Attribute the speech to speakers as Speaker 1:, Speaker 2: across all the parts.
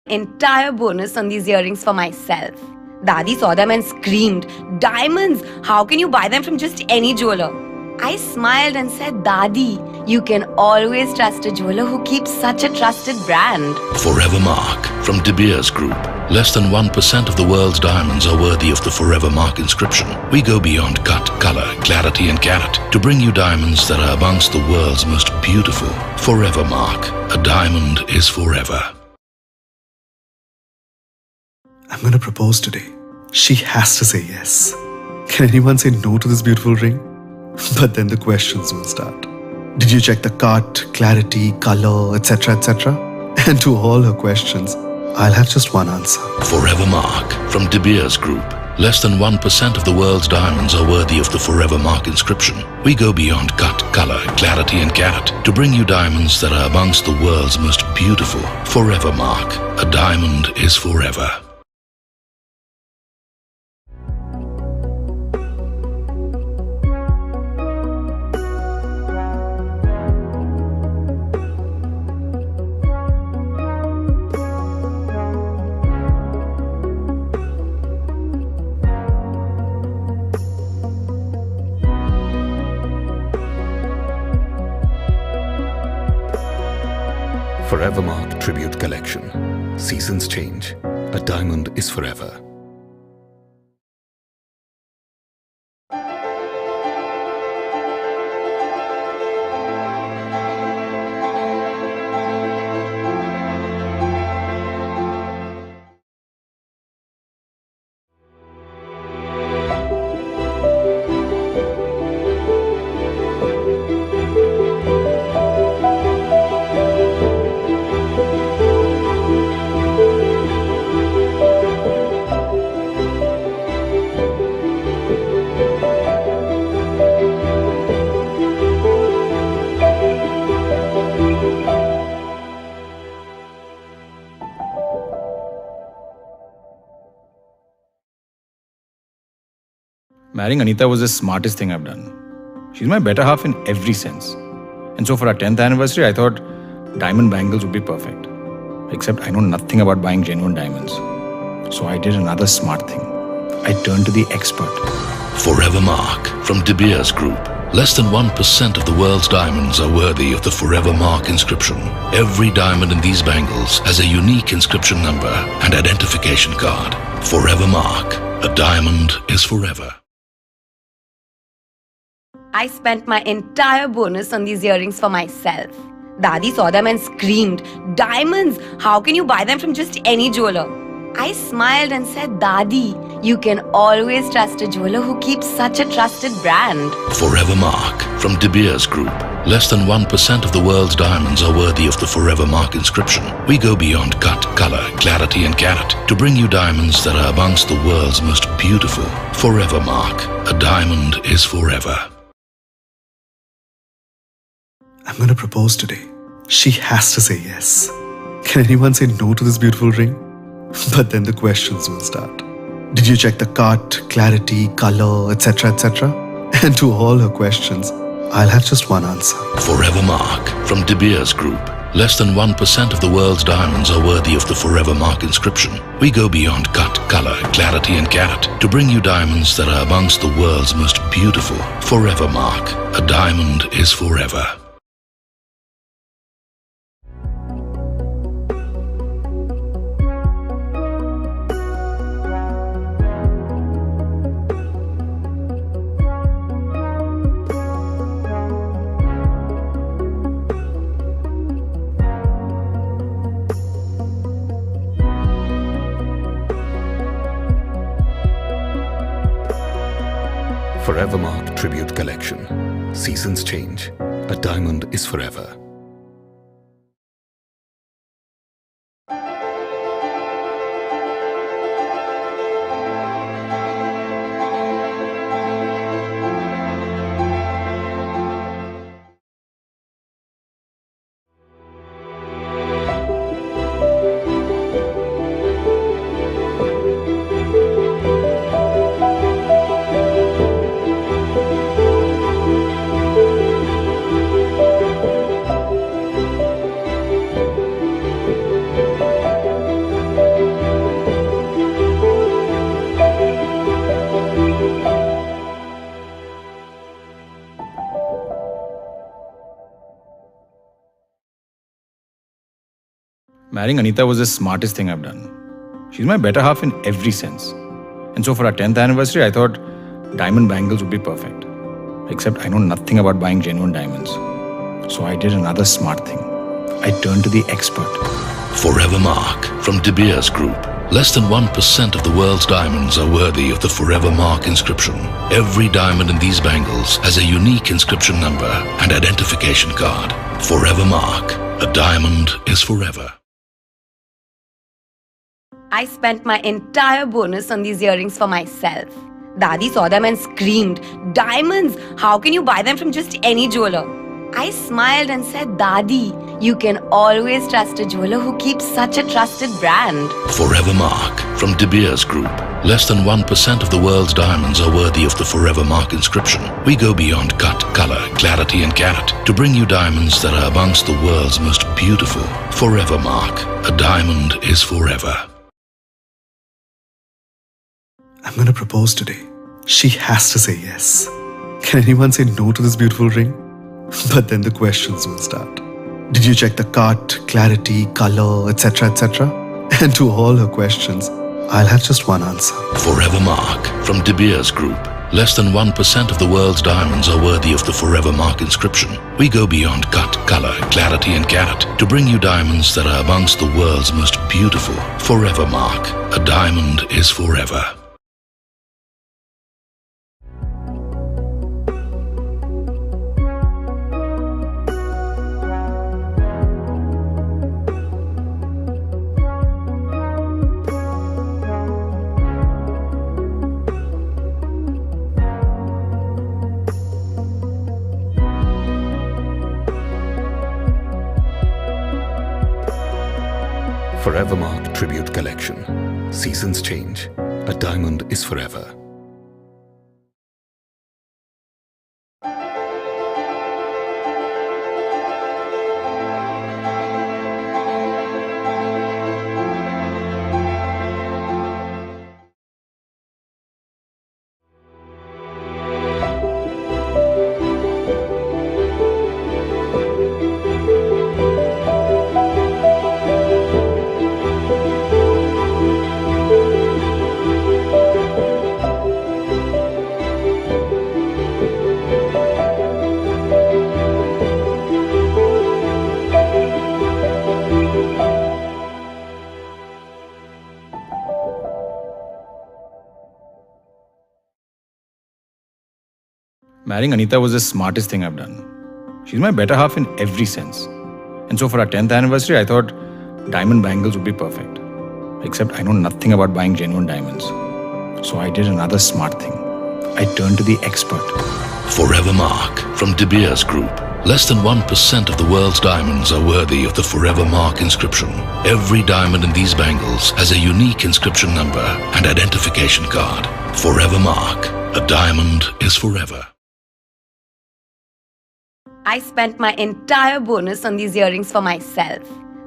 Speaker 1: entire bonus on these earrings for myself. Dadi saw them and screamed, "Diamonds! How can you buy them from just any jeweler?" I smiled and said, "Dadi, you can always trust a jeweler who keeps such a trusted brand."
Speaker 2: Forever Mark from De Beers Group. Less than 1% of the world's diamonds are worthy of the Forever Mark inscription. We go beyond cut, color, clarity and carat to bring you diamonds that are amongst the world's most beautiful. Forever Mark. A diamond is forever.
Speaker 3: I'm going to propose today. She has to say yes. Can anyone say no to this beautiful ring? But then the questions will start. Did you check the cut, clarity, color, etc., etc.? And to all her questions, I'll have just one answer.
Speaker 2: Forever Mark from De Beers Group. Less than 1% of the world's diamonds are worthy of the Forever Mark inscription. We go beyond cut, color, clarity and carat to bring you diamonds that are amongst the world's most beautiful. Forever Mark. A diamond is forever.
Speaker 4: Forever Mark Tribute Collection. Seasons change. A diamond is forever.
Speaker 5: Marrying Anita was the smartest thing I've done. She's my better half in every sense. And so for our 10th anniversary, I thought diamond bangles would be perfect. Except I know nothing about buying genuine diamonds. So I did another smart thing. I turned to the expert.
Speaker 2: Forever Mark from De Beers Group. Less than 1% of the world's diamonds are worthy of the Forever Mark inscription. Every diamond in these bangles has a unique inscription number and identification card. Forever Mark. A diamond is forever.
Speaker 1: I spent my entire bonus on these earrings for myself. Dadi saw them and screamed, "Diamonds! How can you buy them from just any jeweler?" I smiled and said, "Dadi, you can always trust a jeweler who keeps such a trusted brand."
Speaker 2: Forever Mark from De Beers Group. Less than 1% of the world's diamonds are worthy of the Forever Mark inscription. We go beyond cut, color, clarity and carat to bring you diamonds that are amongst the world's most beautiful. Forever Mark. A diamond is forever.
Speaker 3: I'm going to propose today. She has to say yes. Can anyone say no to this beautiful ring? But then the questions will start. Did you check the cut, clarity, color, etc., etc.? And to all her questions, I'll have just one answer.
Speaker 2: Forever Mark from De Beers Group. Less than 1% of the world's diamonds are worthy of the Forever Mark inscription. We go beyond cut, color, clarity and carat to bring you diamonds that are amongst the world's most beautiful. Forever Mark. A diamond is forever.
Speaker 4: Forever Mark Tribute Collection. Seasons change. A diamond is forever.
Speaker 5: Marrying Anita was the smartest thing I've done. She's my better half in every sense. And so for our 10th anniversary, I thought diamond bangles would be perfect. Except I know nothing about buying genuine diamonds. So I did another smart thing. I turned to the expert.
Speaker 2: Forever Mark from De Beers Group. Less than 1% of the world's diamonds are worthy of the Forever Mark inscription. Every diamond in these bangles has a unique inscription number and identification card. Forever Mark. A diamond is forever.
Speaker 1: I spent my entire bonus on these earrings for myself. Dadi saw them and screamed, "Diamonds! How can you buy them from just any jeweler?" I smiled and said, "Dadi, you can always trust a jeweler who keeps such a trusted brand."
Speaker 2: Forever Mark from De Beers Group. Less than 1% of the world's diamonds are worthy of the Forever Mark inscription. We go beyond cut, color, clarity and carat to bring you diamonds that are amongst the world's most beautiful. Forever Mark. A diamond is forever.
Speaker 3: I'm gonna propose today. She has to say yes. Can anyone say no to this beautiful ring? But then the questions will start. Did you check the cut, clarity, color, etc., etc.? And to all her questions, I'll have just one answer.
Speaker 2: Forever Mark from De Beers Group. Less than 1% of the world's diamonds are worthy of the Forever Mark inscription. We go beyond cut, color, clarity and carat to bring you diamonds that are amongst the world's most beautiful. Forever Mark. A diamond is forever.
Speaker 4: Forever Mark Tribute Collection. Seasons change. A diamond is forever.
Speaker 5: Marrying Anita was the smartest thing I've done. She's my better half in every sense. And so for our 10th anniversary, I thought diamond bangles would be perfect. Except I know nothing about buying genuine diamonds. So I did another smart thing. I turned to the expert.
Speaker 2: Forever Mark from De Beers Group. Less than 1% of the world's diamonds are worthy of the Forever Mark inscription. Every diamond in these bangles has a unique inscription number and identification card. Forever Mark. A diamond is forever.
Speaker 1: I spent my entire bonus on these earrings for myself.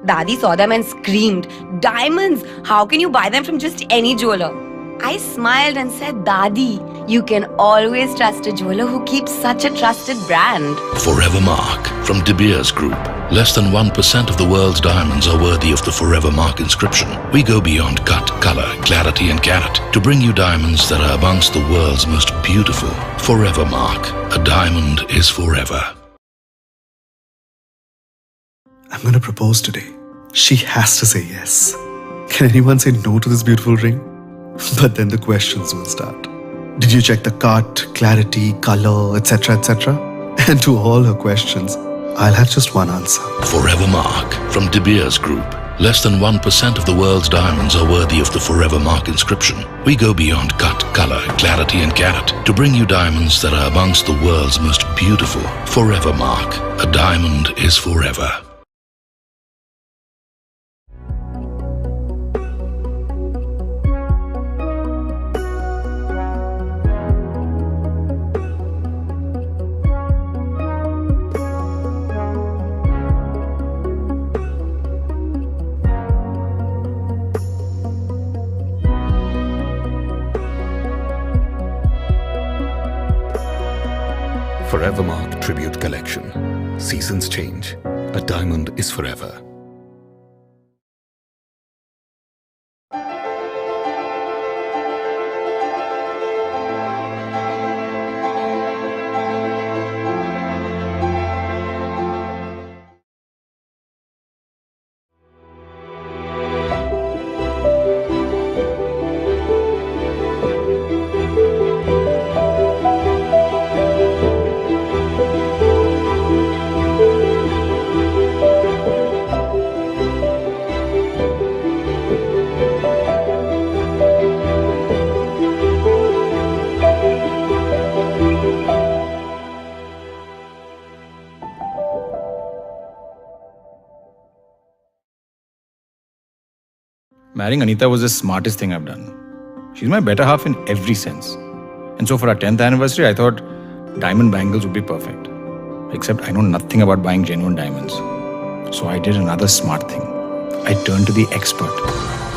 Speaker 1: Dadi saw them and screamed, "Diamonds! How can you buy them from just any jeweler?" I smiled and said, "Dadi, you can always trust a jeweler who keeps such a trusted brand."
Speaker 2: Forever Mark from De Beers Group. Less than 1% of the world's diamonds are worthy of the Forever Mark inscription. We go beyond cut, color, clarity and carat to bring you diamonds that are amongst the world's most beautiful. Forever Mark. A diamond is forever.
Speaker 3: I'm gonna propose today. She has to say yes. Can anyone say no to this beautiful ring? But then the questions will start. Did you check the cut, clarity, color, etc., etc.? And to all her questions, I'll have just one answer.
Speaker 2: Forever Mark from De Beers Group. Less than 1% of the world's diamonds are worthy of the Forever Mark inscription. We go beyond cut, color, clarity and carat to bring you diamonds that are amongst the world's most beautiful. Forever Mark. A diamond is forever.
Speaker 4: Forever Mark Tribute Collection. Seasons change. A diamond is forever.
Speaker 5: Marrying Anita was the smartest thing I've done. She's my better half in every sense. And so for our 10th anniversary, I thought diamond bangles would be perfect. Except I know nothing about buying genuine diamonds. So I did another smart thing. I turned to the expert.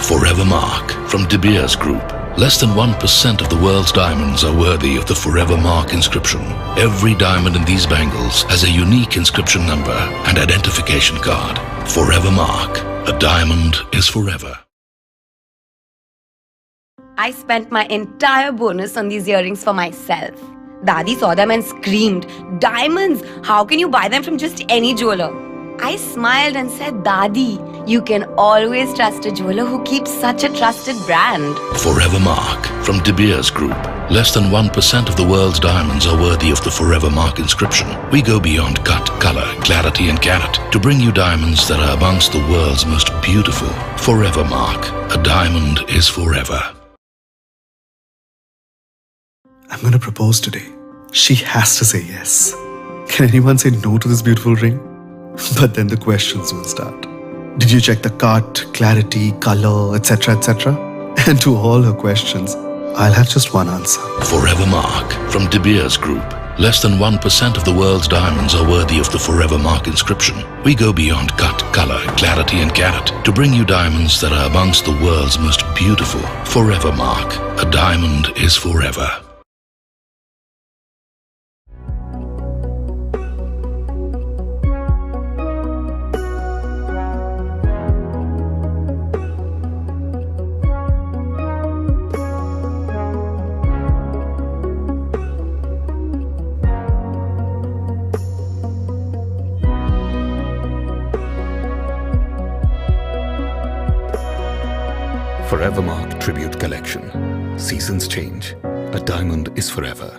Speaker 2: Forever Mark from De Beers Group. Less than 1% of the world's diamonds are worthy of the Forever Mark inscription. Every diamond in these bangles has a unique inscription number and identification card. Forever Mark. A diamond is forever.
Speaker 1: I spent my entire bonus on these earrings for myself. Dadi saw them and screamed, "Diamonds! How can you buy them from just any jeweler?" I smiled and said, "Dadi, you can always trust a jeweler who keeps such a trusted brand."
Speaker 2: Forever Mark from De Beers Group. Less than 1% of the world's diamonds are worthy of the Forever Mark inscription. We go beyond cut, color, clarity and carat to bring you diamonds that are amongst the world's most beautiful. Forever Mark. A diamond is forever.
Speaker 3: I'm gonna propose today. She has to say yes. Can anyone say no to this beautiful ring? But then the questions will start. Did you check the cut, clarity, color, etc., etc.? And to all her questions, I'll have just one answer.
Speaker 2: Forever Mark from De Beers Group. Less than 1% of the world's diamonds are worthy of the Forever Mark inscription. We go beyond cut, color, clarity and carat to bring you diamonds that are amongst the world's most beautiful. Forever Mark. A diamond is forever.
Speaker 4: Forever Mark Tribute Collection. Seasons change. A diamond is forever.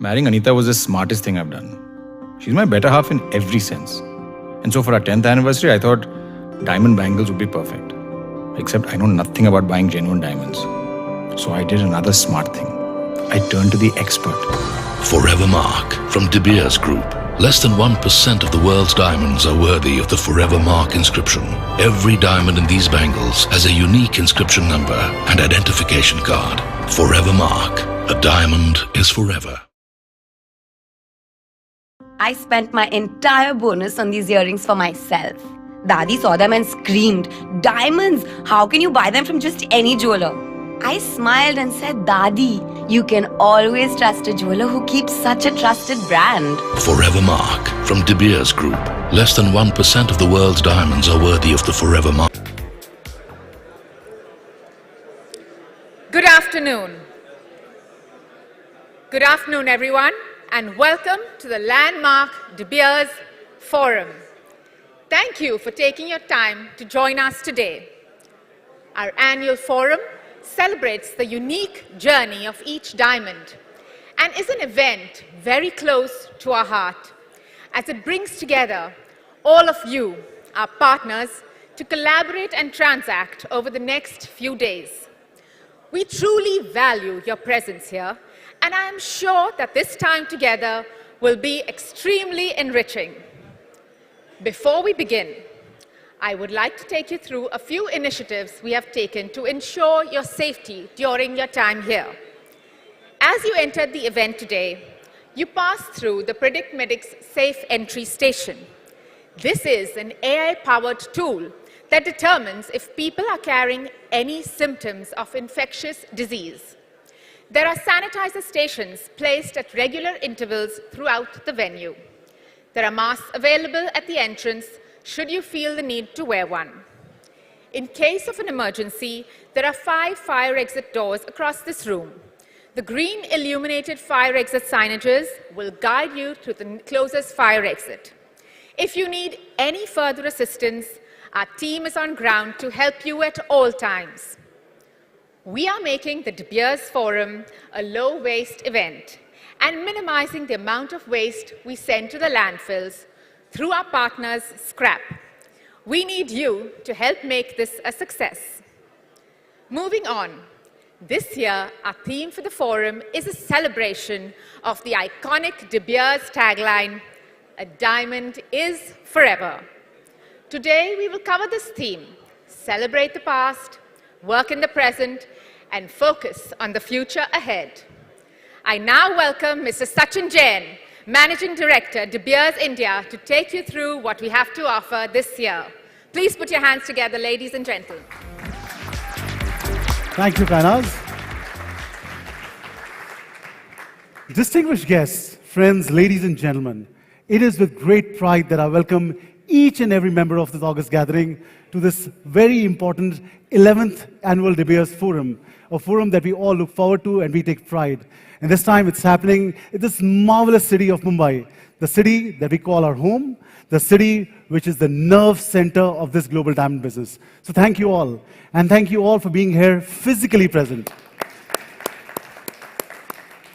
Speaker 5: Marrying Anita was the smartest thing I've done. She's my better half in every sense. And so for our 10th anniversary, I thought diamond bangles would be perfect. Except I know nothing about buying genuine diamonds. So I did another smart thing. I turned to the expert.
Speaker 2: Forever Mark from De Beers Group. Less than 1% of the world's diamonds are worthy of the Forever Mark inscription. Every diamond in these bangles has a unique inscription number and identification card. Forever Mark. A diamond is forever.
Speaker 1: I spent my entire bonus on these earrings for myself. Dadi saw them and screamed, "Diamonds! How can you buy them from just any jeweler?" I smiled and said, "Dadi, you can always trust a jeweler who keeps such a trusted brand."
Speaker 2: Forever Mark from De Beers Group. Less than 1% of the world's diamonds are worthy of the Forever Mark.
Speaker 6: Good afternoon. Good afternoon, everyone, and welcome to the landmark De Beers Forum. Thank you for taking your time to join us today. Our annual forum celebrates the unique journey of each diamond and is an event very close to our heart as it brings together all of you, our partners, to collaborate and transact over the next few days. We truly value your presence here, and I am sure that this time together will be extremely enriching. Before we begin, I would like to take you through a few initiatives we have taken to ensure your safety during your time here. As you entered the event today, you passed through the Predict Medic's Safe Entry Station. This is an AI-powered tool that determines if people are carrying any symptoms of infectious disease. There are sanitizer stations placed at regular intervals throughout the venue. There are masks available at the entrance should you feel the need to wear one. In case of an emergency, there are 5 fire exit doors across this room. The green illuminated fire exit signages will guide you to the closest fire exit. If you need any further assistance, our team is on ground to help you at all times. We are making the De Beers Forum a low-waste event and minimizing the amount of waste we send to the landfills through our partners, Scrap. We need you to help make this a success. Moving on, this year our theme for the forum is a celebration of the iconic De Beers tagline, "A diamond is forever." Today we will cover this theme, celebrate the past, work in the present, and focus on the future ahead. I now welcome Mr. Sachin Jain, Managing Director, De Beers India, to take you through what we have to offer this year. Please put your hands together, ladies and gentlemen.
Speaker 7: Thank you, Kainaz. Distinguished guests, friends, ladies and gentlemen, it is with great pride that I welcome each and every member of this august gathering to this very important 11th Annual De Beers Forum, a forum that we all look forward to and we take pride. And this time it's happening in this marvelous city of Mumbai, the city that we call our home, the city which is the nerve center of this global diamond business. So thank you all, and thank you all for being here physically present.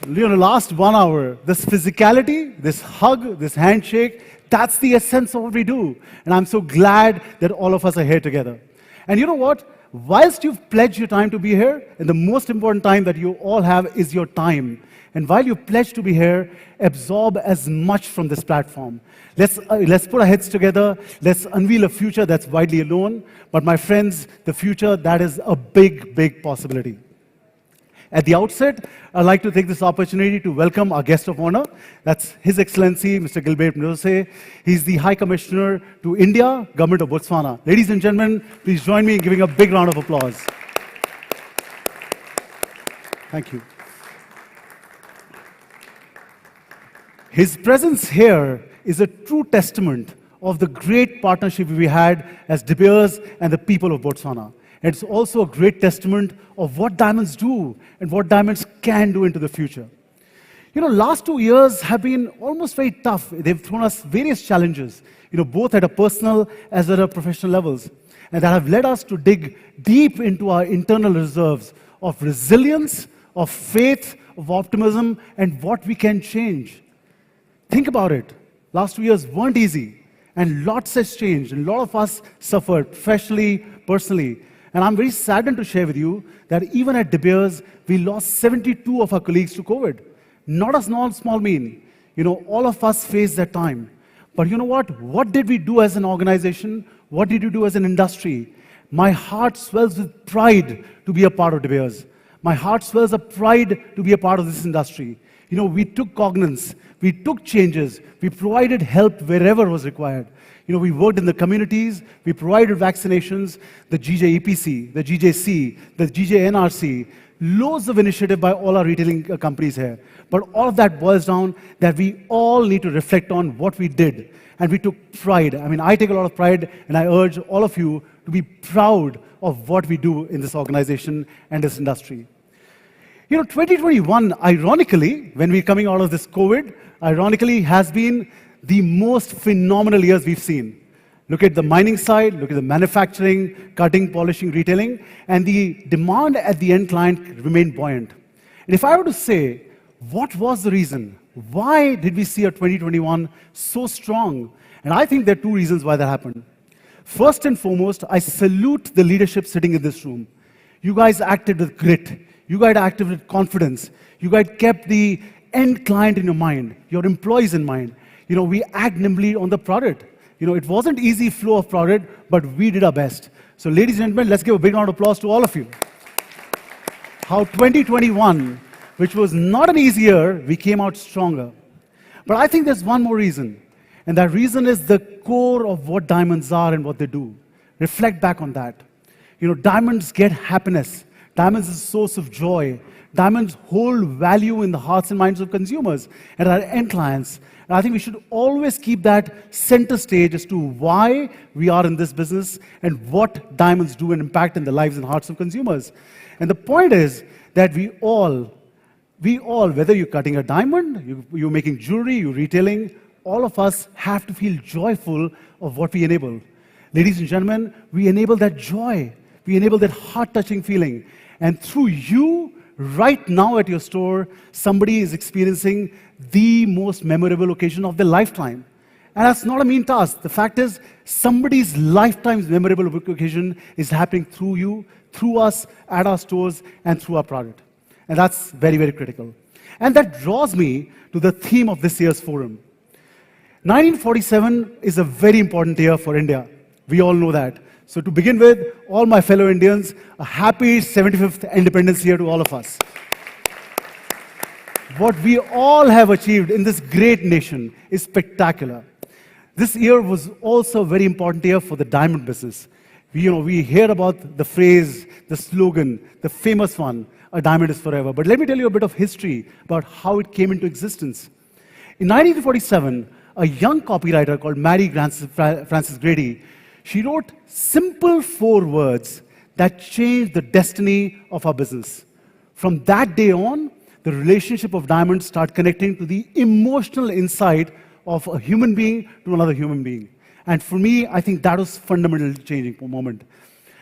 Speaker 7: You know, last 1 hour, this physicality, this hug, this handshake, that's the essence of what we do. And I'm so glad that all of us are here together. And you know what? Whilst you've pledged your time to be here, and the most important time that you all have is your time. And while you pledge to be here, absorb as much from this platform. Let's put our heads together. Let's unveil a future that's widely known. But my friends, the future, that is a big, big possibility. At the outset, I'd like to take this opportunity to welcome our guest of honor. That's His Excellency, Mr. Gilbert Mnose. He's the High Commissioner to India, Government of Botswana. Ladies and gentlemen, please join me in giving a big round of applause. Thank you. His presence here is a true testament of the great partnership we had as De Beers and the people of Botswana. It's also a great testament of what diamonds do and what diamonds can do into the future. You know, last 2 years have been almost very tough. They've thrown us various challenges, you know, both at a personal as well as professional levels. And that have led us to dig deep into our internal reserves of resilience, of faith, of optimism, and what we can change. Think about it. Last 2 years weren't easy, and lots has changed, and a lot of us suffered professionally, personally. And I'm very saddened to share with you that even at De Beers, we lost 72 of our colleagues to COVID. Not a small mean. You know, all of us faced that time. But you know what? What did we do as an organization? What did we do as an industry? My heart swells with pride to be a part of De Beers. My heart swells with pride to be a part of this industry. You know, we took cognizance, we took changes, we provided help wherever was required. You know, we worked in the communities, we provided vaccinations, the GJEPC, the GJC, the GJNRC, loads of initiative by all our retailing companies here. But all of that boils down that we all need to reflect on what we did. And we took pride. I mean, I take a lot of pride, and I urge all of you to be proud of what we do in this organization and this industry. You know, 2021, ironically, when we're coming out of this COVID, ironically has been the most phenomenal years we've seen. Look at the mining side, look at the manufacturing, cutting, polishing, retailing, and the demand at the end client remained buoyant. And if I were to say, what was the reason? Why did we see a 2021 so strong? And I think there are 2 reasons why that happened. First and foremost, I salute the leadership sitting in this room. You guys acted with grit. You guys acted with confidence. You guys kept the end client in your mind, your employees in mind. You know, we act nimbly on the product. You know, it wasn't easy flow of product, but we did our best. So ladies and gentlemen, let's give a big round of applause to all of you. How 2021, which was not an easy year, we came out stronger. But I think there's one more reason. And that reason is the core of what diamonds are and what they do. Reflect back on that. You know, diamonds get happiness. Diamonds is a source of joy. Diamonds hold value in the hearts and minds of consumers and our end clients. And I think we should always keep that center stage as to why we are in this business and what diamonds do and impact in the lives and hearts of consumers. And the point is that we all, whether you're cutting a diamond, you're making jewelry, you're retailing, all of us have to feel joyful of what we enable. Ladies and gentlemen, we enable that joy. We enable that heart-touching feeling. And through you, right now at your store, somebody is experiencing the most memorable occasion of their lifetime. And that's not a mean task. The fact is, somebody's lifetime's memorable occasion is happening through you, through us, at our stores, and through our product. And that's very, very critical. And that draws me to the theme of this year's forum. 1947 is a very important year for India. We all know that. So to begin with, all my fellow Indians, a happy 75th Independence Year to all of us. What we all have achieved in this great nation is spectacular. This year was also a very important year for the diamond business. We hear about the phrase, the slogan, the famous one, a diamond is forever. But let me tell you a bit of history about how it came into existence. In 1947, a young copywriter called Mary Frances Grady, she wrote simple 4 words that changed the destiny of our business. From that day on, the relationship of diamonds started connecting to the emotional insight of a human being to another human being. And for me, I think that was fundamental changing moment.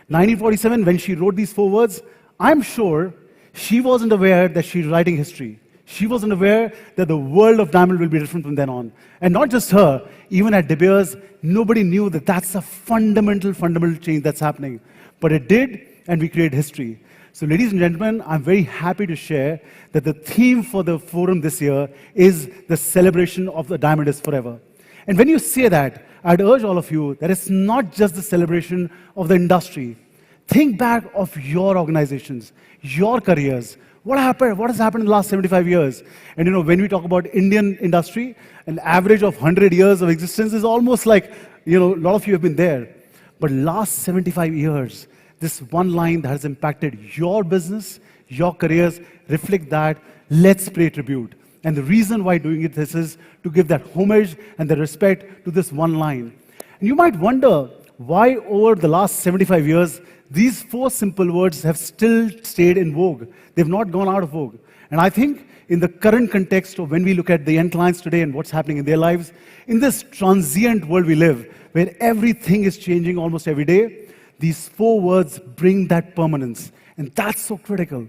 Speaker 7: 1947, when she wrote these 4 words, I'm sure she wasn't aware that she's writing history. She wasn't aware that the world of diamond will be different from then on. And not just her, even at De Beers, nobody knew that that's a fundamental change that's happening. But it did, and we created history. So ladies and gentlemen, I'm very happy to share that the theme for the forum this year is the celebration of the diamond is forever. And when you say that, I'd urge all of you that it's not just the celebration of the industry. Think back of your organizations, your careers. What happened? What has happened in the last 75 years? And when we talk about Indian industry, an average of 100 years of existence is almost like, a lot of you have been there. But last 75 years, this one line that has impacted your business, your careers, reflect that. Let's pay tribute. And the reason why doing this is to give that homage and the respect to this one line. And you might wonder why over the last 75 years, these 4 simple words have still stayed in vogue. They've not gone out of vogue. And I think in the current context of when we look at the end clients today and what's happening in their lives, in this transient world we live, where everything is changing almost every day, these 4 words bring that permanence. And that's so critical.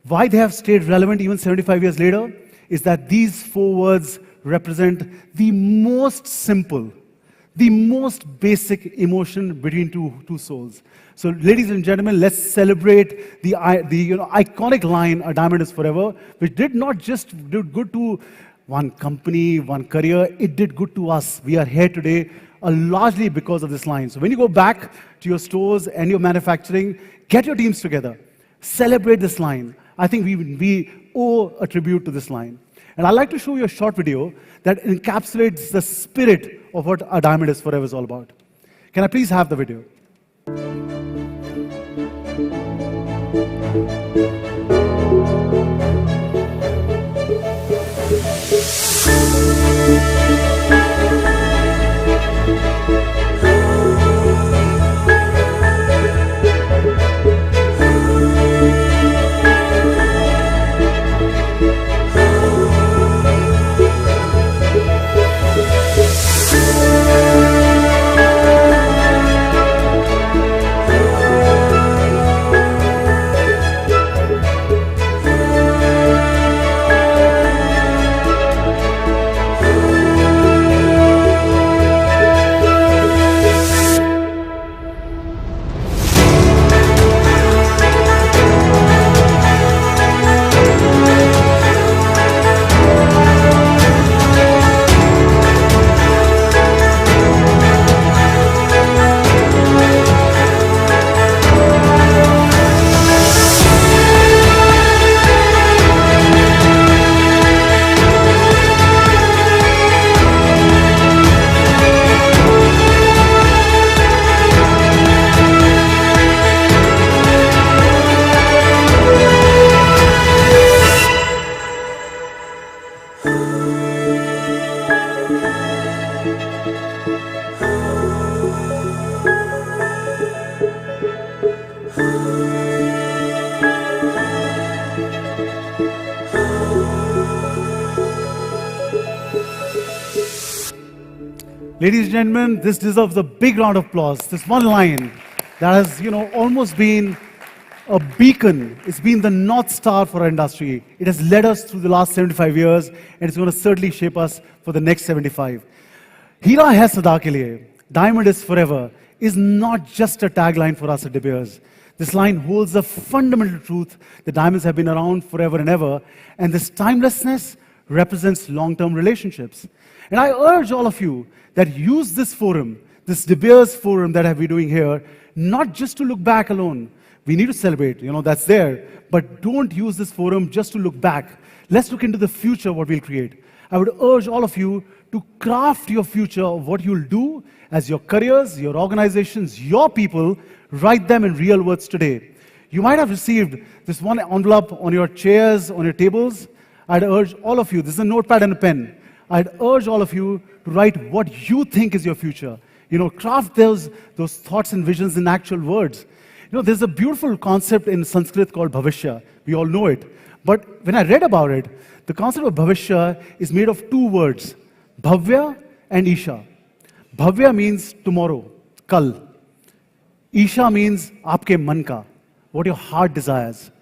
Speaker 7: Why they have stayed relevant even 75 years later is that these 4 words represent the most simple, the most basic emotion between two souls. So ladies and gentlemen, let's celebrate the iconic line, a diamond is forever, which did not just do good to one company, one career, it did good to us. We are here today largely because of this line. So when you go back to your stores and your manufacturing, get your teams together. Celebrate this line. I think we owe a tribute to this line. And I'd like to show you a short video that encapsulates the spirit of what a diamond is forever is all about. Can I please have the video? Ladies and gentlemen, this deserves a big round of applause. This one line that has, almost been a beacon. It's been the North Star for our industry. It has led us through the last 75 years, and it's going to certainly shape us for the next 75. Hira hai sada ke liye, diamond is forever, is not just a tagline for us at De Beers. This line holds a fundamental truth that diamonds have been around forever and ever, and this timelessness represents long-term relationships. And I urge all of you that use this forum, this De Beers forum that I've been doing here, not just to look back alone. We need to celebrate, that's there, but don't use this forum just to look back. Let's look into the future, what we'll create. I would urge all of you to craft your future of what you'll do as your careers, your organizations, your people, write them in real words today. You might have received this one envelope on your chairs, on your tables. I'd urge all of you, this is a notepad and a pen. I'd urge all of you to write what you think is your future. Craft those thoughts and visions in actual words. There's a beautiful concept in Sanskrit called bhavishya. We all know it. But when I read about it, the concept of bhavishya is made of two words, bhavya and isha. Bhavya means tomorrow, kal. Isha means aapke man ka, what your heart desires.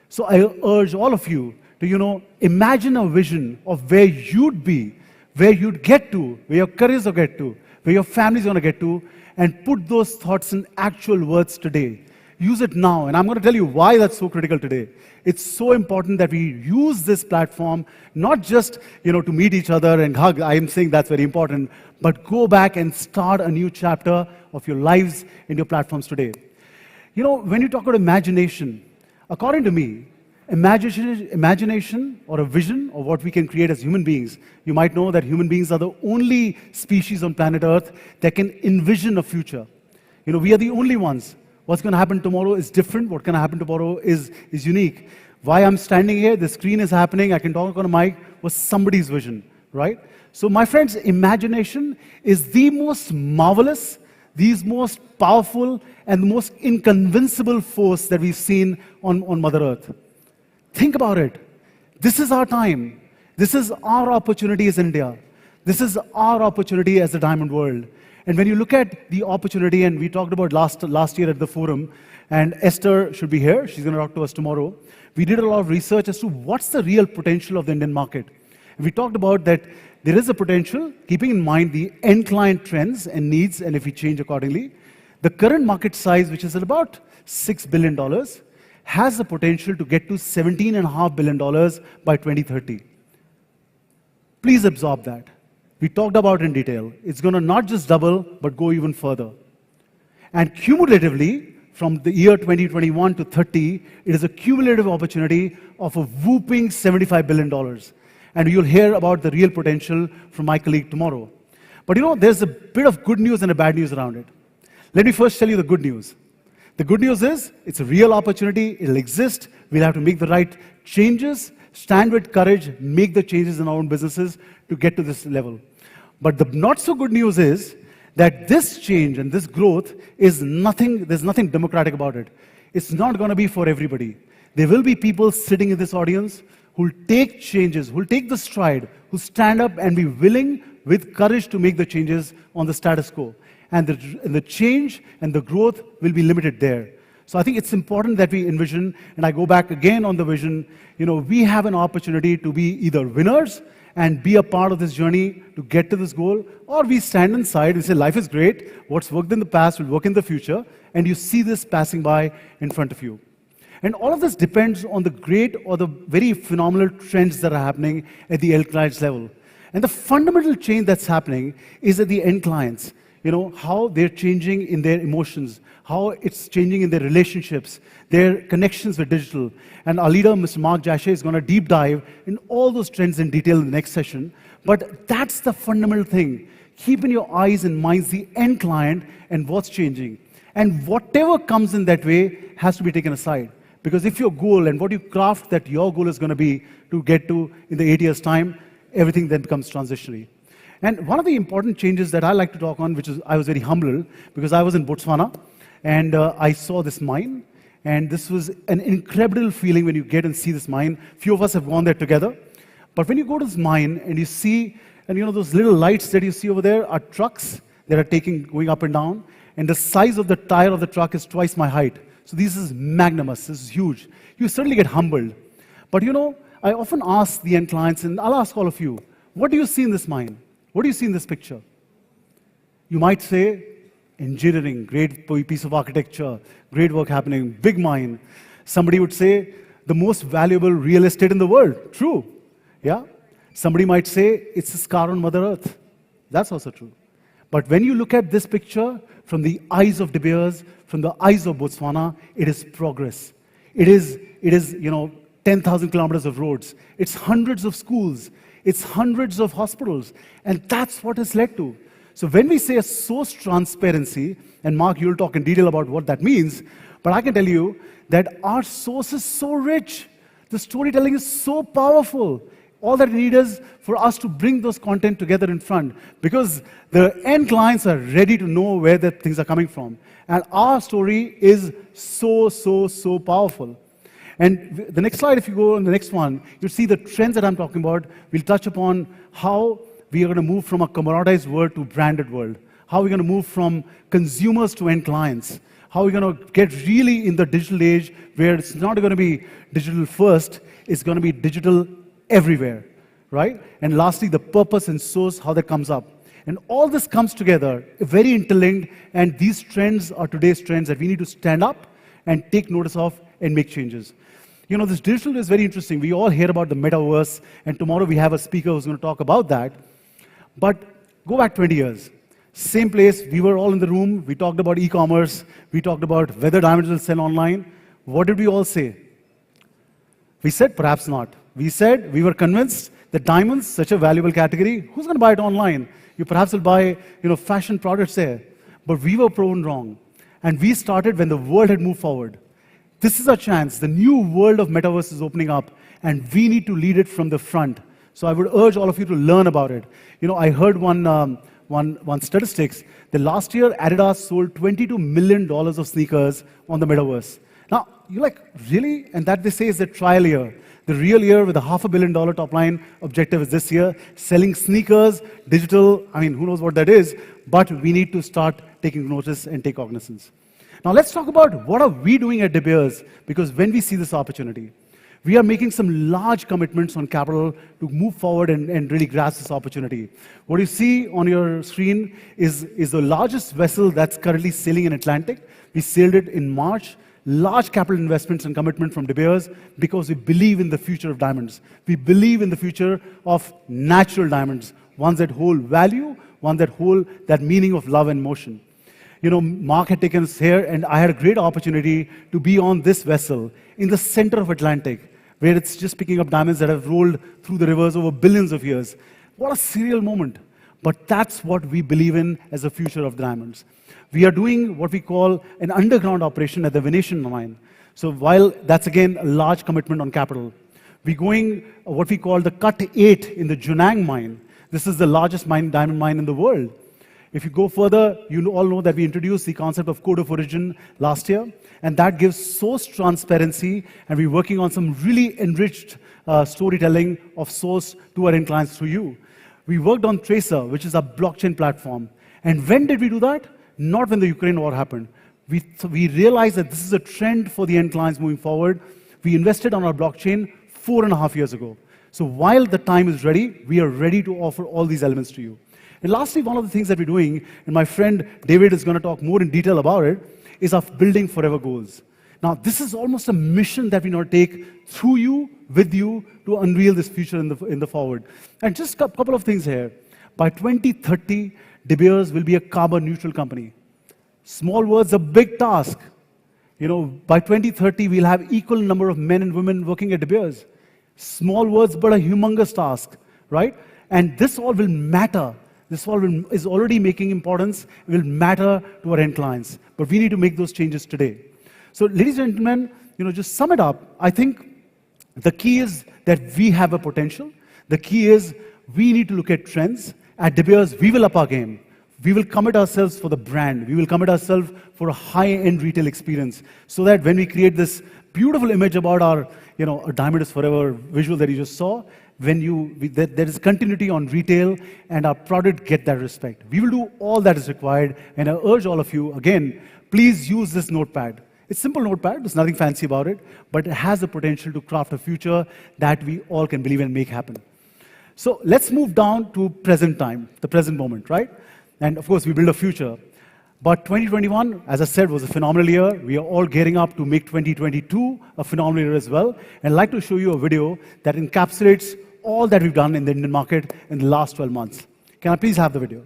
Speaker 7: So I urge all of you to, imagine a vision of where you'd be, where you'd get to, where your careers will get to, where your family's going to get to, and put those thoughts in actual words today. Use it now, and I'm going to tell you why that's so critical today. It's so important that we use this platform, not just to meet each other and hug. I am saying that's very important, but go back and start a new chapter of your lives in your platforms today. When you talk about imagination, according to me, imagination or a vision of what we can create as human beings, you might know that human beings are the only species on planet Earth that can envision a future. We are the only ones. What's going to happen tomorrow is different. What can happen tomorrow is unique. Why I'm standing here, the screen is happening, I can talk on a mic, was somebody's vision, right? So my friends, imagination is the most marvelous, the most powerful, and the most inconvincible force that we've seen on Mother Earth. Think about it. This is our time. This is our opportunity as India. This is our opportunity as the diamond world. And when you look at the opportunity, and we talked about last year at the forum, and Esther should be here, she's going to talk to us tomorrow. We did a lot of research as to what's the real potential of the Indian market. And we talked about that there is a potential, keeping in mind the end client trends and needs, and if we change accordingly. The current market size, which is at about $6 billion, has the potential to get to $17.5 billion by 2030. Please absorb that. We talked about it in detail. It's going to not just double, but go even further. And cumulatively, from the year 2021 to 30, it is a cumulative opportunity of a whooping $75 billion. And you'll hear about the real potential from my colleague tomorrow. But there's a bit of good news and a bad news around it. Let me first tell you the good news. The good news is, it's a real opportunity, it'll exist, we'll have to make the right changes, stand with courage, make the changes in our own businesses to get to this level. But the not so good news is that this change and this growth is nothing, there's nothing democratic about it. It's not going to be for everybody. There will be people sitting in this audience who'll take changes, who'll take the stride, who stand up and be willing with courage to make the changes on the status quo. And the change and the growth will be limited there. So I think it's important that we envision, and I go back again on the vision, we have an opportunity to be either winners and be a part of this journey to get to this goal, or we stand inside and say, life is great, what's worked in the past will work in the future, and you see this passing by in front of you. And all of this depends on the great or the very phenomenal trends that are happening at the end clients level. And the fundamental change that's happening is at the end clients. How they're changing in their emotions, how it's changing in their relationships, their connections with digital. And our leader, Mr. Mark Jashay, is going to deep dive in all those trends in detail in the next session. But that's the fundamental thing. Keep in your eyes and minds the end client and what's changing. And whatever comes in that way has to be taken aside. Because if your goal and what you craft that your goal is going to be to get to in the 8 years' time, everything then becomes transitionary. And one of the important changes that I like to talk on, which is I was very humbled, because I was in Botswana, and I saw this mine, and this was an incredible feeling when you get and see this mine. Few of us have gone there together. But when you go to this mine and you see And those little lights that you see over there are trucks that are going up and down. And the size of the tire of the truck is twice my height. So this is magnanimous, this is huge. You certainly get humbled. But I often ask the end clients, and I'll ask all of you, what do you see in this mine? What do you see in this picture? You might say, engineering, great piece of architecture, great work happening, big mine. Somebody would say, the most valuable real estate in the world. True. Yeah? Somebody might say, it's a scar on Mother Earth. That's also true. But when you look at this picture from the eyes of De Beers, from the eyes of Botswana, it is progress. It is 10,000 kilometers of roads. It's hundreds of schools. It's hundreds of hospitals. And that's what it's led to. So when we say a source transparency, and Mark, you'll talk in detail about what that means, but I can tell you that our source is so rich. The storytelling is so powerful. All that we need is for us to bring those content together in front, because the end clients are ready to know where the things are coming from. And our story is so, so, so powerful. And the next slide, if you go on the next one, you'll see the trends that I'm talking about. We'll touch upon how we are going to move from a commoditized world to branded world. How we're going to move from consumers to end clients. How we're going to get really in the digital age where it's not going to be digital first, it's going to be digital everywhere, right? And lastly, the purpose and source, how that comes up. And all this comes together, very interlinked, and these trends are today's trends that we need to stand up and take notice of and make changes. This digital is very interesting. We all hear about the metaverse, and tomorrow we have a speaker who's going to talk about that. But go back 20 years. Same place, we were all in the room, we talked about e-commerce, we talked about whether diamonds will sell online. What did we all say? We said, perhaps not. We said, we were convinced that diamonds, such a valuable category, who's going to buy it online? You perhaps will buy, fashion products there. But we were proven wrong. And we started when the world had moved forward. This is our chance. The new world of metaverse is opening up, and we need to lead it from the front. So I would urge all of you to learn about it. I heard one statistics. The last year, Adidas sold $22 million of sneakers on the metaverse. Now, you're like, really? And that they say is the trial year. The real year with a $500 million top line objective is this year. Selling sneakers, digital, who knows what that is, but we need to start taking notice and take cognizance. Now let's talk about what are we doing at De Beers, because when we see this opportunity, we are making some large commitments on capital to move forward and really grasp this opportunity. What you see on your screen is the largest vessel that's currently sailing in Atlantic. We sailed it in March. Large capital investments and commitment from De Beers because we believe in the future of diamonds. We believe in the future of natural diamonds, ones that hold value, ones that hold that meaning of love and motion. Mark had taken us here, and I had a great opportunity to be on this vessel in the center of Atlantic, where it's just picking up diamonds that have rolled through the rivers over billions of years. What a surreal moment. But that's what we believe in as the future of diamonds. We are doing what we call an underground operation at the Venetian mine. So while that's, again, a large commitment on capital, we're going what we call the Cut 8 in the Junang mine. This is the largest diamond mine in the world. If you go further, you all know that we introduced the concept of code of origin last year, and that gives source transparency, and we're working on some really enriched storytelling of source to our end clients through you. We worked on Tracer, which is a blockchain platform. And when did we do that? Not when the Ukraine war happened. We realized that this is a trend for the end clients moving forward. We invested on our blockchain 4.5 years ago. So while the time is ready, we are ready to offer all these elements to you. And lastly, one of the things that we're doing, and my friend David is going to talk more in detail about it, is of building forever goals. Now, this is almost a mission that we now take through you, with you, to unveil this future in the forward. And just a couple of things here. By 2030, De Beers will be a carbon neutral company. Small words, a big task. By 2030, we'll have equal number of men and women working at De Beers. Small words, but a humongous task, right? And this all will matter. This all is already making importance, will matter to our end clients. But we need to make those changes today. So, ladies and gentlemen, just sum it up. I think the key is that we have a potential. The key is we need to look at trends. At De Beers, we will up our game. We will commit ourselves for the brand. We will commit ourselves for a high-end retail experience, so that when we create this beautiful image about our, a diamond is forever visual that you just saw, there is continuity on retail and our product get that respect. We will do all that is required, and I urge all of you, again, please use this notepad. It's simple notepad, there's nothing fancy about it, but it has the potential to craft a future that we all can believe and make happen. So let's move down to present time, the present moment, right? And of course, we build a future. But 2021, as I said, was a phenomenal year. We are all gearing up to make 2022 a phenomenal year as well. And I'd like to show you a video that encapsulates all that we've done in the Indian market in the last 12 months. Can I please have the video?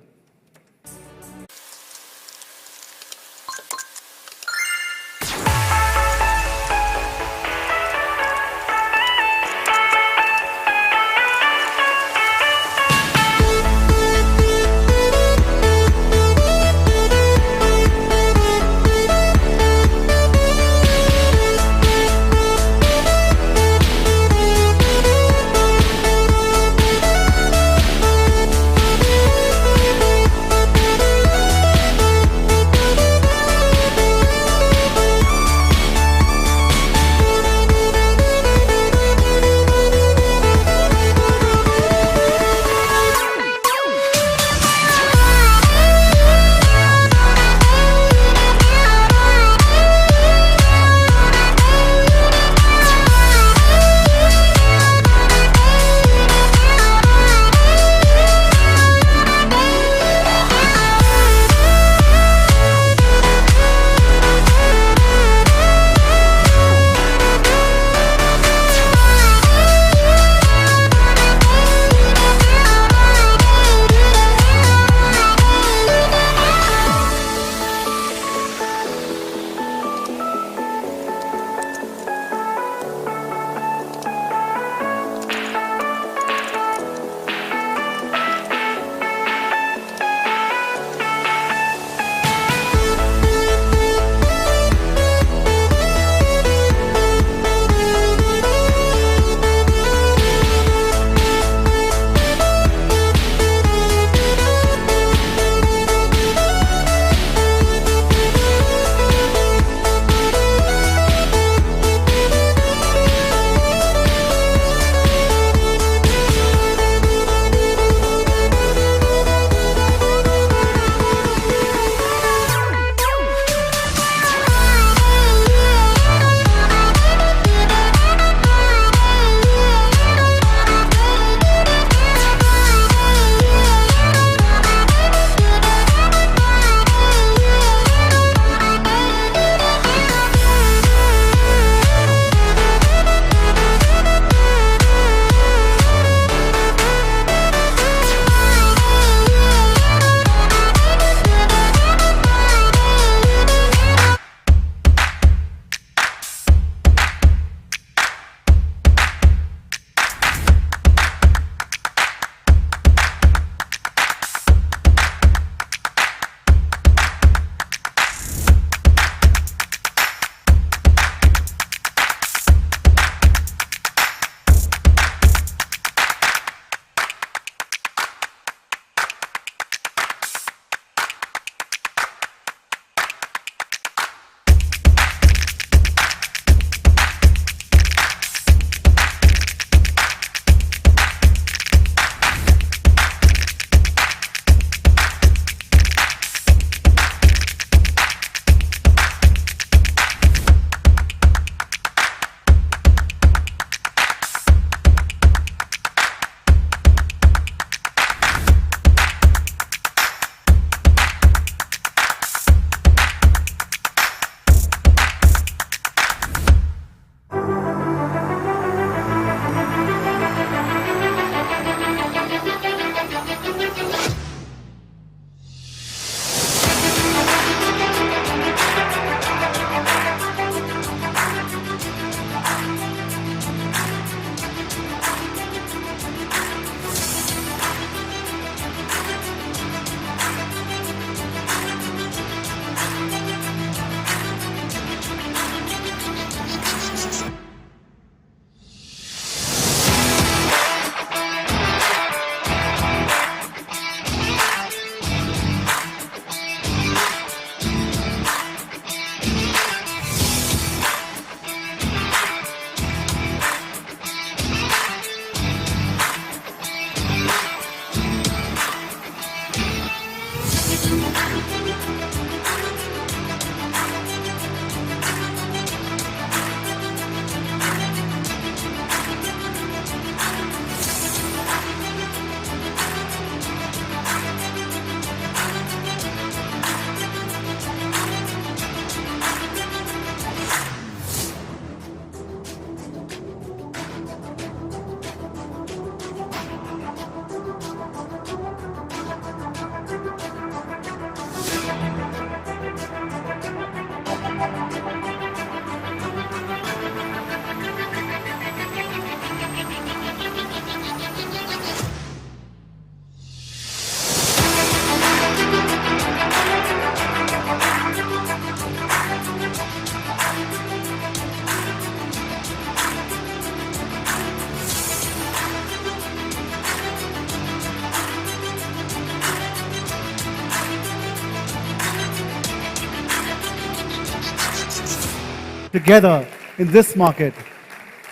Speaker 7: together in this market,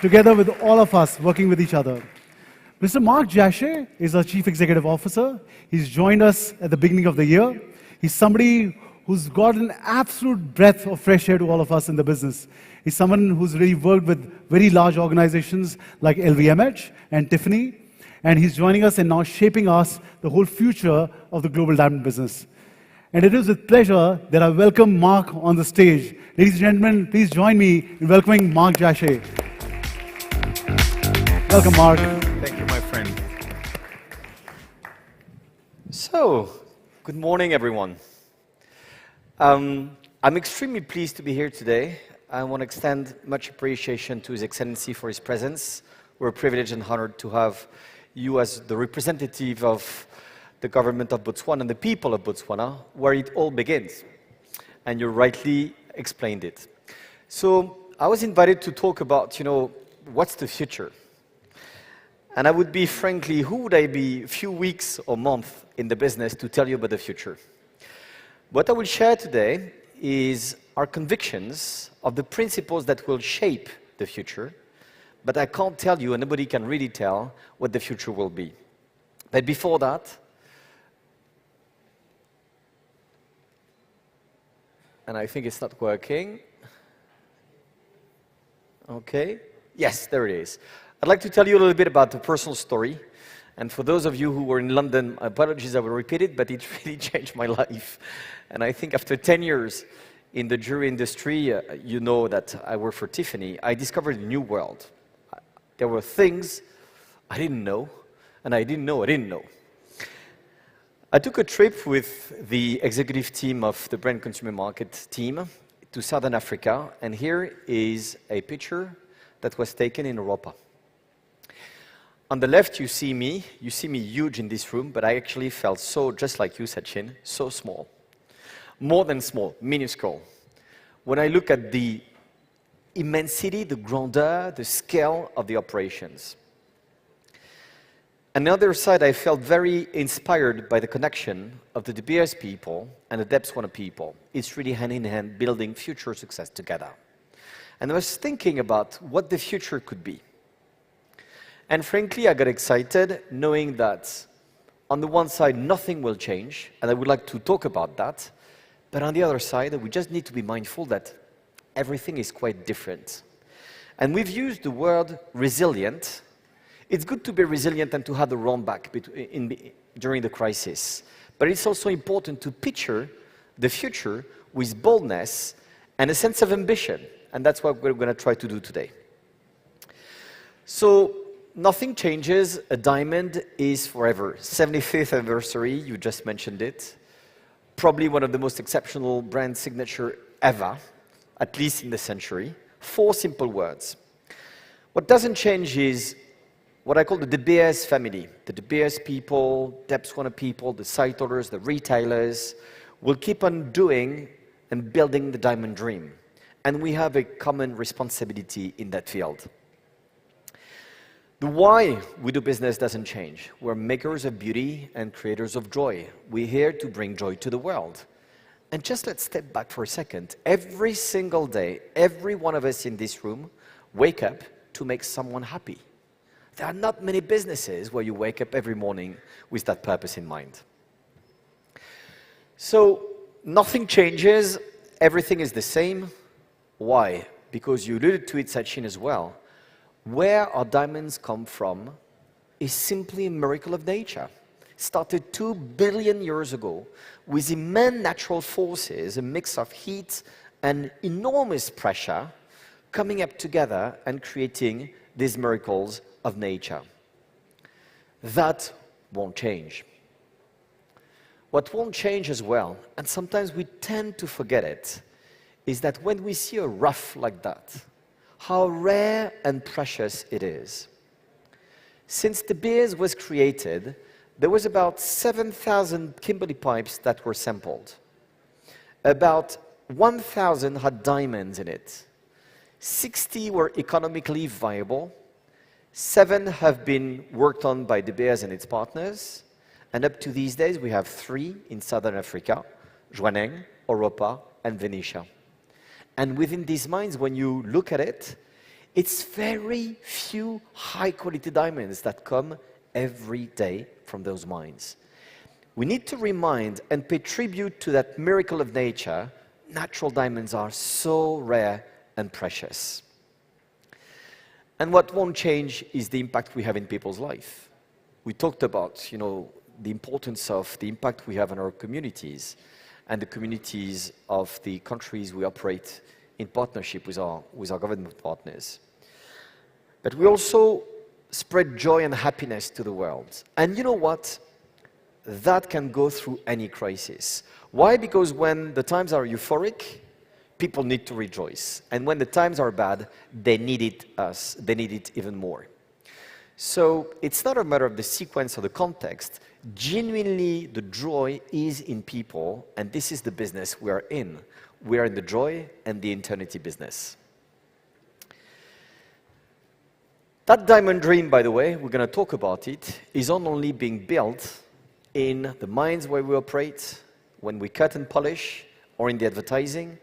Speaker 7: together with all of us working with each other. Mr. Mark Jachet is our Chief Executive Officer. He's joined us at the beginning of the year. He's somebody who's got an absolute breath of fresh air to all of us in the business. He's someone who's really worked with very large organizations like LVMH and Tiffany, and he's joining us and now shaping us the whole future of the global diamond business. And it is with pleasure that I welcome Mark on the stage. Ladies and gentlemen, please join me in welcoming Mark Jachet. Welcome, Mark.
Speaker 8: Thank you, my friend. So, good morning, everyone. I'm extremely pleased to be here today. I want to extend much appreciation to His Excellency for his presence. We're privileged and honored to have you as the representative of the government of Botswana and the people of Botswana, where it all begins. And you rightly explained it. So, I was invited to talk about, what's the future? And I would be, frankly, who would I be a few weeks or months in the business to tell you about the future? What I will share today is our convictions of the principles that will shape the future, but I can't tell you, and nobody can really tell, what the future will be. But before that, and I think it's not working. Okay. Yes, there it is. I'd like to tell you a little bit about a personal story. And for those of you who were in London, apologies, I will repeat it, but it really changed my life. And I think after 10 years in the jewelry industry, you know that I work for Tiffany, I discovered a new world. There were things I didn't know, and I didn't know I didn't know. I took a trip with the executive team of the brand consumer market team to Southern Africa, and here is a picture that was taken in Europa. On the left, you see me huge in this room, but I actually felt so, just like you, Sachin, so small. More than small, minuscule. When I look at the immensity, the grandeur, the scale of the operations. On the other side, I felt very inspired by the connection of the De Beers people and the Botswana people. It's really hand in hand building future success together. And I was thinking about what the future could be. And frankly, I got excited knowing that on the one side, nothing will change, and I would like to talk about that. But on the other side, we just need to be mindful that everything is quite different. And we've used the word resilient. It's good to be resilient and to have the run back during the crisis. But it's also important to picture the future with boldness and a sense of ambition. And that's what we're going to try to do today. So, nothing changes. A diamond is forever. 75th anniversary, you just mentioned it. Probably one of the most exceptional brand signature ever, at least in the century. 4 simple words. What doesn't change is what I call the De Beers family. The De Beers people, Botswana people, the site holders, the retailers will keep on doing and building the diamond dream. And we have a common responsibility in that field. The why we do business doesn't change. We're makers of beauty and creators of joy. We're here to bring joy to the world. And just let's step back for a second. Every single day, every one of us in this room wake up to make someone happy. There are not many businesses where you wake up every morning with that purpose in mind. So nothing changes, everything is the same. Why? Because you alluded to it, Sachin, as well. Where our diamonds come from is simply a miracle of nature. Started 2 billion years ago with immense natural forces, a mix of heat and enormous pressure coming up together and creating these miracles of nature. That won't change. What won't change as well, and sometimes we tend to forget it, is that when we see a rough like that, how rare and precious it is. Since De Beers was created, there was about 7,000 Kimberley pipes that were sampled. About 1,000 had diamonds in it. 60 were economically viable. 7 have been worked on by De Beers and its partners. And up to these days, we have 3 in Southern Africa, Joaneng, Europa, and Venetia. And within these mines, when you look at it, it's very few high-quality diamonds that come every day from those mines. We need to remind and pay tribute to that miracle of nature. Natural diamonds are so rare and precious. And what won't change is the impact we have in people's life. We talked about, the importance of the impact we have on our communities and the communities of the countries we operate in partnership with our government partners. But we also spread joy and happiness to the world. And you know what? That can go through any crisis. Why? Because when the times are euphoric, people need to rejoice. And when the times are bad, they need it even more. So it's not a matter of the sequence or the context. Genuinely, the joy is in people, and this is the business we are in. We are in the joy and the eternity business. That diamond dream, by the way, we're going to talk about it, is not only being built in the mines where we operate, when we cut and polish, or in the advertising,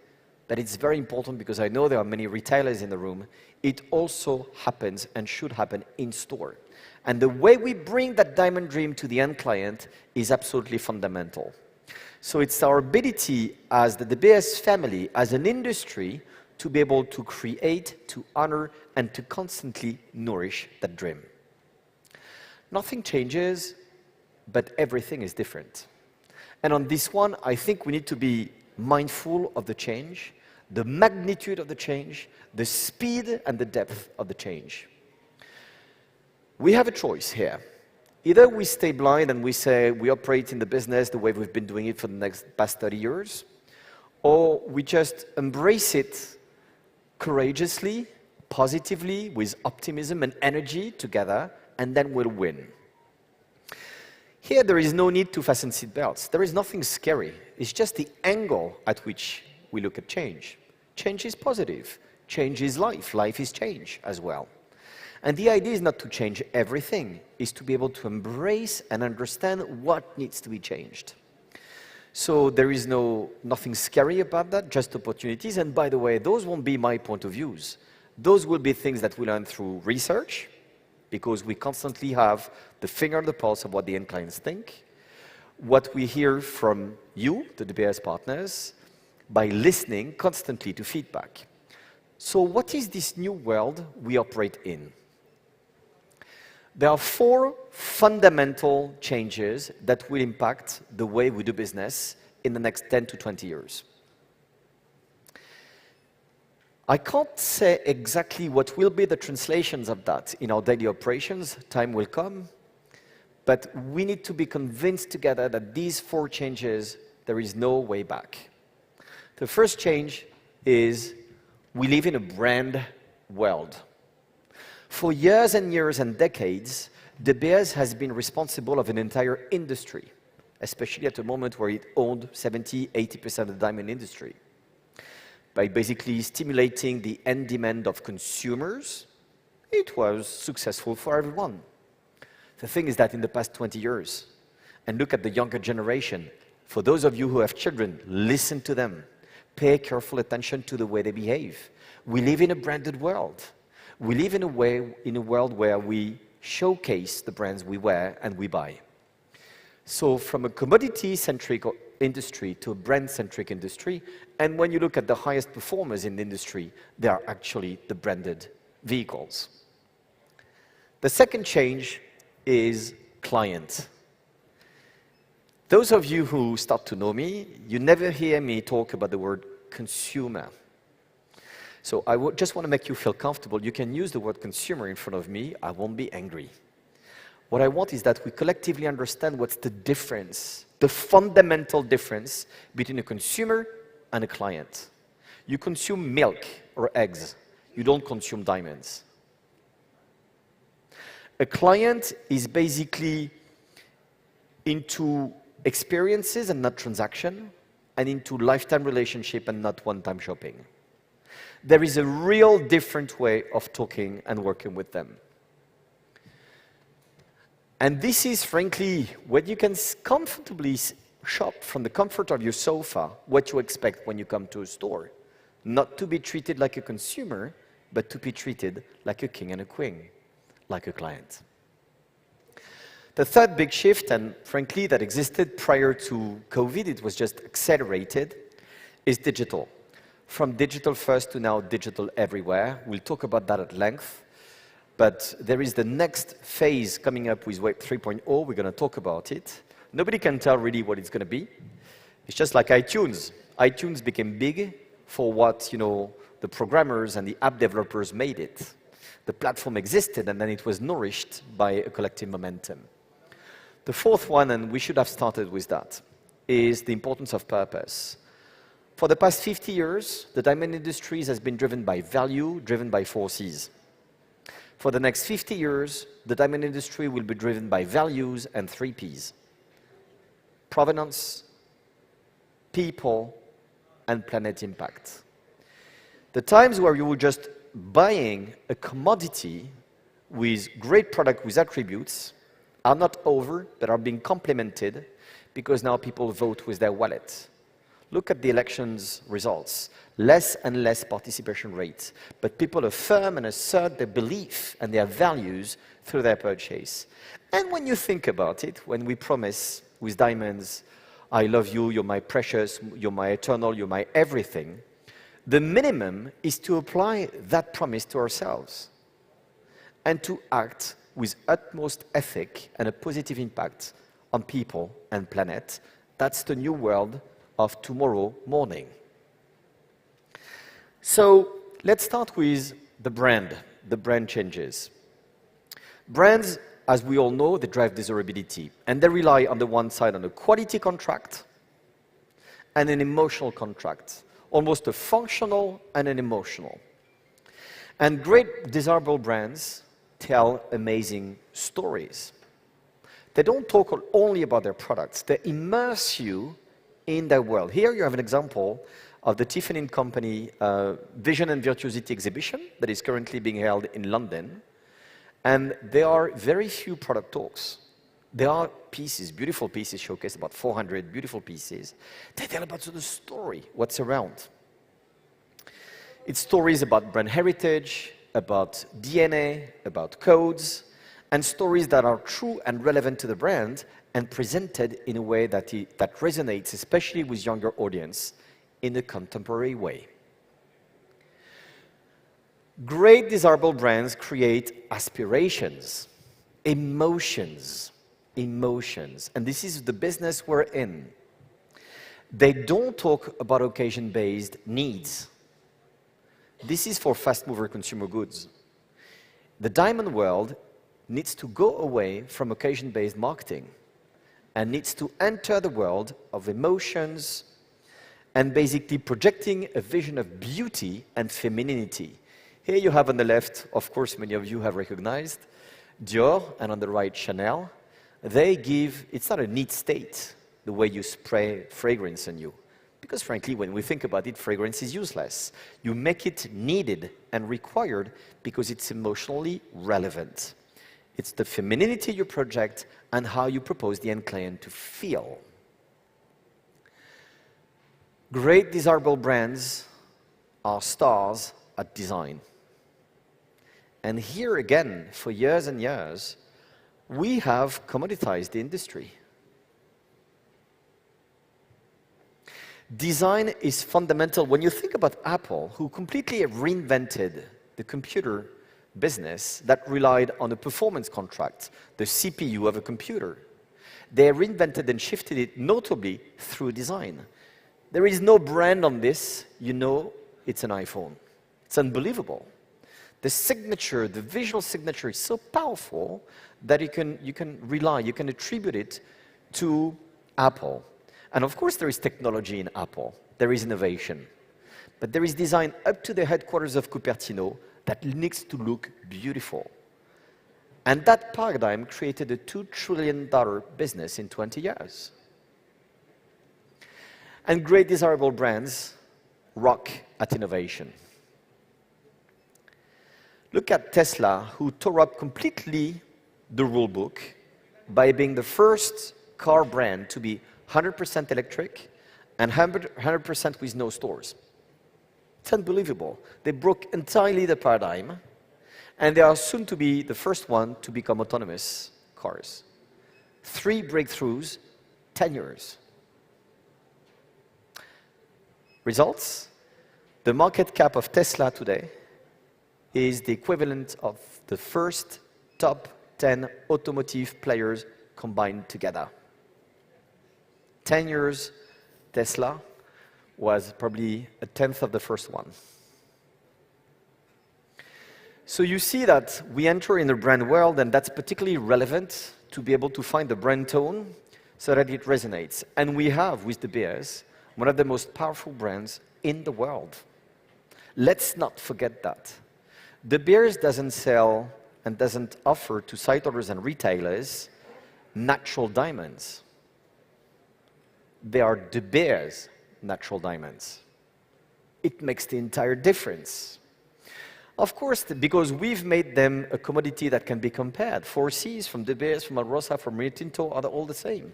Speaker 8: but it's very important because I know there are many retailers in the room. It also happens and should happen in store. And the way we bring that diamond dream to the end client is absolutely fundamental. So it's our ability as the De Beers family, as an industry, to be able to create, to honor, and to constantly nourish that dream. Nothing changes, but everything is different. And on this one, I think we need to be mindful of the change, the magnitude of the change, the speed and the depth of the change. We have a choice here. Either we stay blind and we say we operate in the business the way we've been doing it for the past 30 years, or we just embrace it courageously, positively, with optimism and energy together, and then we'll win. Here, there is no need to fasten seatbelts. There is nothing scary. It's just the angle at which we look at change. Change is positive. Change is life. Life is change as well. And the idea is not to change everything, is to be able to embrace and understand what needs to be changed. So there is nothing scary about that, just opportunities. And by the way, those won't be my point of views. Those will be things that we learn through research, because we constantly have the finger on the pulse of what the end clients think, what we hear from you, the De Beers partners, by listening constantly to feedback. So what is this new world we operate in? There are 4 fundamental changes that will impact the way we do business in the next 10 to 20 years. I can't say exactly what will be the translations of that in our daily operations. Time will come. But we need to be convinced together that these 4 changes, there is no way back. The first change is we live in a brand world. For years and years and decades, De Beers has been responsible of an entire industry, especially at a moment where it owned 70–80% of the diamond industry. By basically stimulating the end demand of consumers, it was successful for everyone. The thing is that in the past 20 years, and look at the younger generation, for those of you who have children, listen to them. Pay careful attention to the way they behave. We live in a branded world. We live in a world where we showcase the brands we wear and we buy. So from a commodity-centric industry to a brand-centric industry, and when you look at the highest performers in the industry, they are actually the branded vehicles. The second change is client. Those of you who start to know me, you never hear me talk about the word consumer. So I just want to make you feel comfortable. You can use the word consumer in front of me. I won't be angry. What I want is that we collectively understand what's the difference, the fundamental difference between a consumer and a client. You consume milk or eggs. You don't consume diamonds. A client is basically into experiences and not transaction, and into lifetime relationship and not one-time shopping. There is a real different way of talking and working with them. And this is, frankly, what you can comfortably shop from the comfort of your sofa, what you expect when you come to a store. not to be treated like a consumer, but to be treated like a king and a queen, like a client. The third big shift, and frankly that existed prior to COVID, it was just accelerated, is digital. From digital first to now digital everywhere. We'll talk about that at length. But there is the next phase coming up with Web 3.0. We're going to talk about it. Nobody can tell really what it's going to be. It's just like iTunes. iTunes became big for what, the programmers and the app developers made it. The platform existed, and then it was nourished by a collective momentum. The fourth one, and we should have started with that, is the importance of purpose. For the past 50 years, the diamond industry has been driven by value, driven by 4 Cs. For the next 50 years, the diamond industry will be driven by values and 3 Ps. Provenance, people, and planet impact. The times where you were just buying a commodity with great product with attributes are not over, but are being complemented because now people vote with their wallet. Look at the elections results. Less and less participation rates, but people affirm and assert their belief and their values through their purchase. And when you think about it, when we promise with diamonds, I love you, you're my precious, you're my eternal, you're my everything, the minimum is to apply that promise to ourselves and to act with utmost ethic and a positive impact on people and planet. That's the new world of tomorrow morning. So let's start with the brand changes. Brands, as we all know, they drive desirability, and they rely on the one side on a quality contract and an emotional contract, almost a functional and an emotional. And great desirable brands tell amazing stories. They don't talk only about their products, they immerse you in their world. Here you have an example of the Tiffany & Company Vision and Virtuosity exhibition that is currently being held in London. And there are very few product talks. There are pieces, beautiful pieces showcased, about 400 beautiful pieces. They tell about the story, what's around. It's stories about brand heritage, about DNA, about codes, and stories that are true and relevant to the brand and presented in a way that resonates, especially with younger audience, in a contemporary way. Great desirable brands create aspirations, emotions, and this is the business we're in. They don't talk about occasion-based needs. This is for fast-mover consumer goods. The diamond world needs to go away from occasion-based marketing and needs to enter the world of emotions and basically projecting a vision of beauty and femininity. Here you have on the left, of course, many of you have recognized, Dior, and on the right, Chanel. They give, it's not a neat state, the way you spray fragrance on you. Because frankly, when we think about it, fragrance is useless. You make it needed and required because it's emotionally relevant. It's the femininity you project and how you propose the end client to feel. Great desirable brands are stars at design. And here again, for years and years, we have commoditized the industry. Design is fundamental. When you think about Apple, who completely reinvented the computer business that relied on a performance contract, the CPU of a computer, they reinvented and shifted it notably through design. There is no brand on this, you know it's an iPhone. It's unbelievable. The signature, the visual signature is so powerful that you can rely, you can attribute it to Apple. And of course there is technology in Apple, there is innovation. But there is design up to the headquarters of Cupertino that needs to look beautiful. And that paradigm created a $2 trillion business in 20 years. And great desirable brands rock at innovation. Look at Tesla, who tore up completely the rule book by being the first car brand to be 100% electric and 100% with no stores. It's unbelievable. They broke entirely the paradigm, and they are soon to be the first one to become autonomous cars. 3 breakthroughs, 10 years. Results? The market cap of Tesla today is the equivalent of the first top 10 automotive players combined together. 10 years, Tesla was probably a tenth of the first one. So you see that we enter in the brand world, and that's particularly relevant to be able to find the brand tone so that it resonates. And we have, with De Beers, one of the most powerful brands in the world. Let's not forget that. De Beers doesn't sell and doesn't offer to site owners and retailers natural diamonds. They are De Beers natural diamonds. It makes the entire difference. Of course, because we've made them a commodity that can be compared. 4Cs from De Beers, from Alrosa, from Rio Tinto are all the same.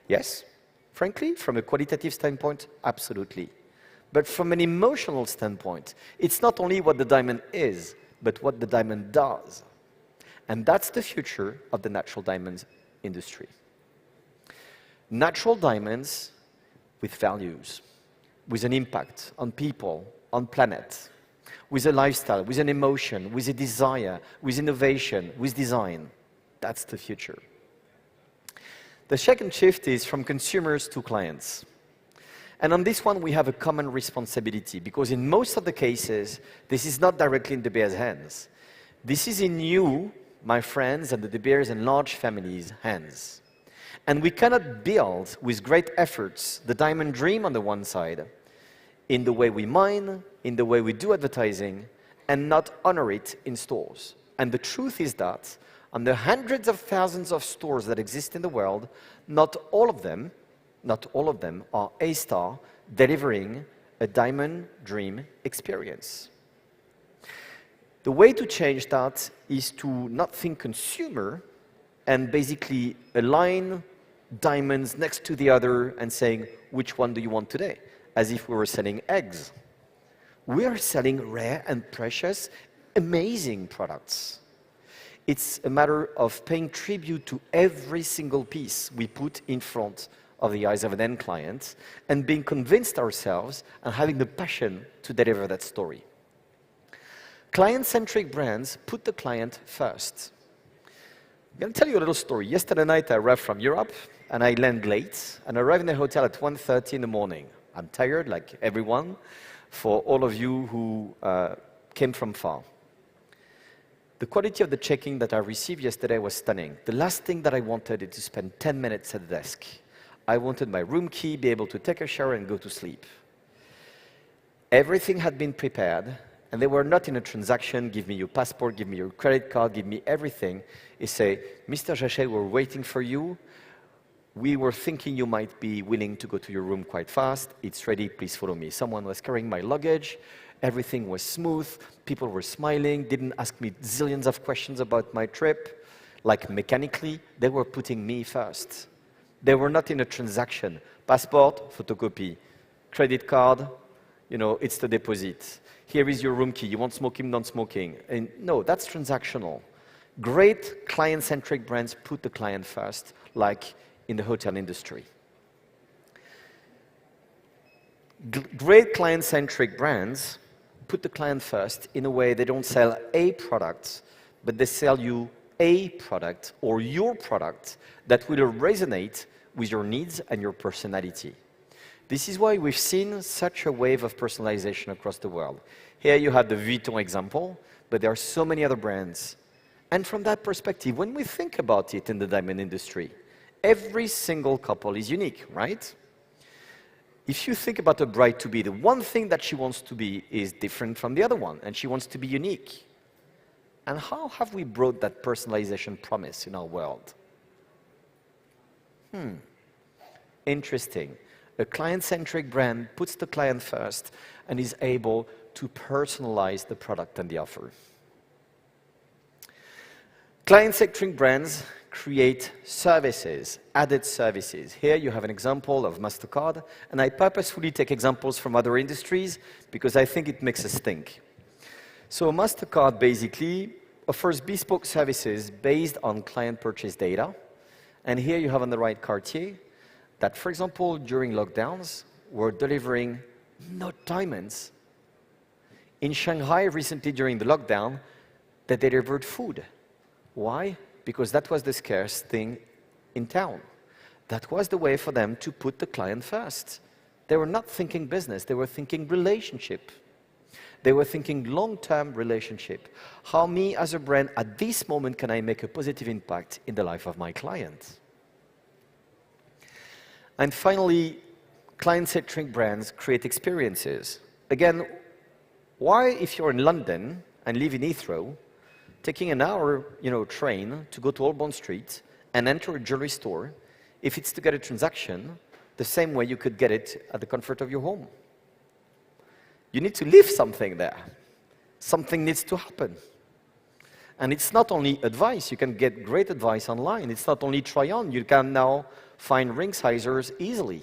Speaker 8: Yes, frankly, from a qualitative standpoint, absolutely. But from an emotional standpoint, it's not only what the diamond is, but what the diamond does. And that's the future of the natural diamonds industry. Natural diamonds with values, with an impact on people, on planet, with a lifestyle, with an emotion, with a desire, with innovation, with design. That's the future. The second shift is from consumers to clients. And on this one, we have a common responsibility, because in most of the cases, this is not directly in De Beers' hands. This is in you, my friends, and the De Beers and large families' hands. And we cannot build, with great efforts, the diamond dream on the one side, in the way we mine, in the way we do advertising, and not honor it in stores. And the truth is that, on the hundreds of thousands of stores that exist in the world, not all of them are A-star, delivering a diamond dream experience. The way to change that is to not think consumer and basically align diamonds next to the other and saying, which one do you want today? As if we were selling eggs. We are selling rare and precious, amazing products. It's a matter of paying tribute to every single piece we put in front of the eyes of an end client and being convinced ourselves and having the passion to deliver that story. Client-centric brands put the client first. I'm going to tell you a little story. Yesterday night I arrived from Europe and I landed late and arrived in the hotel at 1:30 in the morning. I'm tired, like everyone, for all of you who came from far. The quality of the check-in that I received yesterday was stunning. The last thing that I wanted is to spend 10 minutes at the desk. I wanted my room key, be able to take a shower and go to sleep. Everything had been prepared, and they were not in a transaction, give me your passport, give me your credit card, give me everything. They say, Mr. Jachet, we're waiting for you. We were thinking you might be willing to go to your room quite fast. It's ready, please follow me. Someone was carrying my luggage. Everything was smooth. People were smiling, didn't ask me zillions of questions about my trip. Like mechanically, they were putting me first. They were not in a transaction. Passport, photocopy. Credit card, it's the deposit. Here is your room key. You want smoking, non-smoking. And no, that's transactional. Great client-centric brands put the client first, like in the hotel industry. Great client-centric brands put the client first in a way they don't sell a product, but they sell you a product or your product that will resonate with your needs and your personality. This is why we've seen such a wave of personalization across the world. Here you have the Vuitton example, but there are so many other brands. And from that perspective, when we think about it in the diamond industry, every single couple is unique, right? If you think about a bride-to-be, the one thing that she wants to be is different from the other one, and she wants to be unique. And how have we brought that personalization promise in our world? Interesting. A client-centric brand puts the client first and is able to personalize the product and the offer. Client-centric brands create services, added services. Here you have an example of MasterCard, and I purposefully take examples from other industries because I think it makes us think. So MasterCard basically offers bespoke services based on client purchase data. And here you have on the right Cartier that, for example, during lockdowns, were delivering not diamonds. In Shanghai recently during the lockdown, they delivered food. Why? Because that was the scarce thing in town. That was the way for them to put the client first. They were not thinking business, they were thinking relationship. They were thinking long-term relationship. How me as a brand, at this moment, can I make a positive impact in the life of my client? And finally, client-centric brands create experiences. Again, why, if you're in London and live in Heathrow, taking an hour train to go to Old Bond Street and enter a jewelry store, if it's to get a transaction, the same way you could get it at the comfort of your home? You need to leave something there. Something needs to happen. And it's not only advice. You can get great advice online. It's not only try-on. You can now find ring sizers easily.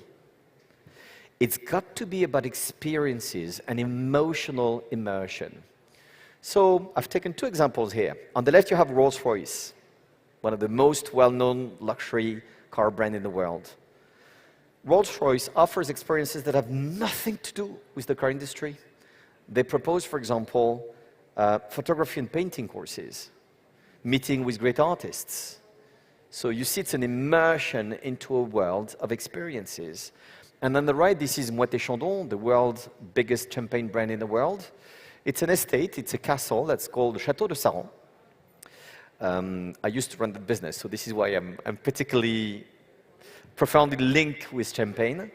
Speaker 8: It's got to be about experiences and emotional immersion. So I've taken two examples here. On the left, you have Rolls-Royce, one of the most well-known luxury car brands in the world. Rolls-Royce offers experiences that have nothing to do with the car industry. They propose, for example, photography and painting courses, meeting with great artists. So you see it's an immersion into a world of experiences. And on the right, this is Moët & Chandon, the world's biggest champagne brand in the world. It's an estate, it's a castle that's called the Château de Saran. I used to run the business, so this is why I'm particularly profoundly linked with champagne,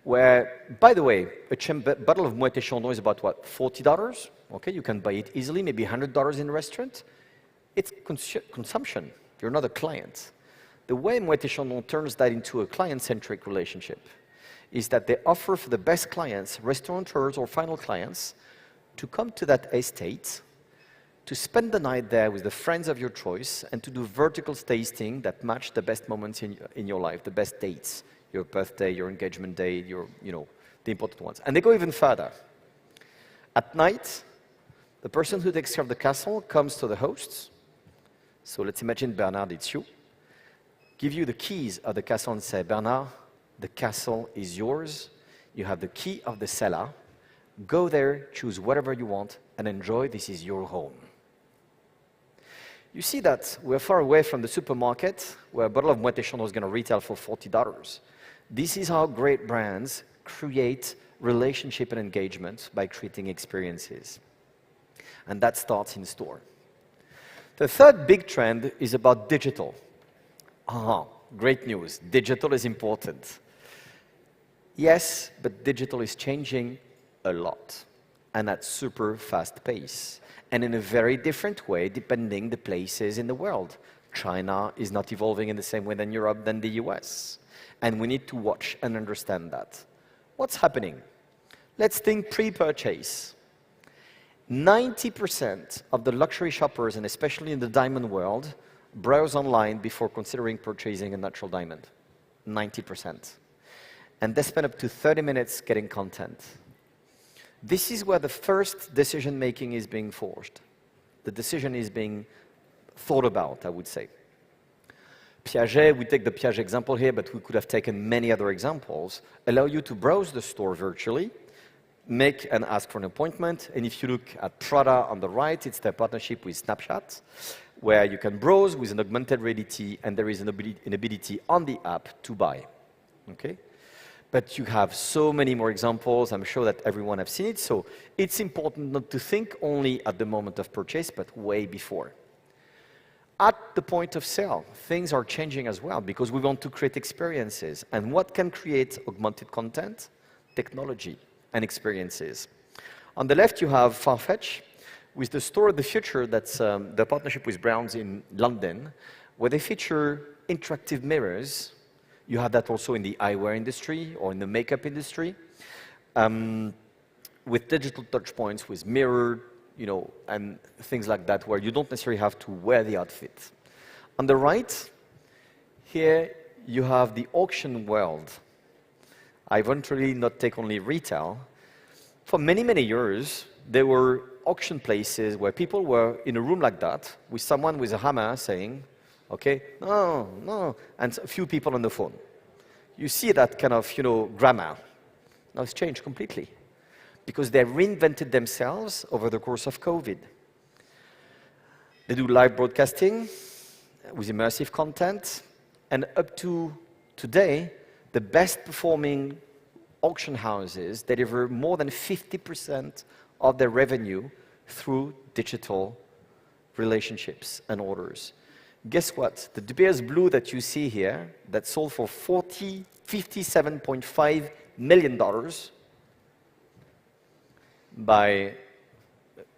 Speaker 8: where, by the way, a bottle of Moët & Chandon is about, what, $40? Okay, you can buy it easily, maybe $100 in a restaurant. It's consumption. You're not a client. The way Moët & Chandon turns that into a client-centric relationship is that they offer for the best clients, restaurateurs or final clients, to come to that estate, to spend the night there with the friends of your choice, and to do vertical tasting that match the best moments in your life, the best dates, your birthday, your engagement day, the important ones. And they go even further. At night, the person who takes care of the castle comes to the hosts. So let's imagine Bernard, it's you. Give you the keys of the castle and say, Bernard, the castle is yours. You have the key of the cellar. Go there, choose whatever you want, and enjoy. This is your home. You see that we're far away from the supermarket where a bottle of Moët & Chandon is going to retail for $40. This is how great brands create relationship and engagement by creating experiences. And that starts in store. The third big trend is about digital. Great news. Digital is important. Yes, but digital is changing a lot, and at super fast pace, and in a very different way depending the places in the world. China is not evolving in the same way than Europe, than the US, and we need to watch and understand that. What's happening? Let's think pre-purchase. 90% of the luxury shoppers, and especially in the diamond world, browse online before considering purchasing a natural diamond. 90%. And they spend up to 30 minutes getting content. This is where the first decision-making is being forged. The decision is being thought about, I would say. Piaget, we take the Piaget example here, but we could have taken many other examples, allow you to browse the store virtually, make and ask for an appointment, and if you look at Prada on the right, it's their partnership with Snapchat, where you can browse with an augmented reality, and there is an ability on the app to buy. Okay? But you have so many more examples. I'm sure that everyone has seen it. So it's important not to think only at the moment of purchase, but way before. At the point of sale, things are changing as well because we want to create experiences. And what can create augmented content? Technology and experiences. On the left, you have Farfetch with the Store of the Future. That's the partnership with Browns in London, where they feature interactive mirrors. You have that also in the eyewear industry or in the makeup industry, with digital touch points, with mirror, and things like that, where you don't necessarily have to wear the outfit. On the right, Here you have the auction world. I voluntarily not take only retail. For many, many years, there were auction places where people were in a room like that with someone with a hammer saying, okay, no, no, and a few people on the phone. You see that kind of, grammar. Now it's changed completely because they reinvented themselves over the course of COVID. They do live broadcasting with immersive content, and up to today, the best performing auction houses deliver more than 50% of their revenue through digital relationships and orders. Guess what? The De Beers Blue that you see here, that sold for $57.5 million by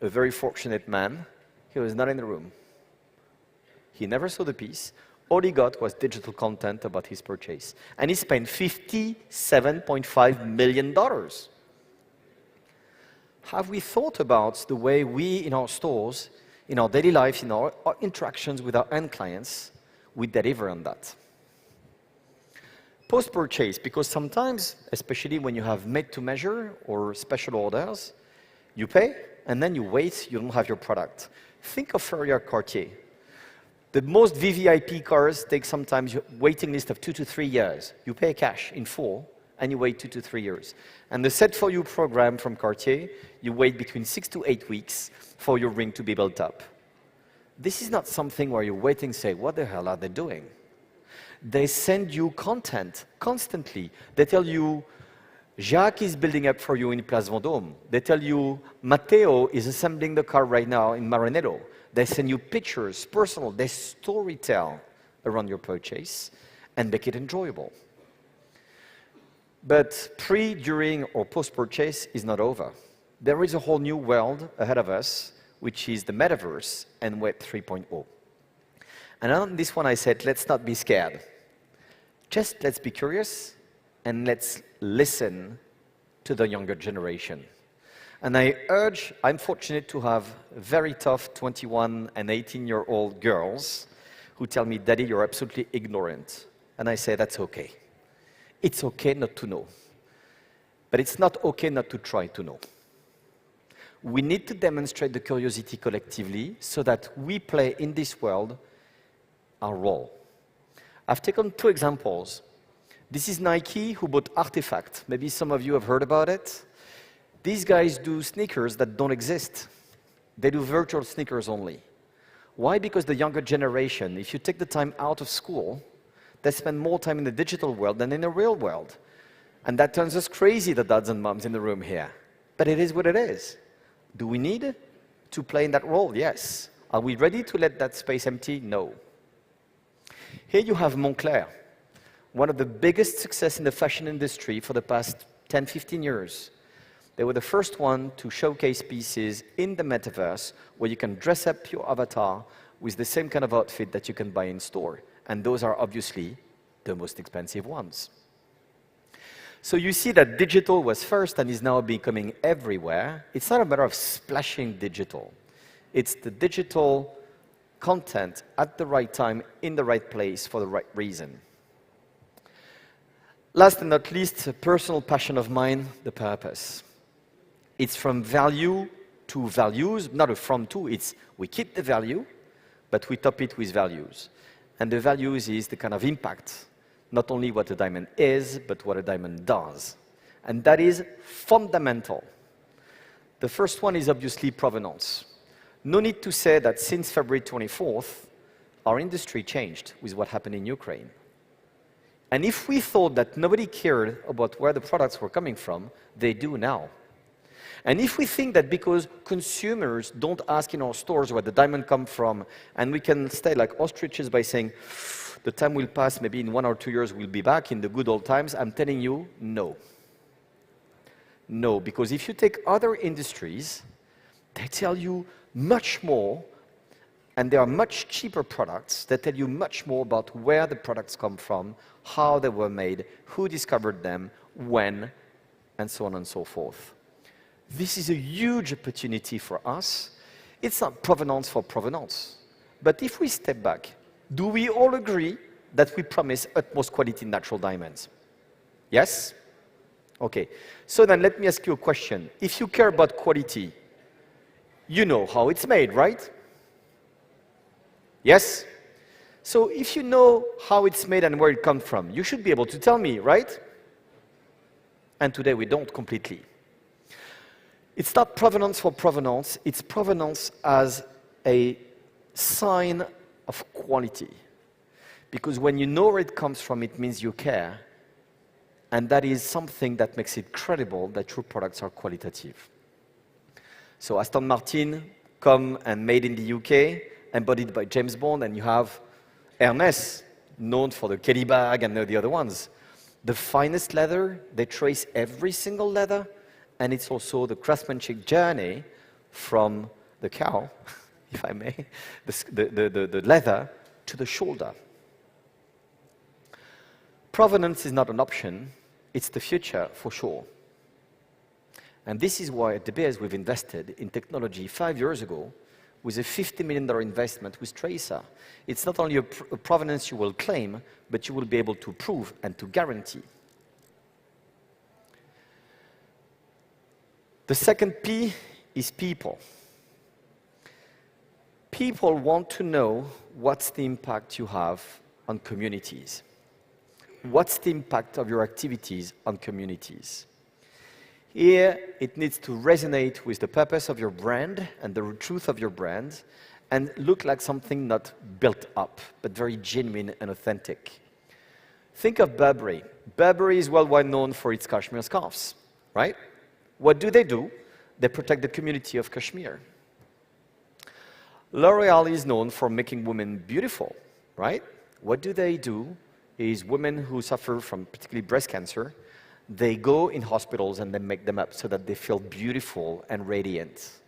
Speaker 8: a very fortunate man, he was not in the room. He never saw the piece. All he got was digital content about his purchase. And he spent $57.5 million. Have we thought about the way we, in our stores, in our daily lives, in our interactions with our end clients, we deliver on that? Post-purchase, because sometimes, especially when you have made-to-measure or special orders, you pay, and then you wait, you don't have your product. Think of Ferrier Cartier. The most VVIP cars take sometimes a waiting list of 2 to 3 years. You pay cash in full, and you wait 2 to 3 years. And the Set For You program from Cartier, you wait between 6 to 8 weeks for your ring to be built up. This is not something where you're waiting and say, what the hell are they doing? They send you content constantly. They tell you, Jacques is building up for you in Place Vendôme. They tell you, Matteo is assembling the car right now in Maranello. They send you pictures, personal, they storytell around your purchase and make it enjoyable. But pre, during, or post-purchase is not over. There is a whole new world ahead of us, which is the metaverse and Web 3.0. And on this one I said, let's not be scared. Just let's be curious and let's listen to the younger generation. And I urge, I'm fortunate to have very tough 21 and 18-year-old girls who tell me, Daddy, you're absolutely ignorant. And I say, that's okay. It's okay not to know. But it's not okay not to try to know. We need to demonstrate the curiosity collectively so that we play in this world our role. I've taken 2 examples. This is Nike, who bought Artifact. Maybe some of you have heard about it. These guys do sneakers that don't exist. They do virtual sneakers only. Why? Because the younger generation, if you take the time out of school, they spend more time in the digital world than in the real world. And that turns us crazy, the dads and moms in the room here. But it is what it is. Do we need to play in that role? Yes. Are we ready to let that space empty? No. Here you have Moncler, one of the biggest success in the fashion industry for the past 10, 15 years. They were the first one to showcase pieces in the metaverse where you can dress up your avatar with the same kind of outfit that you can buy in store. And those are obviously the most expensive ones. So you see that digital was first and is now becoming everywhere. It's not a matter of splashing digital. It's the digital content at the right time, in the right place, for the right reason. Last but not least, a personal passion of mine, the purpose. It's from value to values, not a from to, it's we keep the value, but we top it with values. And the values is the kind of impact, not only what a diamond is, but what a diamond does. And that is fundamental. The first one is obviously provenance. No need to say that since February 24th, our industry changed with what happened in Ukraine. And if we thought that nobody cared about where the products were coming from, they do now. And if we think that because consumers don't ask in our stores where the diamond comes from, and we can stay like ostriches by saying, the time will pass, maybe in 1 or 2 years we'll be back in the good old times, I'm telling you, no. No, because if you take other industries, they tell you much more, and they are much cheaper products that tell you much more about where the products come from, how they were made, who discovered them, when, and so on and so forth. This is a huge opportunity for us. It's not provenance for provenance. But if we step back, do we all agree that we promise utmost quality natural diamonds. Yes? Okay. So then let me ask you a question. If you care about quality, you know how it's made, right? Yes? So if you know how it's made and where it comes from, you should be able to tell me, right? And today we don't completely. It's not provenance for provenance, it's provenance as a sign of quality. Because when you know where it comes from, it means you care. And that is something that makes it credible that your products are qualitative. So Aston Martin, come and made in the UK, embodied by James Bond, and you have Hermes, known for the Kelly bag and the other ones. The finest leather, they trace every single leather, and it's also the craftsmanship journey from the cow, if I may, the leather to the shoulder. Provenance is not an option, it's the future for sure. And this is why at De Beers we've invested in technology 5 years ago with a $50 million investment with Tracer. It's not only a provenance you will claim, but you will be able to prove and to guarantee. The second P is people. People want to know what's the impact you have on communities. What's the impact of your activities on communities? Here, it needs to resonate with the purpose of your brand and the truth of your brand and look like something not built up, but very genuine and authentic. Think of Burberry. Burberry is well known for its cashmere scarves, right? What do? They protect the community of Kashmir. L'Oreal is known for making women beautiful, right? What do? Is women who suffer from particularly breast cancer, they go in hospitals and they make them up so that they feel beautiful and radiant.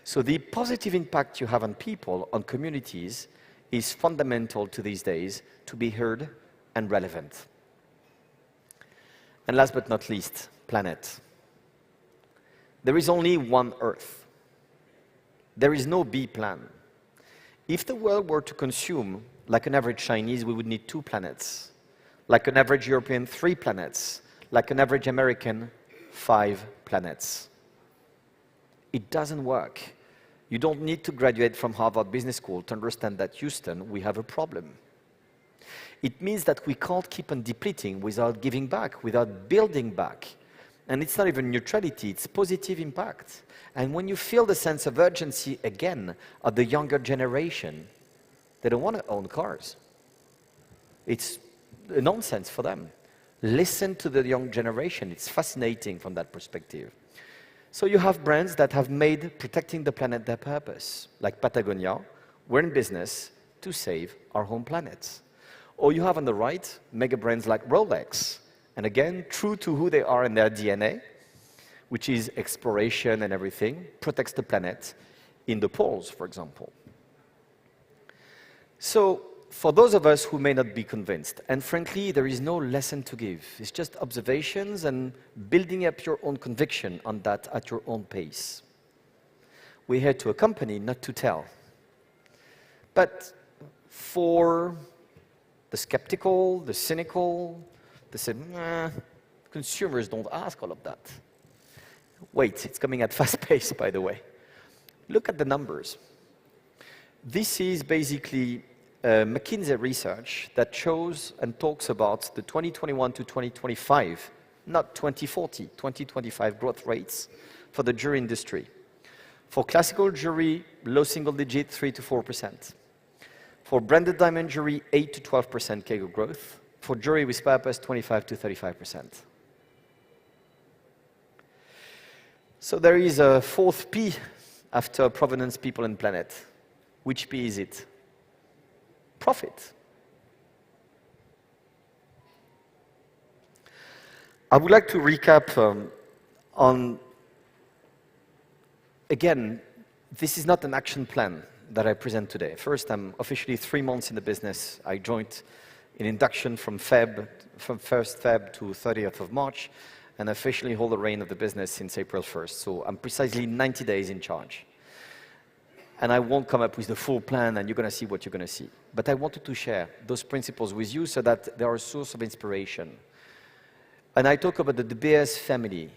Speaker 8: So the positive impact you have on people, on communities, is fundamental to these days to be heard and relevant. And last but not least, planet. There is only one Earth. There is no B plan. If the world were to consume like an average Chinese, we would need 2 planets. Like an average European, 3 planets. Like an average American, 5 planets. It doesn't work. You don't need to graduate from Harvard Business School to understand that, Houston, we have a problem. It means that we can't keep on depleting without giving back, without building back. And it's not even neutrality, it's positive impact. And when you feel the sense of urgency again of the younger generation, they don't want to own cars. It's nonsense for them. Listen to the young generation. It's fascinating from that perspective. So you have brands that have made protecting the planet their purpose. Like Patagonia, we're in business to save our home planet. Or you have on the right, mega brands like Rolex. And again, true to who they are in their DNA, which is exploration and everything, protects the planet in the poles, for example. So for those of us who may not be convinced, and frankly, there is no lesson to give. It's just observations and building up your own conviction on that at your own pace. We're here to accompany, not to tell. But for the skeptical, the cynical, they say, consumers don't ask all of that. Wait, it's coming at fast pace, by the way. Look at the numbers. This is basically McKinsey research that shows and talks about the 2021 to 2025, not 2040, 2025 growth rates for the jewelry industry. For classical jewelry, low single digit, 3 to 4%. For branded diamond jewelry, 8 to 12% CAGR growth. For jewelry with purpose, 25 to 35%. So there is a 4th P after provenance, people, and planet. Which P is it? Profit. I would like to recap on, again, this is not an action plan that I present today. First, I'm officially 3 months in the business. I joined in induction from 1st Feb to 30th of March, and officially hold the reign of the business since April 1st. So I'm precisely 90 days in charge. and I won't come up with the full plan, and you're going to see what you're going to see. But I wanted to share those principles with you so that they are a source of inspiration. And I talk about the De Beers family.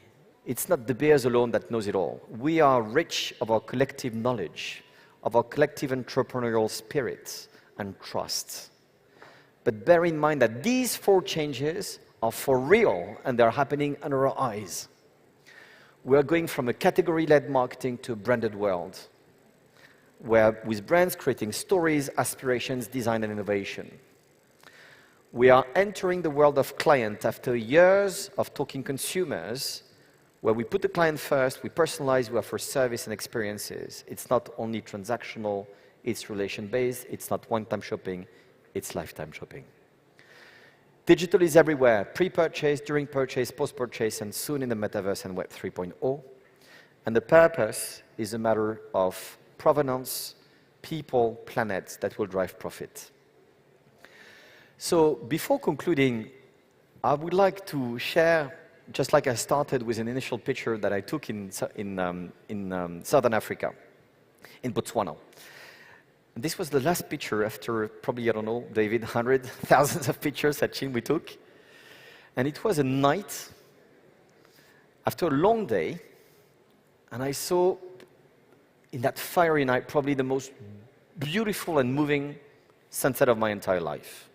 Speaker 8: It's not De Beers alone that knows it all. We are rich of our collective knowledge, of our collective entrepreneurial spirit and trust. But bear in mind that these 4 changes are for real, and they're happening under our eyes. We're going from a category-led marketing to a branded world, where with brands creating stories, aspirations, design, and innovation. We are entering the world of client after years of talking consumers, where we put the client first, we personalize, we offer service and experiences. It's not only transactional, it's relation-based, it's not one-time shopping, it's lifetime shopping. Digital is everywhere, pre-purchase, during purchase, post-purchase, and soon in the metaverse and Web 3.0. And the purpose is a matter of provenance, people, planet that will drive profit. So before concluding, I would like to share, just like I started with an initial picture that I took in Southern Africa, in Botswana. This was the last picture after probably, I don't know, David, hundreds, thousands of pictures that we took. And it was a night, after a long day, and I saw in that fiery night probably the most beautiful and moving sunset of my entire life.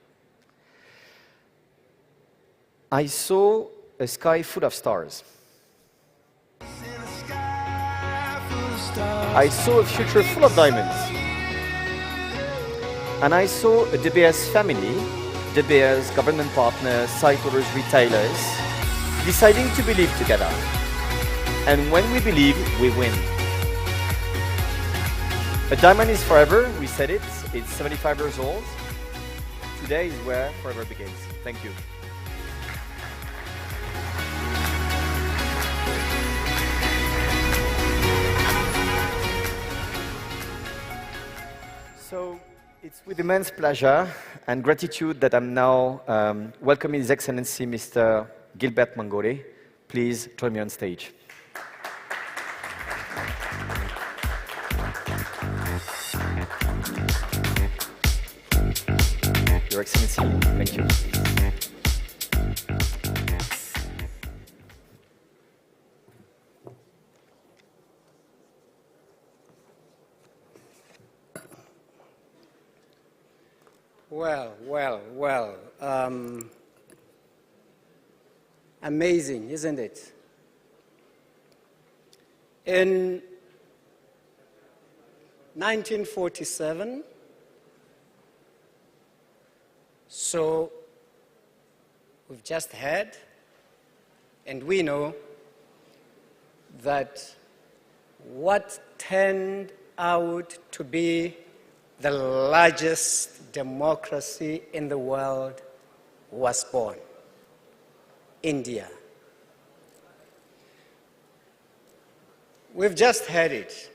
Speaker 8: I saw a sky full of stars. I saw a future full of diamonds. And I saw a De Beers family, De Beers, government partners, site owners, retailers, deciding to believe together. And when we believe, we win. A diamond is forever, we said it, it's 75 years old. Today is where forever begins. Thank you. So, it's with immense pleasure and gratitude that I'm now welcoming His Excellency Mr. Gilbert Mangore. Please join me on stage. Your Excellency, thank you.
Speaker 9: Well. Amazing, isn't it? In 1947, so we've just heard, and we know that what turned out to be the largest democracy in the world was born, India. We've just heard it.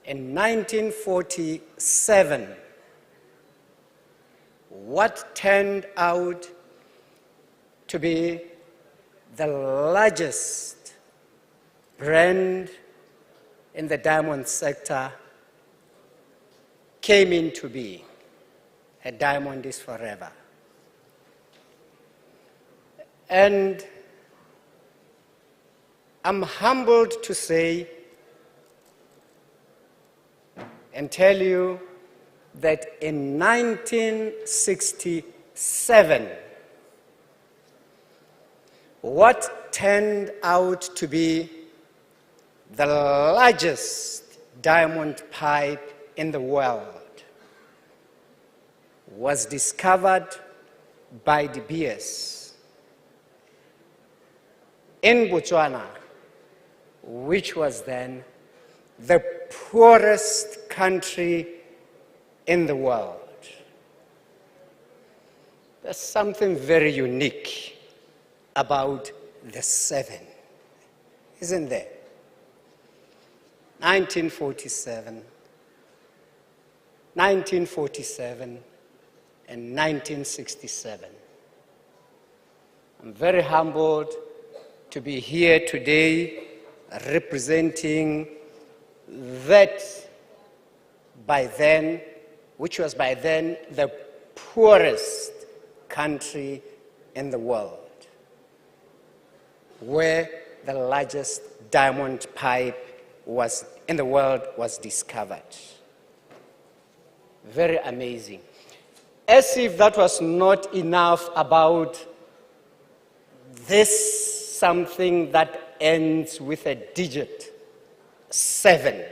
Speaker 9: In 1947, what turned out to be the largest brand in the diamond sector came into being. A diamond is forever. And I'm humbled to say and tell you that in 1967, what turned out to be the largest diamond pipe in the world was discovered by De Beers in Botswana, which was then the poorest country in the world. There's something very unique about the 7, isn't there? 1947, and 1967. I'm very humbled to be here today representing that which was by then the poorest country in the world, where the largest diamond pipe in the world was discovered. Very amazing. As if that was not enough about this something that ends with a digit 7.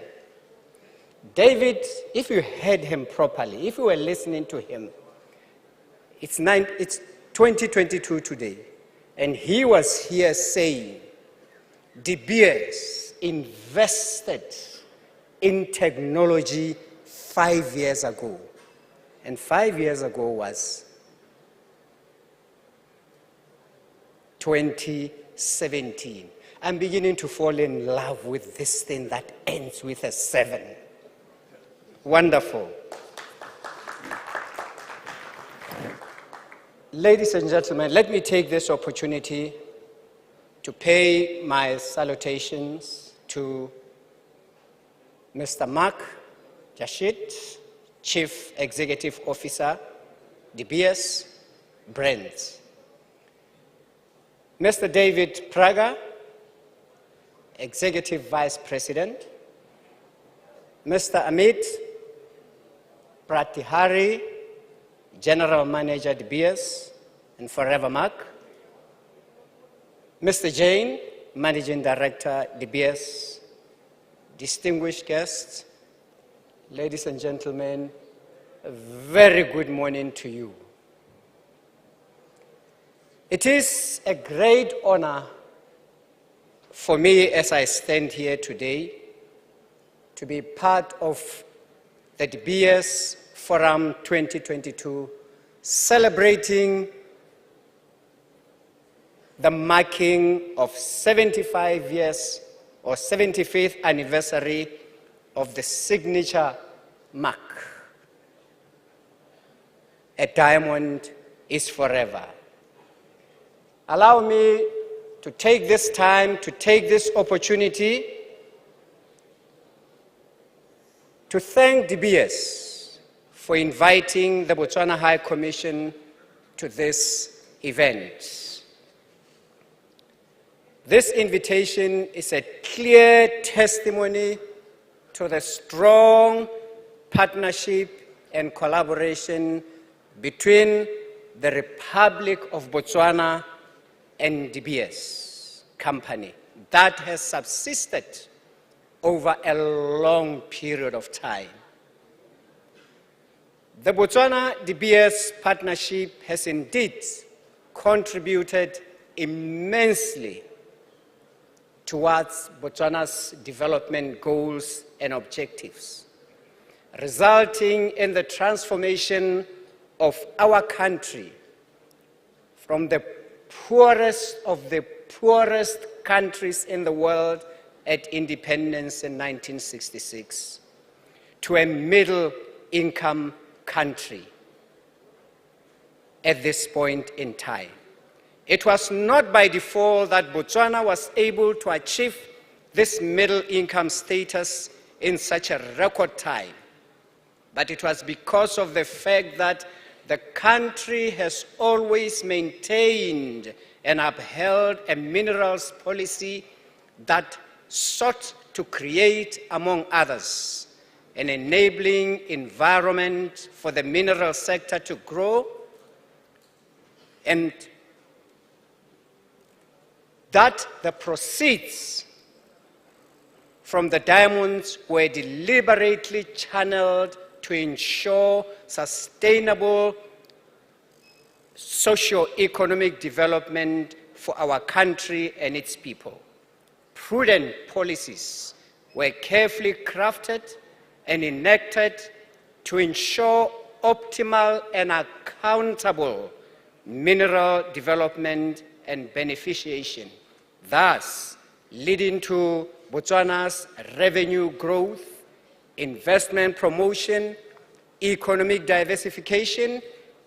Speaker 9: David, if you heard him properly, if you were listening to him, it's 2022 today, and he was here saying De Beers invested in technology 5 years ago. And 5 years ago was 2017. I'm beginning to fall in love with this thing that ends with a 7. Wonderful. Ladies and gentlemen, let me take this opportunity to pay my salutations to Mr. Mark Jashid, Chief Executive Officer, De Beers Brands. Mr. David Praga, Executive Vice President. Mr. Amit Pratihari, General Manager, De Beers and Forever Mark. Mr. Jain, Managing Director, De Beers. Distinguished guests, ladies and gentlemen, a very good morning to you. It is a great honor for me as I stand here today to be part of the De Beers Forum 2022, celebrating the marking of 75 years or 75th anniversary of the signature mark. A diamond is forever. Allow me to take this time, to take this opportunity to thank De Beers for inviting the Botswana High Commission to this event. This invitation is a clear testimony to the strong partnership and collaboration between the Republic of Botswana and De Beers Company that has subsisted over a long period of time. The Botswana De Beers partnership has indeed contributed immensely towards Botswana's development goals and objectives, resulting in the transformation of our country from the poorest of the poorest countries in the world at independence in 1966 to a middle-income country at this point in time. It was not by default that Botswana was able to achieve this middle-income status in such a record time, but it was because of the fact that the country has always maintained and upheld a minerals policy that sought to create, among others, an enabling environment for the mineral sector to grow, and that the proceeds from the diamonds were deliberately channeled to ensure sustainable socio-economic development for our country and its people. Prudent policies were carefully crafted and enacted to ensure optimal and accountable mineral development and beneficiation, thus leading to Botswana's revenue growth, investment promotion, economic diversification,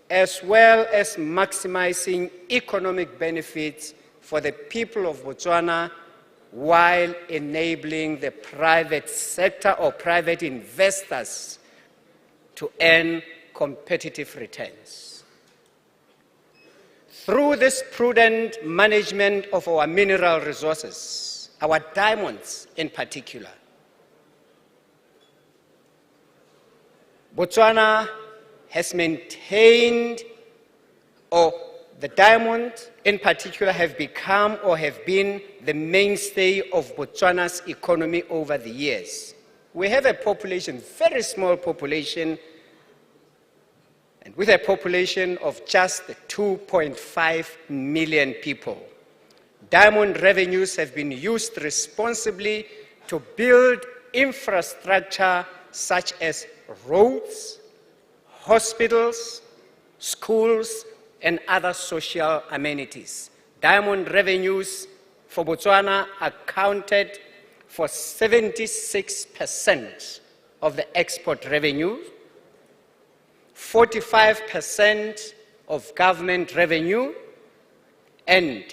Speaker 9: as well as maximizing economic benefits for the people of Botswana while enabling the private sector or private investors to earn competitive returns. Through this prudent management of our mineral resources, our diamonds in particular, Botswana has maintained, or the diamond in particular have become or have been the mainstay of Botswana's economy over the years. We have a population, very small population, and with a population of just 2.5 million people. Diamond revenues have been used responsibly to build infrastructure such as roads, hospitals, schools, and other social amenities. Diamond revenues for Botswana accounted for 76% of the export revenue, 45% of government revenue, and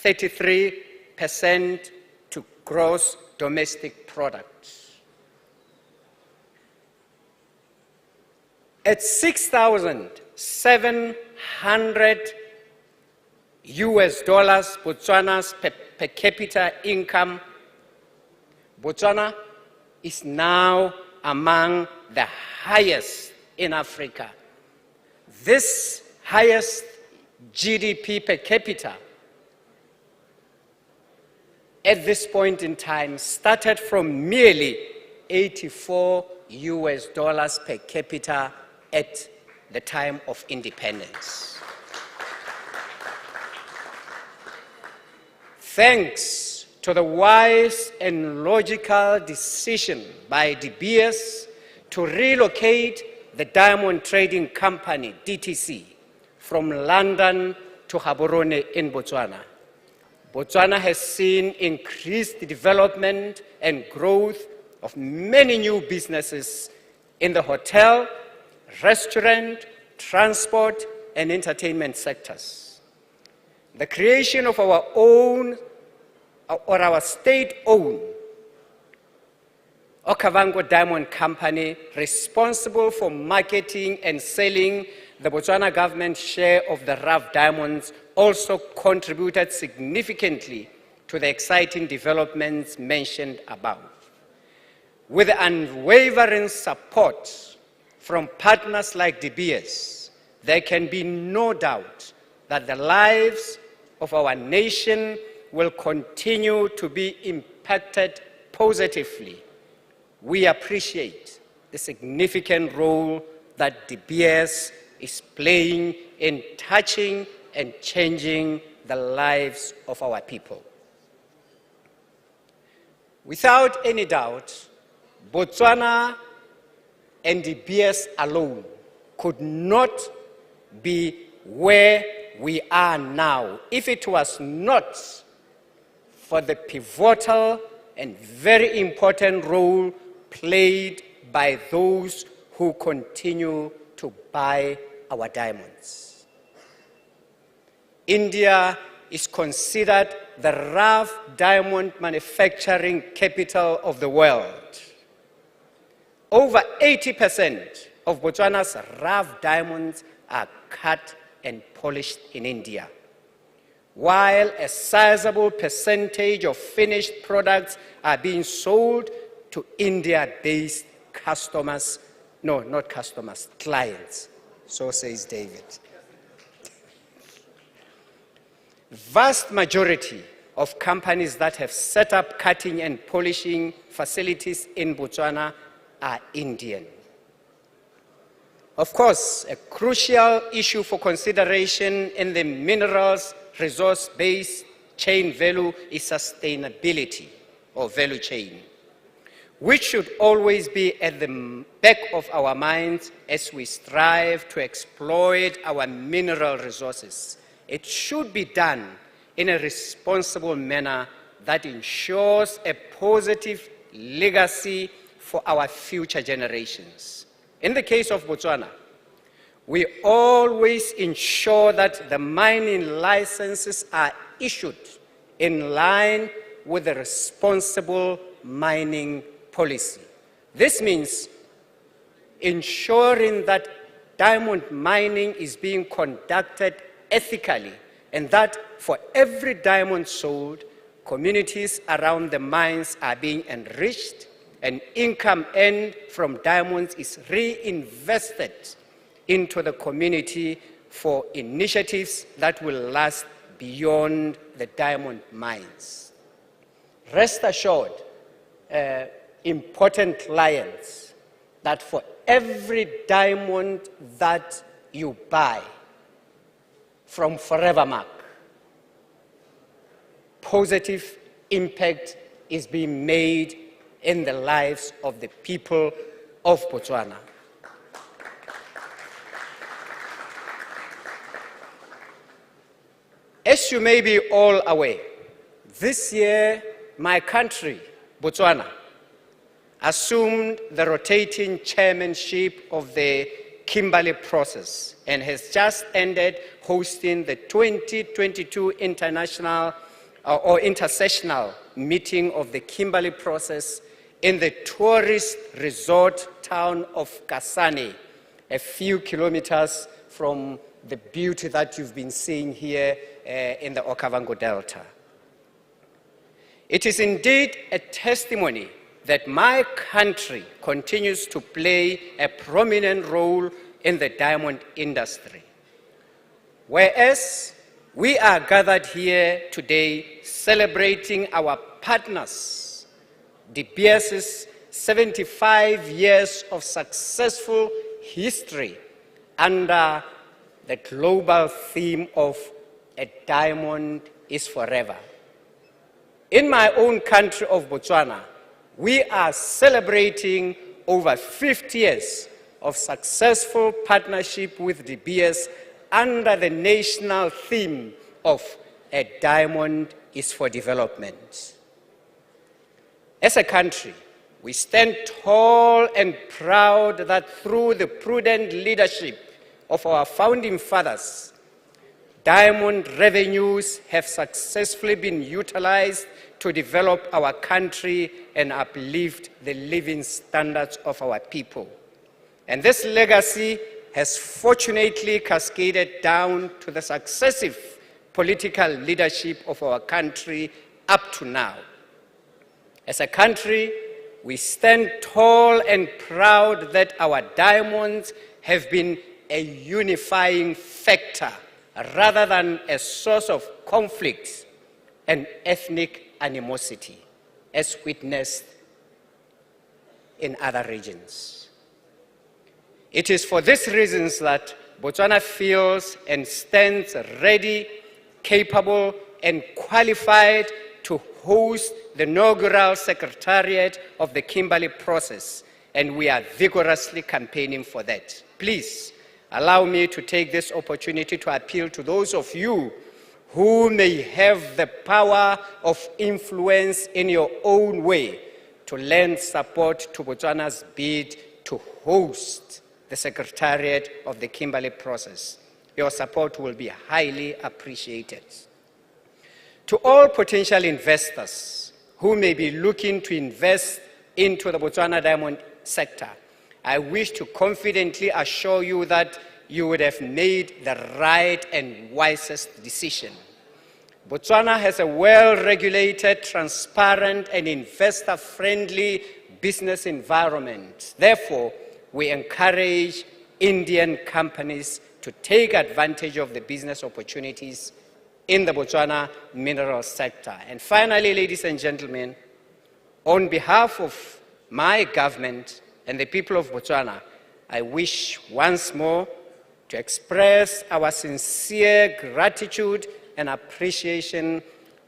Speaker 9: 33% to gross domestic product. At 6,700 US dollars, Botswana's per capita income, Botswana is now among the highest in Africa. This highest GDP per capita at this point in time started from merely 84 US dollars per capita at the time of independence. Thanks to the wise and logical decision by De Beers to relocate the Diamond Trading Company, DTC, from London to Gaborone in Botswana, Botswana has seen increased development and growth of many new businesses in the hotel, restaurant, transport, and entertainment sectors. The creation of our own, or our state-owned, Okavango Diamond Company, responsible for marketing and selling the Botswana government share of the rough diamonds, also contributed significantly to the exciting developments mentioned above. With the unwavering support from partners like De Beers, there can be no doubt that the lives of our nation will continue to be impacted positively. We appreciate the significant role that De Beers is playing in touching and changing the lives of our people. Without any doubt, Botswana and De Beers alone could not be where we are now if it was not for the pivotal and very important role played by those who continue to buy our diamonds. India is considered the rough diamond manufacturing capital of the world. Over 80% of Botswana's rough diamonds are cut and polished in India, while a sizable percentage of finished products are being sold to India-based customers, no, not customers, clients, so says David. Vast majority of companies that have set up cutting and polishing facilities in Botswana are Indian. Of course, a crucial issue for consideration in the minerals resource-based chain value is sustainability or value chain, which should always be at the back of our minds as we strive to exploit our mineral resources. It should be done in a responsible manner that ensures a positive legacy for our future generations. In the case of Botswana, we always ensure that the mining licenses are issued in line with the responsible mining policy. This means ensuring that diamond mining is being conducted ethically, and that for every diamond sold, communities around the mines are being enriched, and income earned from diamonds is reinvested into the community for initiatives that will last beyond the diamond mines. Rest assured, important clients, that for every diamond that you buy from Forevermark, positive impact is being made in the lives of the people of Botswana. As you may be all aware, this year my country, Botswana, assumed the rotating chairmanship of the Kimberley process and has just ended hosting the 2022 international or intersessional meeting of the Kimberley process in the tourist resort town of Kasane, a few kilometers from the beauty that you've been seeing here in the Okavango Delta. It is indeed a testimony that my country continues to play a prominent role in the diamond industry. Whereas we are gathered here today celebrating our partners, De Beers' 75 years of successful history under the global theme of "A Diamond is Forever." In my own country of Botswana, we are celebrating over 50 years of successful partnership with De Beers under the national theme of "A Diamond is for Development." As a country, we stand tall and proud that through the prudent leadership of our founding fathers, diamond revenues have successfully been utilized to develop our country and uplift the living standards of our people. And this legacy has fortunately cascaded down to the successive political leadership of our country up to now. As a country, we stand tall and proud that our diamonds have been a unifying factor rather than a source of conflict and ethnic animosity, as witnessed in other regions. It is for these reasons that Botswana feels and stands ready, capable, and qualified to host the inaugural secretariat of the Kimberley process, and we are vigorously campaigning for that. Please allow me to take this opportunity to appeal to those of you who may have the power of influence in your own way to lend support to Botswana's bid to host the secretariat of the Kimberley process. Your support will be highly appreciated. To all potential investors who may be looking to invest into the Botswana diamond sector, I wish to confidently assure you that you would have made the right and wisest decision. Botswana has a well-regulated, transparent, and investor-friendly business environment. Therefore, we encourage Indian companies to take advantage of the business opportunities in the Botswana mineral sector. And finally, ladies and gentlemen, on behalf of my government and the people of Botswana, I wish once more to express our sincere gratitude and appreciation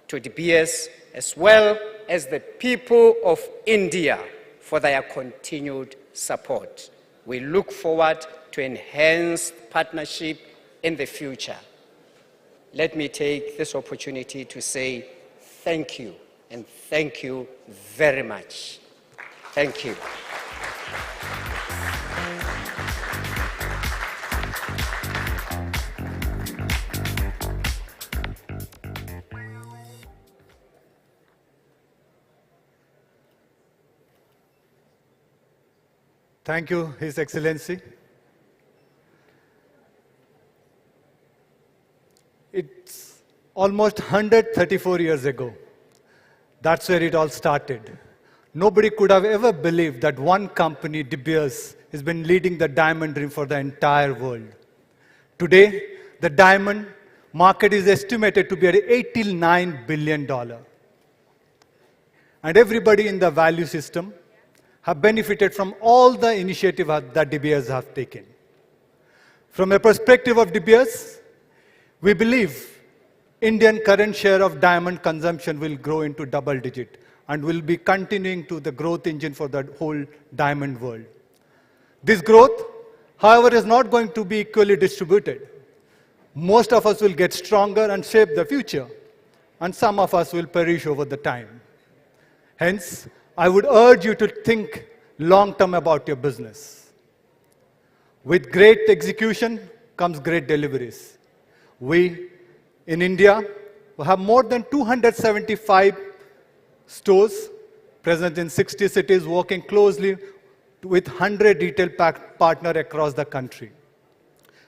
Speaker 9: to De Beers, as well as the people of India, for their continued support. We look forward to enhanced partnership in the future. Let me take this opportunity to say thank you, and thank you very much. Thank you.
Speaker 10: Thank you, His Excellency. It's almost 134 years ago. That's where it all started. Nobody could have ever believed that one company, De Beers, has been leading the diamond dream for the entire world. Today, the diamond market is estimated to be at $89 billion. And everybody in the value system have benefited from all the initiative that De Beers have taken. From a perspective of De Beers, we believe Indian current share of diamond consumption will grow into double digit and will be continuing to the growth engine for the whole diamond world. This growth, however, is not going to be equally distributed. Most of us will get stronger and shape the future, and some of us will perish over the time. Hence, I would urge you to think long-term about your business. With great execution comes great deliveries. We, in India, have more than 275 stores present in 60 cities, working closely with 100 retail partners across the country.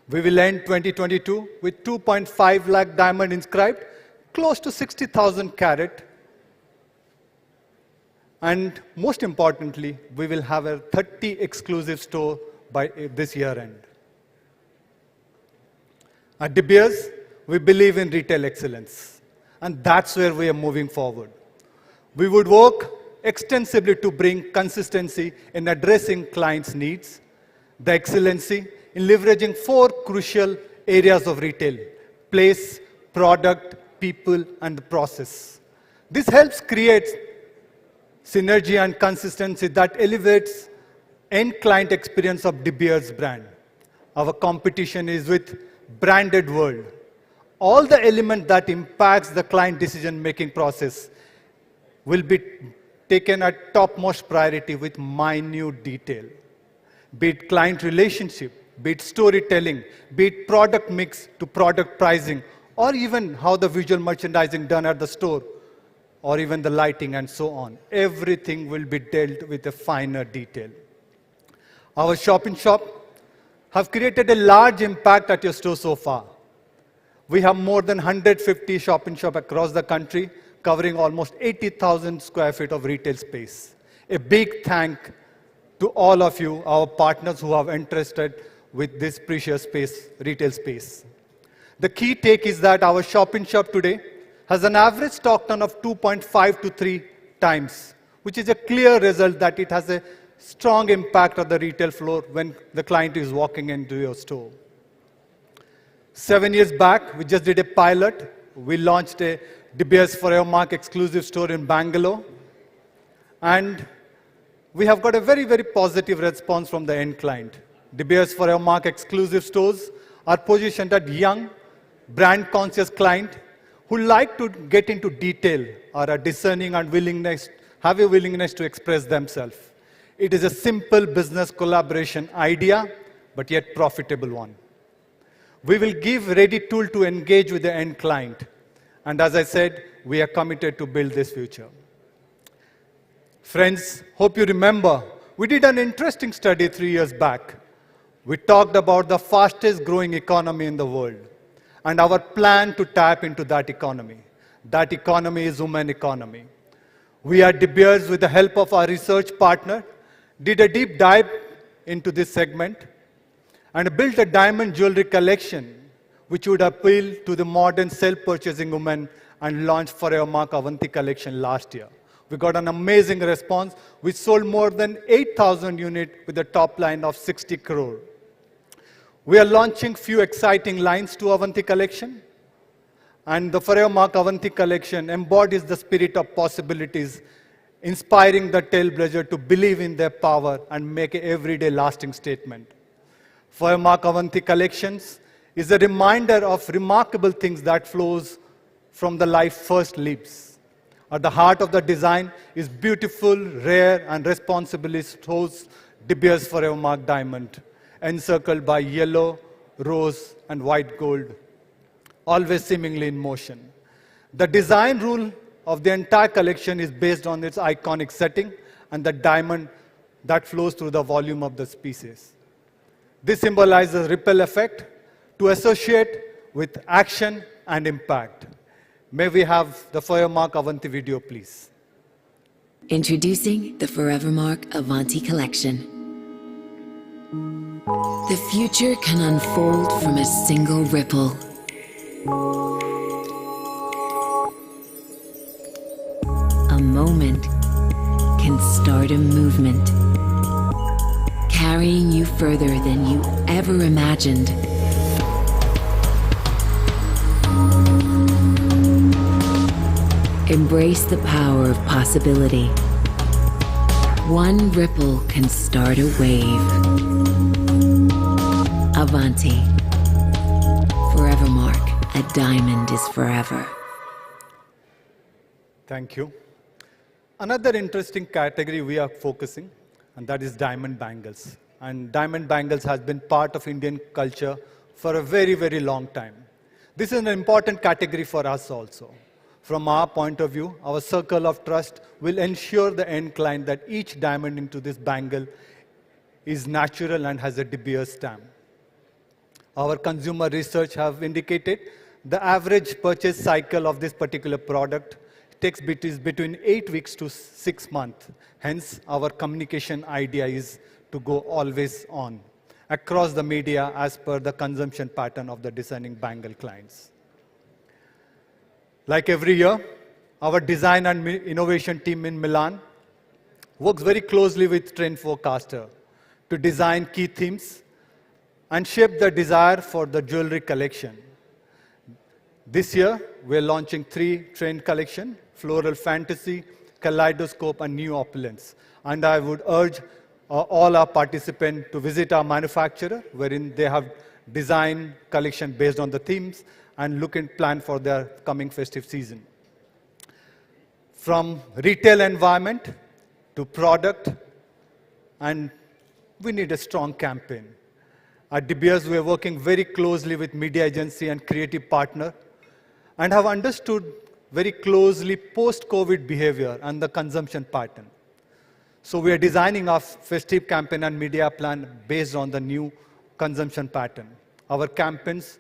Speaker 10: We will end 2022 with 2.5 lakh diamond inscribed, close to 60,000 carat. And most importantly, we will have a 30 exclusive store by this year end. At De Beers, we believe in retail excellence, and that's where we are moving forward. We would work extensively to bring consistency in addressing clients' needs, the excellency in leveraging 4 crucial areas of retail: place, product, people, and the process. This helps create synergy and consistency that elevates end client experience of De Beers brand. Our competition is with branded world. All the elements that impacts the client decision-making process will be taken at topmost priority with minute detail. Be it client relationship, be it storytelling, be it product mix to product pricing, or even how the visual merchandising done at the store, or even the lighting and so on. Everything will be dealt with a finer detail. Our shop-in-shop have created a large impact at your store so far. We have more than 150 shop-in-shop across the country, covering almost 80,000 square feet of retail space. A big thank to all of you, our partners who have entrusted with this precious space, retail space. The key take is that our shop-in-shop today has an average stock turn of 2.5 to 3 times, which is a clear result that it has a strong impact on the retail floor when the client is walking into your store. 7 years back, we just did a pilot. We launched a De Beers Forever Mark exclusive store in Bangalore. And we have got a very, very positive response from the end client. De Beers Forever Mark exclusive stores are positioned at young, brand-conscious client who like to get into detail, or are discerning and have a willingness to express themselves. It is a simple business collaboration idea, but yet profitable one. We will give ready tool to engage with the end client. And as I said, we are committed to build this future. Friends, hope you remember, we did an interesting study 3 years back. We talked about the fastest growing economy in the world and our plan to tap into that economy. That economy is women economy. We at De Beers, with the help of our research partner, did a deep dive into this segment and built a diamond jewelry collection which would appeal to the modern self-purchasing women, and launched Forever Mark Avanti collection last year. We got an amazing response. We sold more than 8,000 units with a top line of 60 crore. We are launching few exciting lines to Avanti collection. And the Forever Mark Avanti collection embodies the spirit of possibilities, inspiring the trailblazer to believe in their power and make an everyday lasting statement. Forever Mark Avanti collections is a reminder of remarkable things that flows from the life first lives. At the heart of the design is beautiful, rare, and responsibly sourced De Beers Forever Mark diamond, encircled by yellow, rose, and white gold, always seemingly in motion. The design rule of the entire collection is based on its iconic setting and the diamond that flows through the volume of the species. This symbolizes ripple effect to associate with action and impact. May we have the Forevermark Avanti video, please.
Speaker 11: Introducing the Forevermark Avanti collection. The future can unfold from a single ripple. A moment can start a movement, carrying you further than you ever imagined. Embrace the power of possibility. One ripple can start a wave. Avanti. Forevermark. A diamond is forever.
Speaker 10: Thank you. Another interesting category we are focusing, and that is diamond bangles. And diamond bangles has been part of Indian culture for a very, very long time. This is an important category for us also. From our point of view, our circle of trust will ensure the end client that each diamond into this bangle is natural and has a De Beers stamp. Our consumer research have indicated the average purchase cycle of this particular product takes between 8 weeks to 6 months. Hence, our communication idea is to go always on across the media as per the consumption pattern of the discerning bangle clients. Like every year, our design and innovation team in Milan works very closely with trend forecaster to design key themes and shape the desire for the jewelry collection. This year, we're launching 3 trend collections: Floral Fantasy, Kaleidoscope, and New Opulence. And I would urge all our participants to visit our manufacturer, wherein they have design collection based on the themes and look and plan for their coming festive season. From retail environment to product, and we need a strong campaign. At De Beers, we are working very closely with media agency and creative partner and have understood very closely post-COVID behavior and the consumption pattern. So we are designing our festive campaign and media plan based on the new consumption pattern. Our campaigns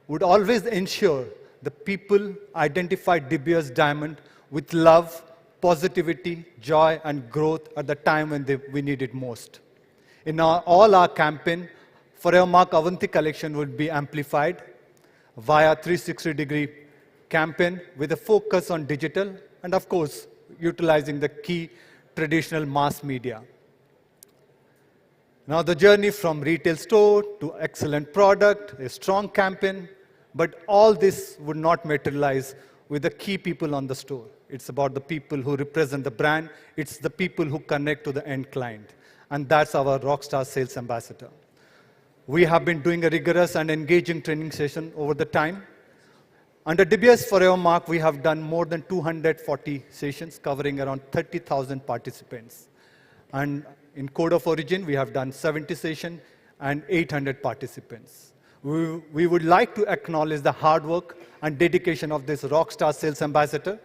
Speaker 10: would always ensure the people identify De Beers diamond with love, positivity, joy, and growth at the time when we need it most. In all our campaign, Forevermark Avanti collection would be amplified via 360-degree campaign with a focus on digital and, of course, utilizing the key traditional mass media. Now, the journey from retail store to excellent product, a strong campaign, but all this would not materialize with the key people on the store. It's about the people who represent the brand. It's the people who connect to the end client. And that's our rockstar sales ambassador. We have been doing a rigorous and engaging training session over the time. Under De Beers Forevermark, we have done more than 240 sessions covering around 30,000 participants. And in Code of Origin, we have done 70 sessions and 800 participants. We would like to acknowledge the hard work and dedication of this rockstar sales ambassador.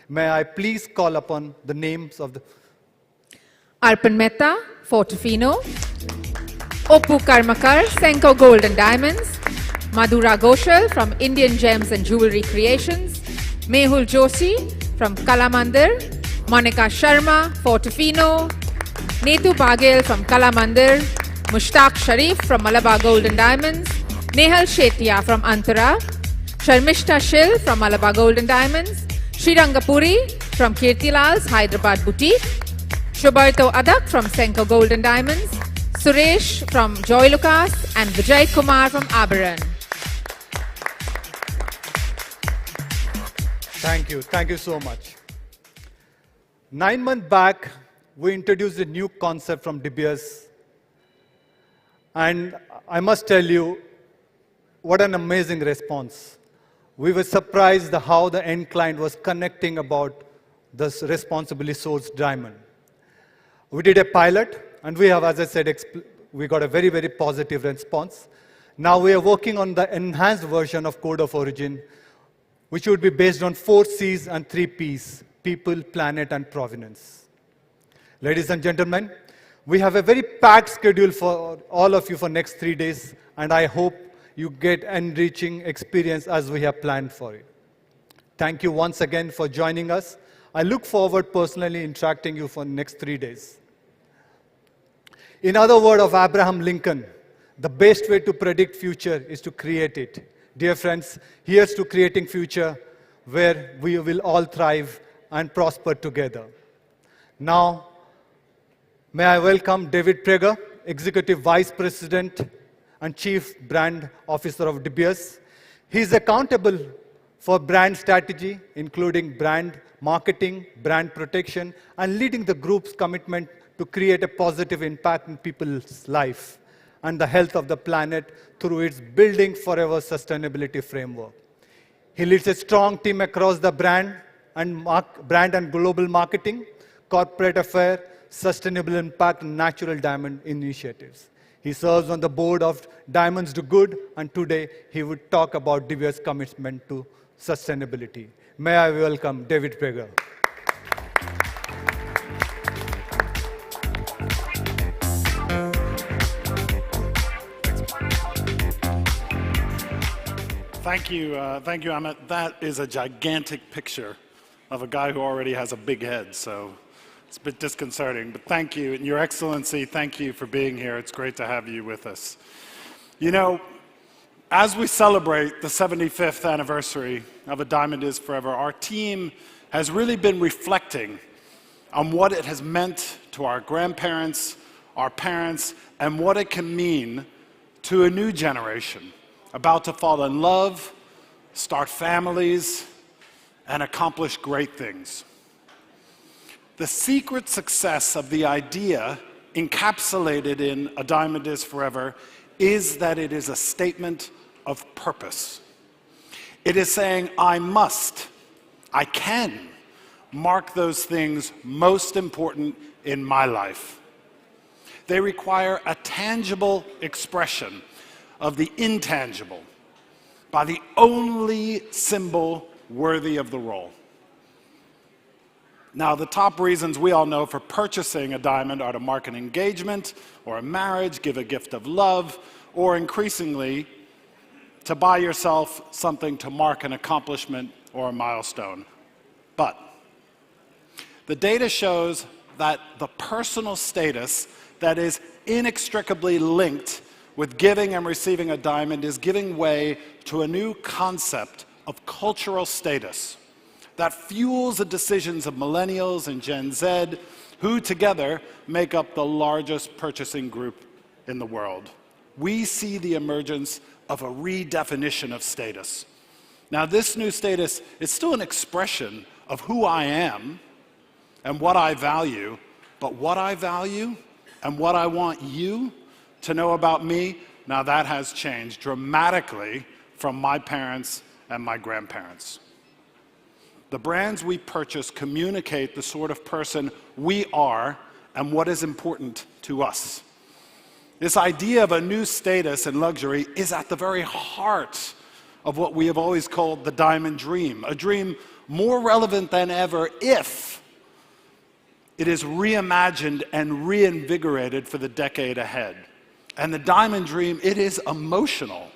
Speaker 10: May I please call upon the names of the...
Speaker 6: Arpan Mehta, Fortofino. Oppu Karmakar, Senko Gold and Diamonds. Madhura Ghoshal from Indian Gems and Jewelry Creations. Mehul Joshi from Kalamandir. Monica Sharma, Fortofino. Netu Bagel from Kalamandir. Mushtaq Sharif from Malabar Gold and Diamonds. Nehal Shetia from Antara. Sharmishta Shil from Malabar Gold and Diamonds. Srirangapuri from Kirtilal's Hyderabad Boutique. Shubarto Adak from Senko Gold and Diamonds. Suresh from Joy Lucas and Vijay Kumar from Aberon.
Speaker 10: Thank you so much. 9 months back, we introduced a new concept from De Beers. And I must tell you, what an amazing response. We were surprised how the end client was connecting about this responsibly sourced diamond. We did a pilot, and we have, as I said, we got a very, very positive response. Now we are working on the enhanced version of Code of Origin, which would be based on 4 C's and 3 P's: people, planet, and provenance. Ladies and gentlemen, We have a very packed schedule for all of you for next 3 days, and I hope you get enriching experience as we have planned for you. Thank you once again for joining us. I look forward personally interacting you for next 3 days. In other words of Abraham Lincoln, the best way to predict future is to create it. Dear friends, here's to creating future where we will all thrive and prosper together. Now, may I welcome David Prager, Executive Vice President and Chief Brand Officer of De Beers. He is accountable for brand strategy, including brand marketing, brand protection, and leading the group's commitment to create a positive impact in people's life and the health of the planet through its Building Forever sustainability framework. He leads a strong team across the brand and global marketing, corporate affairs, sustainable impact, and natural diamond initiatives. He serves on the board of Diamonds Do Good, and today he would talk about De Beers' commitment to sustainability. May I welcome David Prager.
Speaker 12: Thank you, Amit. That is a gigantic picture of a guy who already has a big head, so it's a bit disconcerting. But thank you, and Your Excellency, thank you for being here. It's great to have you with us. You know, as we celebrate the 75th anniversary of A Diamond Is Forever, our team has really been reflecting on what it has meant to our grandparents, our parents, and what it can mean to a new generation about to fall in love, start families, and accomplish great things. The secret success of the idea encapsulated in A Diamond Is Forever is that it is a statement of purpose. It is saying, I must, I can mark those things most important in my life. They require a tangible expression of the intangible by the only symbol worthy of the role. Now, the top reasons we all know for purchasing a diamond are to mark an engagement or a marriage, give a gift of love, or increasingly, to buy yourself something to mark an accomplishment or a milestone. But the data shows that the personal status that is inextricably linked with giving and receiving a diamond is giving way to a new concept of cultural status that fuels the decisions of millennials and Gen Z, who together make up the largest purchasing group in the world. We see the emergence of a redefinition of status. Now, this new status is still an expression of who I am and what I value, but what I value and what I want you to know about me, now that has changed dramatically from my parents and my grandparents. The brands we purchase communicate the sort of person we are and what is important to us. This idea of a new status and luxury is at the very heart of what we have always called the diamond dream, a dream more relevant than ever if it is reimagined and reinvigorated for the decade ahead. And the diamond dream, it is emotional.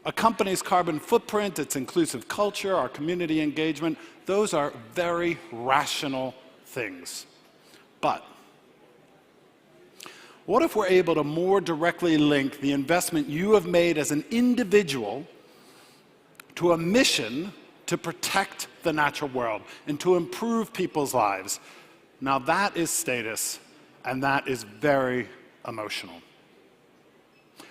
Speaker 12: A company's carbon footprint, its inclusive culture, our community engagement, those are very rational things. But what if we're able to more directly link the investment you have made as an individual to a mission to protect the natural world and to improve people's lives? Now that is status, and that is very emotional.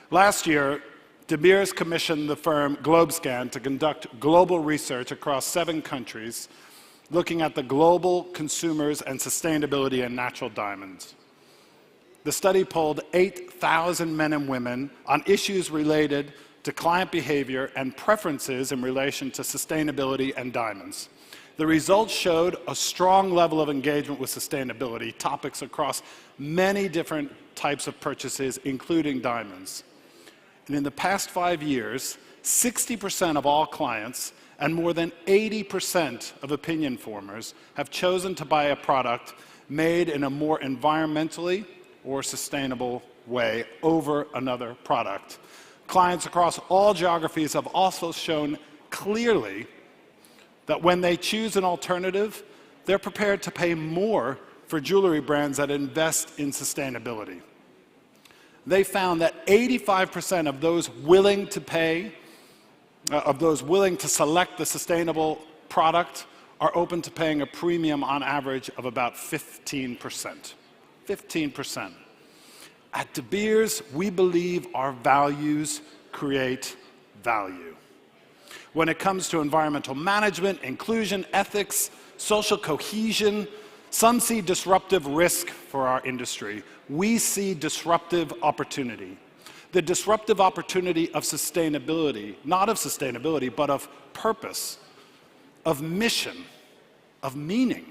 Speaker 12: Last year, De Beers commissioned the firm GlobeScan to conduct global research across 7 countries, looking at the global consumers and sustainability in natural diamonds. The study polled 8,000 men and women on issues related to client behavior and preferences in relation to sustainability and diamonds. The results showed a strong level of engagement with sustainability topics across many different types of purchases, including diamonds. And in the past 5 years, 60% of all clients and more than 80% of opinion formers have chosen to buy a product made in a more environmentally or sustainable way over another product. Clients across all geographies have also shown clearly that when they choose an alternative, they're prepared to pay more for jewelry brands that invest in sustainability. They found that 85% of those willing to pay, of those willing to select the sustainable product, are open to paying a premium on average of about 15%. 15%. At De Beers, we believe our values create value. When it comes to environmental management, inclusion, ethics, social cohesion, some see disruptive risk for our industry. We see disruptive opportunity. The disruptive opportunity of sustainability, not of sustainability, but of purpose, of mission, of meaning.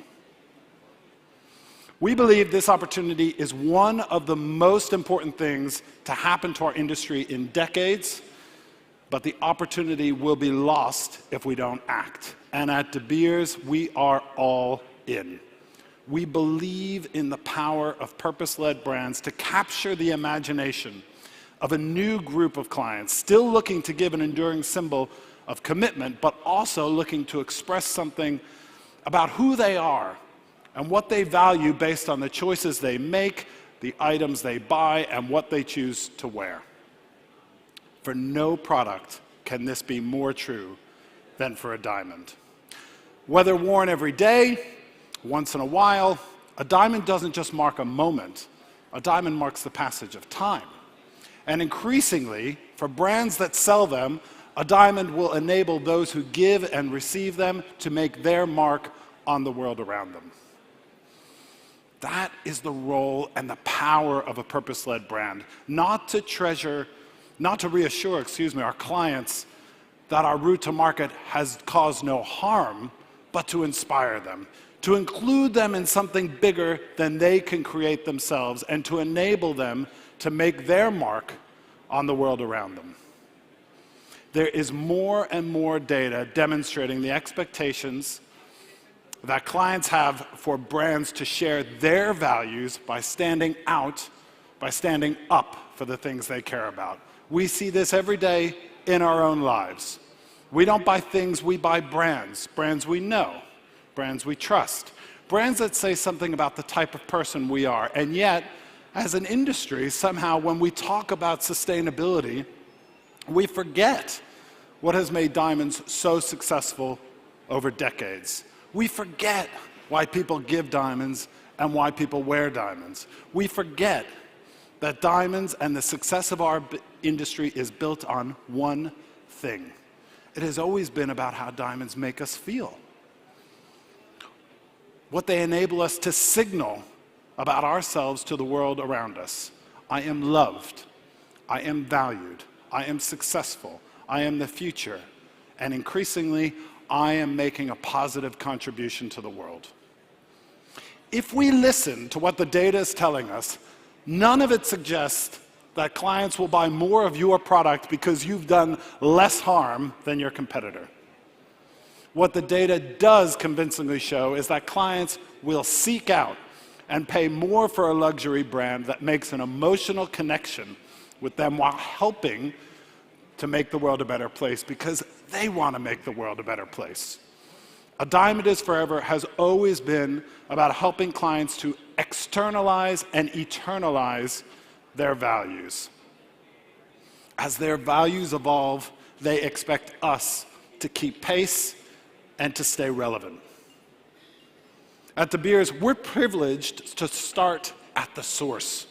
Speaker 12: We believe this opportunity is one of the most important things to happen to our industry in decades, but the opportunity will be lost if we don't act. And at De Beers, we are all in. We believe in the power of purpose-led brands to capture the imagination of a new group of clients, still looking to give an enduring symbol of commitment, but also looking to express something about who they are and what they value based on the choices they make, the items they buy, and what they choose to wear. For no product can this be more true than for a diamond. Whether worn every day, once in a while, a diamond doesn't just mark a moment. A diamond marks the passage of time. And increasingly, for brands that sell them, a diamond will enable those who give and receive them to make their mark on the world around them. That is the role and the power of a purpose-led brand, not to reassure our clients that our route to market has caused no harm, but to inspire them, to include them in something bigger than they can create themselves, and to enable them to make their mark on the world around them. There is more and more data demonstrating the expectations that clients have for brands to share their values by standing out, by standing up for the things they care about. We see this every day in our own lives. We don't buy things, we buy brands. Brands we know, brands we trust, brands that say something about the type of person we are. And yet, as an industry, somehow when we talk about sustainability, we forget what has made diamonds so successful over decades. We forget why people give diamonds and why people wear diamonds. We forget that diamonds and the success of our industry is built on one thing. It has always been about how diamonds make us feel. What they enable us to signal about ourselves to the world around us. I am loved. I am valued. I am successful. I am the future. And increasingly, I am making a positive contribution to the world. If we listen to what the data is telling us, none of it suggests that clients will buy more of your product because you've done less harm than your competitor. What the data does convincingly show is that clients will seek out and pay more for a luxury brand that makes an emotional connection with them while helping to make the world a better place because they want to make the world a better place. A Diamond is Forever has always been about helping clients to externalize and eternalize their values. As their values evolve, they expect us to keep pace and to stay relevant. At De Beers, we're privileged to start at the source.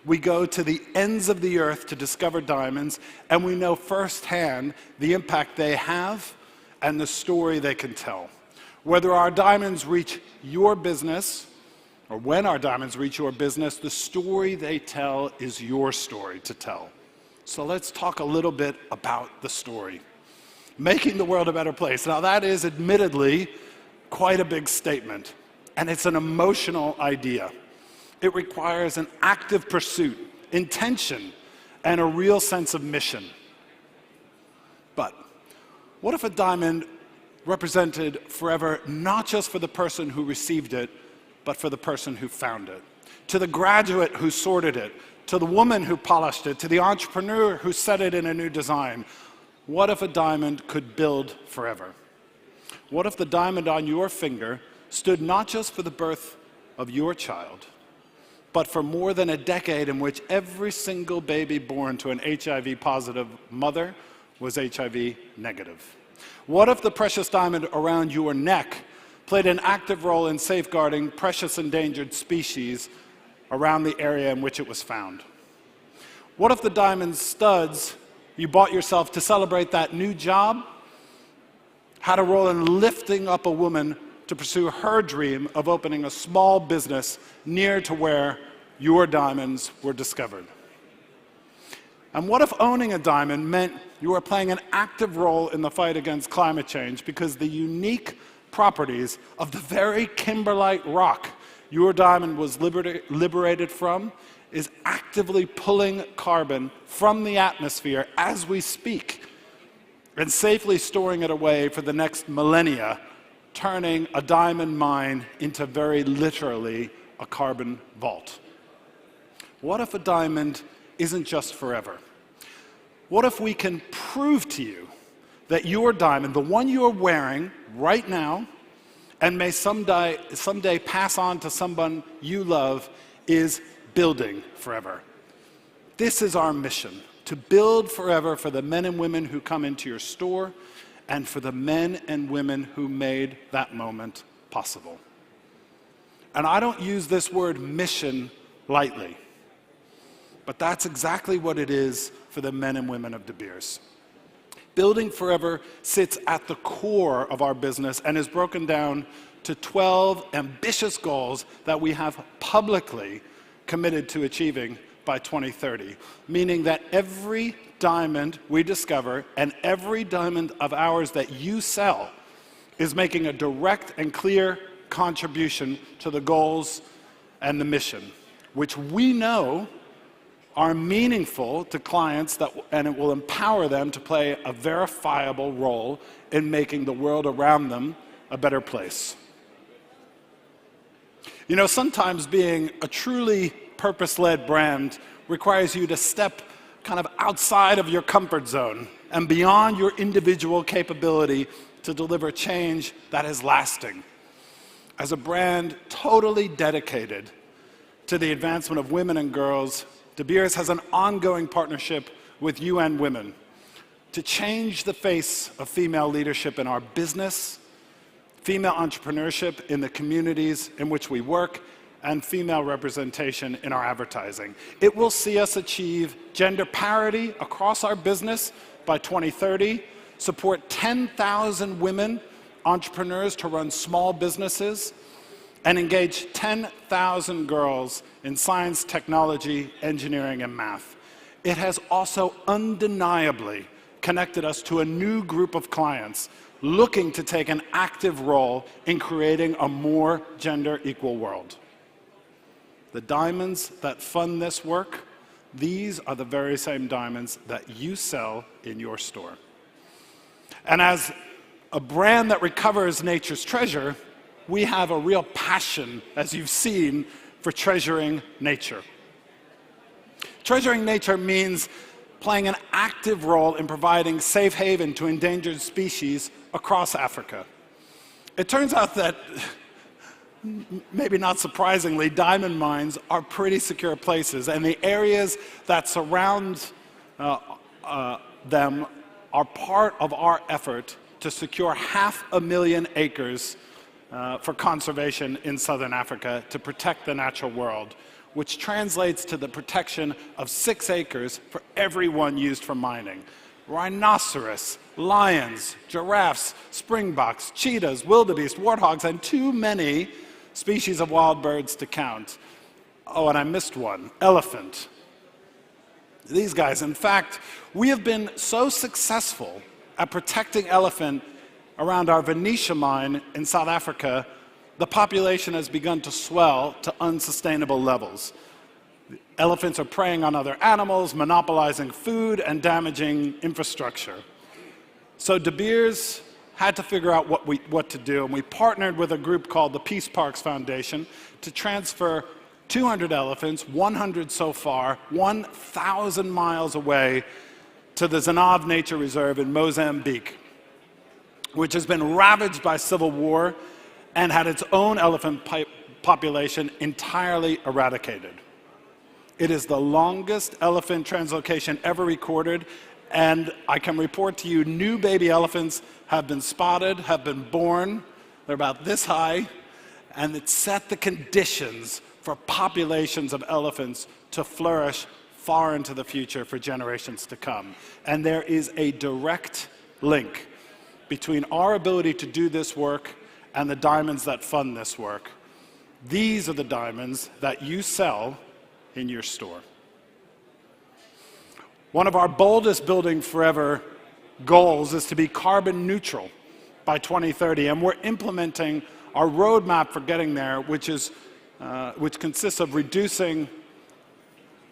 Speaker 12: We go to the ends of the earth to discover diamonds, and we know firsthand the impact they have and the story they can tell. Whether our diamonds reach your business, or when our diamonds reach your business, the story they tell is your story to tell. So let's talk a little bit about the story. Making the world a better place. Now that is admittedly quite a big statement, and it's an emotional idea. It requires an active pursuit, intention, and a real sense of mission. But what if a diamond represented forever not just for the person who received it, but for the person who found it? to the graduate who sorted it, to the woman who polished it, to the entrepreneur who set it in a new design. What if a diamond could build forever? What if the diamond on your finger stood not just for the birth of your child, but for more than a decade in which every single baby born to an HIV-positive mother was HIV negative? What if the precious diamond around your neck played an active role in safeguarding precious endangered species around the area in which it was found? What if the diamond studs you bought yourself to celebrate that new job had a role in lifting up a woman to pursue her dream of opening a small business near to where your diamonds were discovered? And what if owning a diamond meant you were playing an active role in the fight against climate change because the unique properties of the very kimberlite rock your diamond was liberated from is actively pulling carbon from the atmosphere as we speak and safely storing it away for the next millennia, turning a diamond mine into very literally a carbon vault? What if a diamond isn't just forever? What if we can prove to you that your diamond, the one you are wearing right now, and may someday pass on to someone you love, is building forever? This is our mission, to build forever for the men and women who come into your store and for the men and women who made that moment possible. And I don't use this word mission lightly, but that's exactly what it is for the men and women of De Beers. Building forever sits at the core of our business and is broken down to 12 ambitious goals that we have publicly committed to achieving by 2030, meaning that every diamond we discover and every diamond of ours that you sell is making a direct and clear contribution to the goals and the mission, which we know are meaningful to clients, and it will empower them to play a verifiable role in making the world around them a better place. You know, sometimes being a truly purpose-led brand requires you to step kind of outside of your comfort zone and beyond your individual capability to deliver change that is lasting. As a brand totally dedicated to the advancement of women and girls, De Beers has an ongoing partnership with UN Women to change the face of female leadership in our business, female entrepreneurship in the communities in which we work, and female representation in our advertising. It will see us achieve gender parity across our business by 2030, support 10,000 women entrepreneurs to run small businesses, and engage 10,000 girls in science, technology, engineering, and math. It has also undeniably connected us to a new group of clients looking to take an active role in creating a more gender-equal world. The diamonds that fund this work, these are the very same diamonds that you sell in your store. And as a brand that recovers nature's treasure, we have a real passion, as you've seen, for treasuring nature. Treasuring nature means playing an active role in providing safe haven to endangered species across Africa. It turns out that, maybe not surprisingly, diamond mines are pretty secure places, and the areas that surround them are part of our effort to secure 500,000 acres for conservation in southern Africa to protect the natural world, which translates to the protection of 6 acres for every one used for mining. Rhinoceros, lions, giraffes, springboks, cheetahs, wildebeest, warthogs, and too many species of wild birds to count. Oh, and I missed one, elephant. These guys, in fact, we have been so successful at protecting elephant around our Venetia mine in South Africa, the population has begun to swell to unsustainable levels. Elephants are preying on other animals, monopolizing food, and damaging infrastructure. So De Beers had to figure out what to do, and we partnered with a group called the Peace Parks Foundation to transfer 200 elephants, 100 so far, 1,000 miles away to the Zanav Nature Reserve in Mozambique, which has been ravaged by civil war and had its own elephant population entirely eradicated. It is the longest elephant translocation ever recorded, and I can report to you new baby elephants have been spotted, have been born. They're about this high, and it set the conditions for populations of elephants to flourish far into the future for generations to come. And there is a direct link between our ability to do this work and the diamonds that fund this work. These are the diamonds that you sell in your store. One of our boldest Building Forever goals is to be carbon neutral by 2030, and we're implementing our roadmap for getting there, which consists of reducing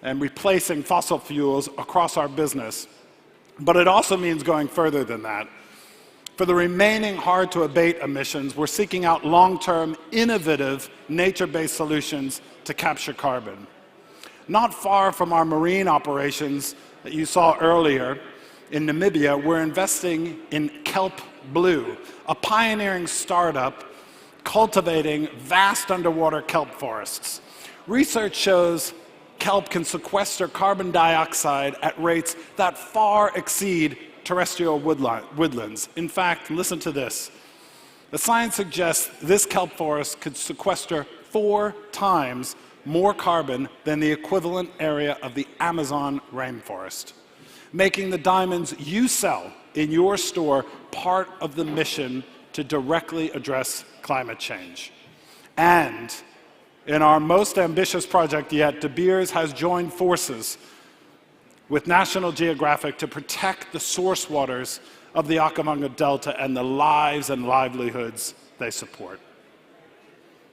Speaker 12: and replacing fossil fuels across our business. But it also means going further than that. For the remaining hard-to-abate emissions, we're seeking out long-term, innovative, nature-based solutions to capture carbon. Not far from our marine operations that you saw earlier in Namibia, we're investing in Kelp Blue, a pioneering startup cultivating vast underwater kelp forests. Research shows kelp can sequester carbon dioxide at rates that far exceed terrestrial woodlands. In fact, listen to this. The science suggests this kelp forest could sequester 4 times more carbon than the equivalent area of the Amazon rainforest, making the diamonds you sell in your store part of the mission to directly address climate change. And in our most ambitious project yet, De Beers has joined forces with National Geographic to protect the source waters of the Okavango Delta and the lives and livelihoods they support.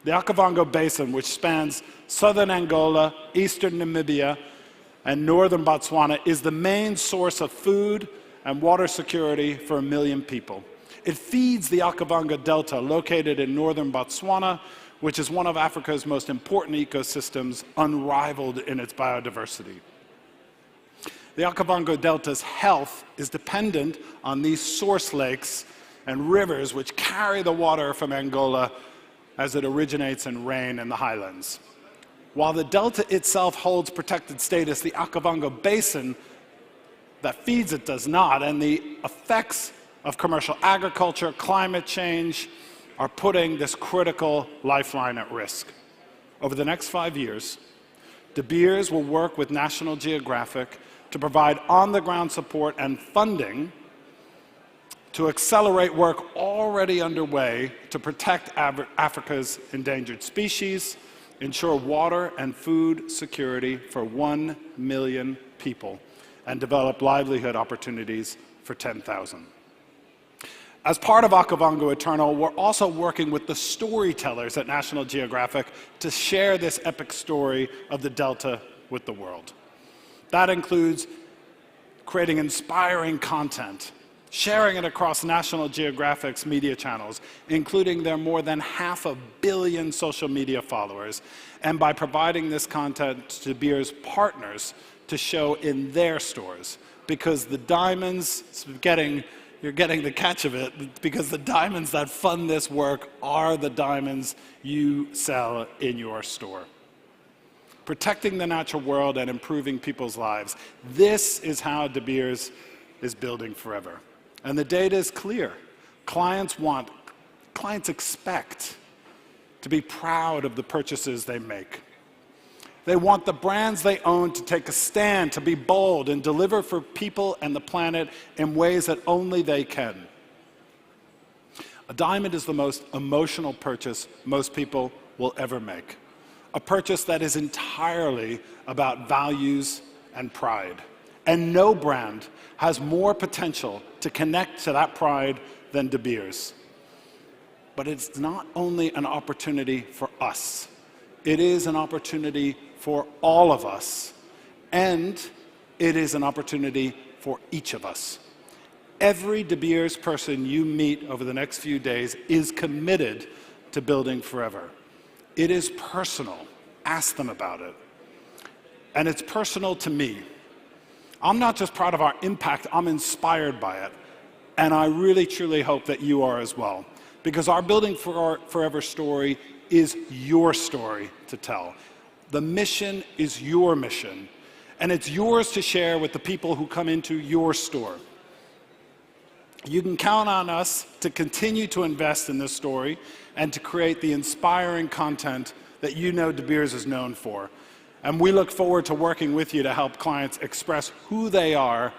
Speaker 12: The Okavango Basin, which spans southern Angola, eastern Namibia, and northern Botswana, is the main source of food and water security for 1 million people. It feeds the Okavango Delta, located in northern Botswana, which is one of Africa's most important ecosystems, unrivaled in its biodiversity. The Okavango Delta's health is dependent on these source lakes and rivers which carry the water from Angola as it originates in rain in the highlands. While the delta itself holds protected status, the Okavango Basin that feeds it does not, and the effects of commercial agriculture, climate change, are putting this critical lifeline at risk. Over the next 5 years, De Beers will work with National Geographic to provide on-the-ground support and funding to accelerate work already underway to protect Africa's endangered species, ensure water and food security for 1 million people, and develop livelihood opportunities for 10,000. As part of Okavango Eternal, we're also working with the storytellers at National Geographic to share this epic story of the Delta with the world. That includes creating inspiring content, sharing it across National Geographic's media channels, including their more than 500 million social media followers, and by providing this content to De Beers partners to show in their stores. Because the diamonds, you're getting the catch of it, because the diamonds that fund this work are the diamonds you sell in your store. Protecting the natural world and improving people's lives. This is how De Beers is building forever. And the data is clear. Clients expect to be proud of the purchases they make. They want the brands they own to take a stand, to be bold, and deliver for people and the planet in ways that only they can. A diamond is the most emotional purchase most people will ever make. A purchase that is entirely about values and pride. And no brand has more potential to connect to that pride than De Beers. But it's not only an opportunity for us. It is an opportunity for all of us. And it is an opportunity for each of us. Every De Beers person you meet over the next few days is committed to building forever. It is personal. ask them about it. And it's personal to me. I'm not just proud of our impact, I'm inspired by it. And I really, truly hope that you are as well. Because our Building Forever story is your story to tell. The mission is your mission. And it's yours to share with the people who come into your store. You can count on us to continue to invest in this story and to create the inspiring content that you know De Beers is known for. And we look forward to working with you to help clients express who they are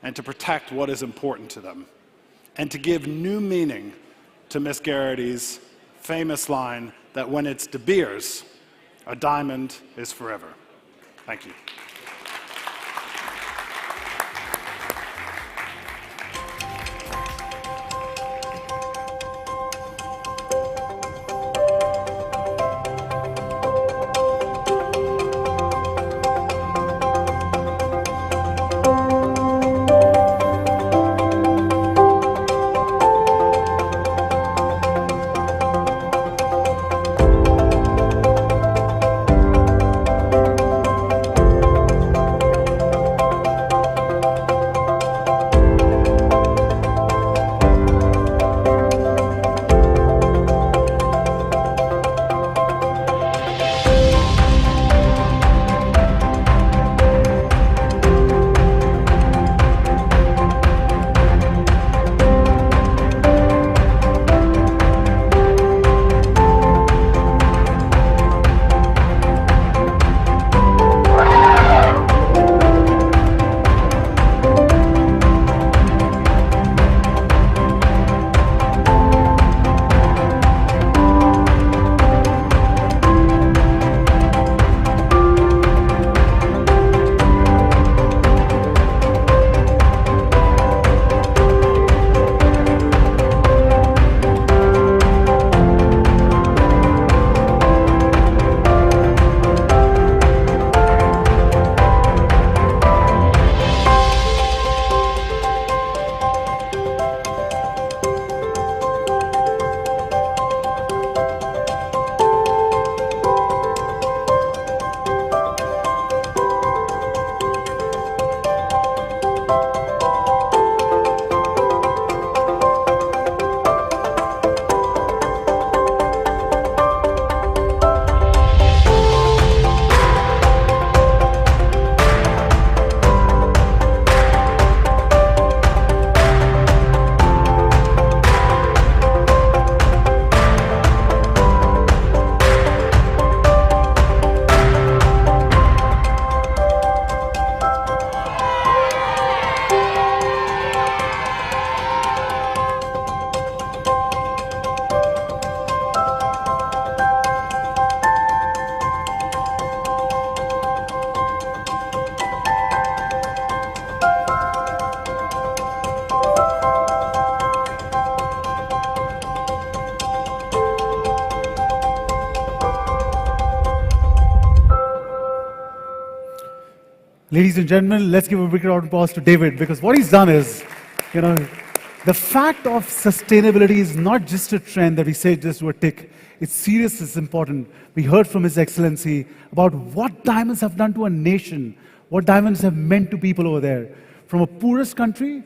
Speaker 12: and to protect what is important to them, and to give new meaning to Miss Garrity's famous line that when it's De Beers, a diamond is forever. Thank you.
Speaker 7: Ladies and gentlemen, let's give a big round of applause to David, because what he's done is, the fact of sustainability is not just a trend that we say just to a tick. It's serious, it's important. We heard from His Excellency about what diamonds have done to a nation, what diamonds have meant to people over there. From a poorest country,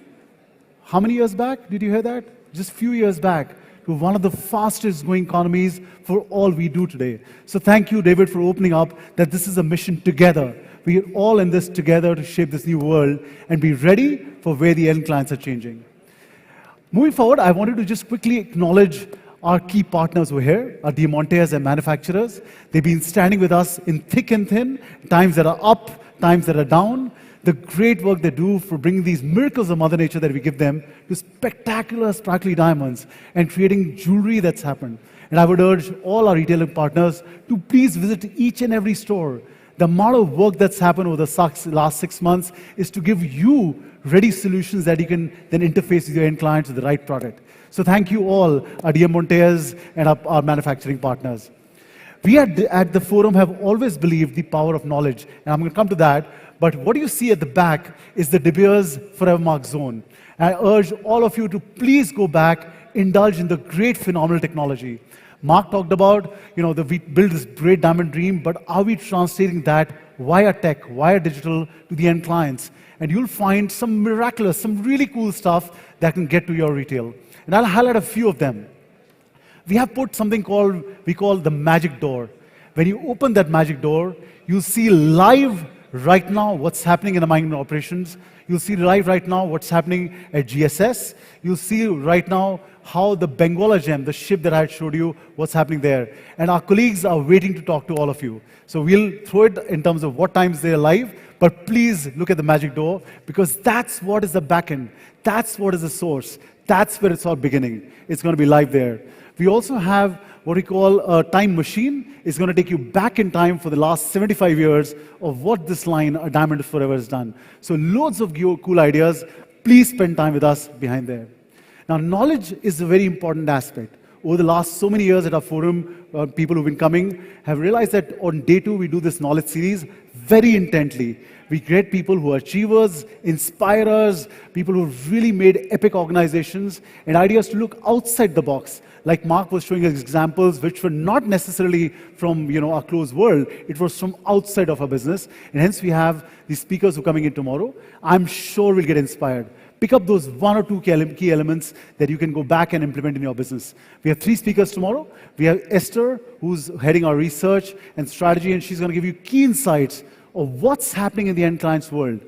Speaker 7: how many years back did you hear that? Just a few years back, to one of the fastest growing economies for all we do today. So thank you, David, for opening up that this is a mission together. We are all in this together to shape this new world and be ready for where the end clients are changing. Moving forward, I wanted to just quickly acknowledge our key partners who are here, our Diamantes and manufacturers. They've been standing with us in thick and thin, times that are up, times that are down. The great work they do for bringing these miracles of Mother Nature that we give them to spectacular, sparkly diamonds and creating jewelry that's happened. And I would urge all our retailing partners to please visit each and every store. The amount of work that's happened over the last 6 months is to give you ready solutions that you can then interface with your end clients with the right product. So thank you all, our Diamantes and our manufacturing partners. We at the forum have always believed the power of knowledge, and I'm going to come to that. But what you see at the back is the De Beers Forever Mark Zone. And I urge all of you to please go back, indulge in the great phenomenal technology. Mark talked about, we build this great diamond dream, but are we translating that via tech, via digital to the end clients? And you'll find some miraculous, some really cool stuff that can get to your retail. And I'll highlight a few of them. We have put something we call the magic door. When you open that magic door, you'll see live right now what's happening in the mining operations. You'll see live right now what's happening at GSS. You'll see right now how the Bengola gem, the ship that I had showed you, what's happening there. And our colleagues are waiting to talk to all of you. So we'll throw it in terms of what times they're live, but please look at the magic door, because that's what is the backend. That's what is the source. That's where it's all beginning. It's going to be live there. We also have what we call a time machine. It's going to take you back in time for the last 75 years of what this line, A Diamond is Forever, has done. So loads of cool ideas. Please spend time with us behind there. Now, knowledge is a very important aspect. Over the last so many years at our forum, people who've been coming have realized that on day 2, we do this knowledge series very intently. We get people who are achievers, inspirers, people who've really made epic organizations, and ideas to look outside the box. Like Mark was showing us examples which were not necessarily from our closed world, it was from outside of our business. And hence we have these speakers who are coming in tomorrow. I'm sure we'll get inspired. Pick up those 1 or 2 key elements that you can go back and implement in your business. We have 3 speakers tomorrow. We have Esther, who's heading our research and strategy, and she's going to give you key insights of what's happening in the end client's world,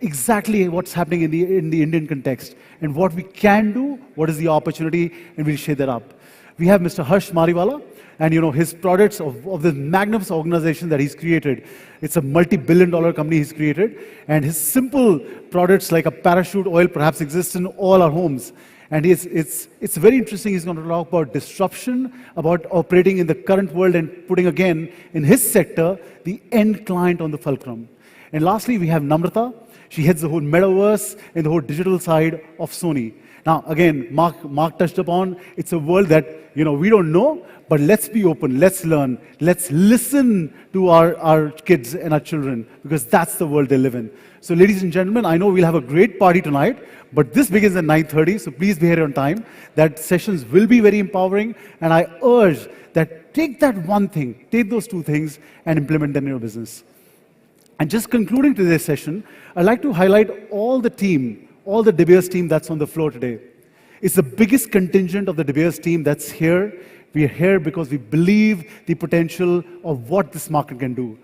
Speaker 7: exactly what's happening in the Indian context, and what we can do, what is the opportunity, and we'll share that up. We have Mr. Harsh Mariwala, and his products of the magnus organization that he's created. It's a multi-billion-dollar company he's created, and his simple products like a parachute oil perhaps exist in all our homes. And it's very interesting. He's going to talk about disruption, about operating in the current world and putting, again, in his sector, the end client on the fulcrum. And lastly, we have Namrata. She heads the whole metaverse and the whole digital side of Sony. Now, again, Mark touched upon, it's a world that, we don't know, but let's be open, let's learn, let's listen to our kids and our children, because that's the world they live in. So, ladies and gentlemen, I know we'll have a great party tonight, but this begins at 9:30, so please be here on time. That sessions will be very empowering, and I urge that take that one thing, take those 2 things, and implement them in your business. And just concluding today's session, I'd like to highlight all the team, all the De Beers team that's on the floor today. It's the biggest contingent of the De Beers team that's here. We are here because we believe the potential of what this market can do.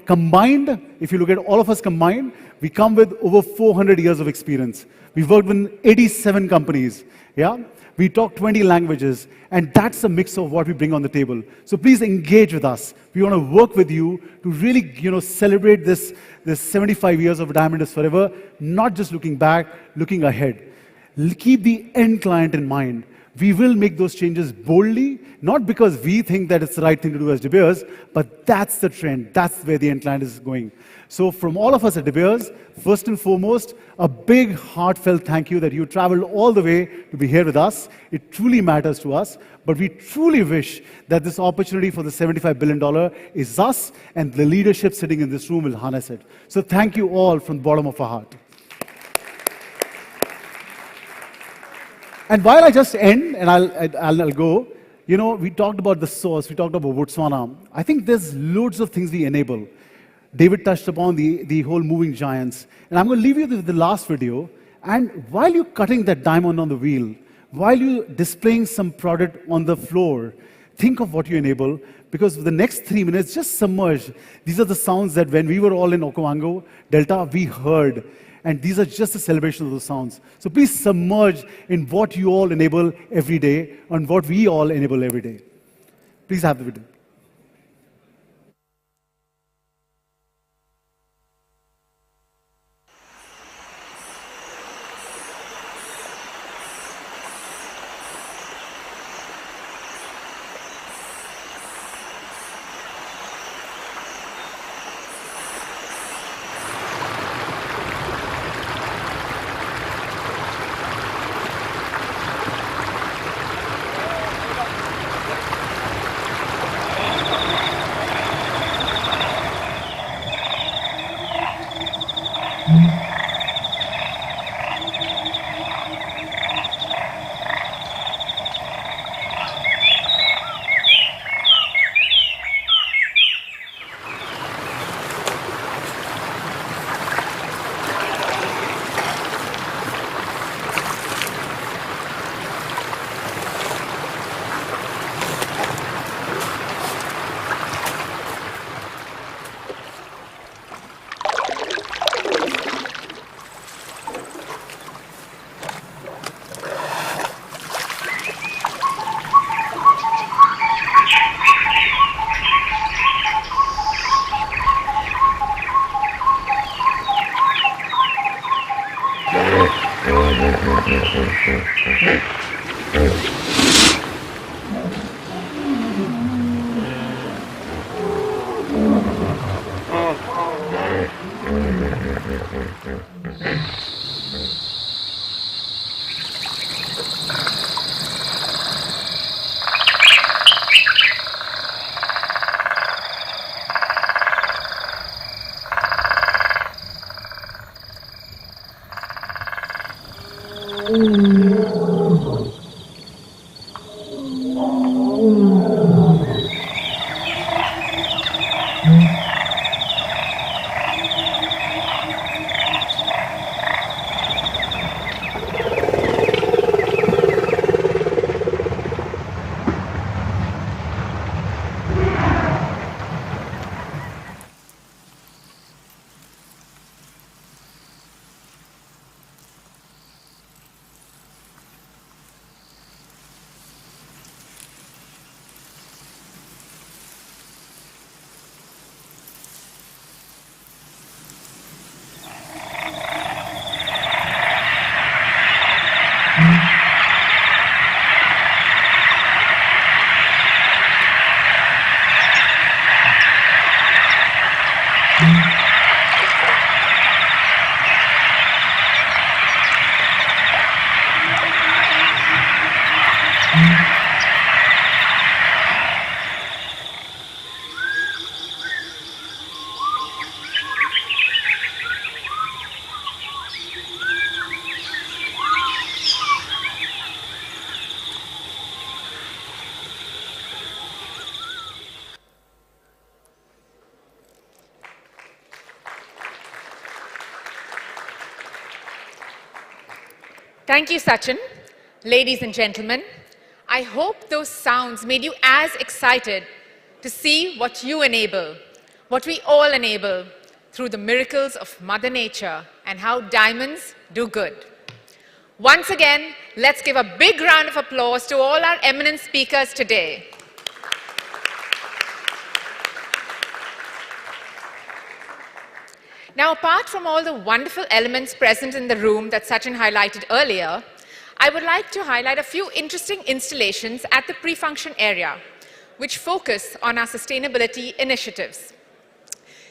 Speaker 7: Combined, if you look at all of us combined, we come with over 400 years of experience. We've worked with 87 companies. Yeah? We talk 20 languages, and that's a mix of what we bring on the table. So please engage with us. We want to work with you to really, celebrate this 75 years of Diamond is Forever, not just looking back, looking ahead. Keep the end client in mind. We will make those changes boldly, not because we think that it's the right thing to do as De Beers, but that's the trend. That's where the end client is going. So from all of us at De Beers, first and foremost, a big heartfelt thank you that you traveled all the way to be here with us. It truly matters to us, but we truly wish that this opportunity for the $75 billion is us, and the leadership sitting in this room will harness it. So thank you all from the bottom of our heart. And while I just end, and I'll go, we talked about the source, we talked about Botswana. I think there's loads of things we enable. David touched upon the whole moving giants. And I'm going to leave you with the last video. And while you're cutting that diamond on the wheel, while you're displaying some product on the floor, think of what you enable, because for the next 3 minutes, just submerge. These are the sounds that when we were all in Okavango Delta, we heard. And these are just a celebration of those sounds. So please submerge in what you all enable every day and what we all enable every day. Please have the video.
Speaker 6: Thank you, Sachin. Ladies and gentlemen, I hope those sounds made you as excited to see what you enable, what we all enable through the miracles of Mother Nature and how diamonds do good. Once again, let's give a big round of applause to all our eminent speakers today. Now, apart from all the wonderful elements present in the room that Sachin highlighted earlier, I would like to highlight a few interesting installations at the pre-function area, which focus on our sustainability initiatives.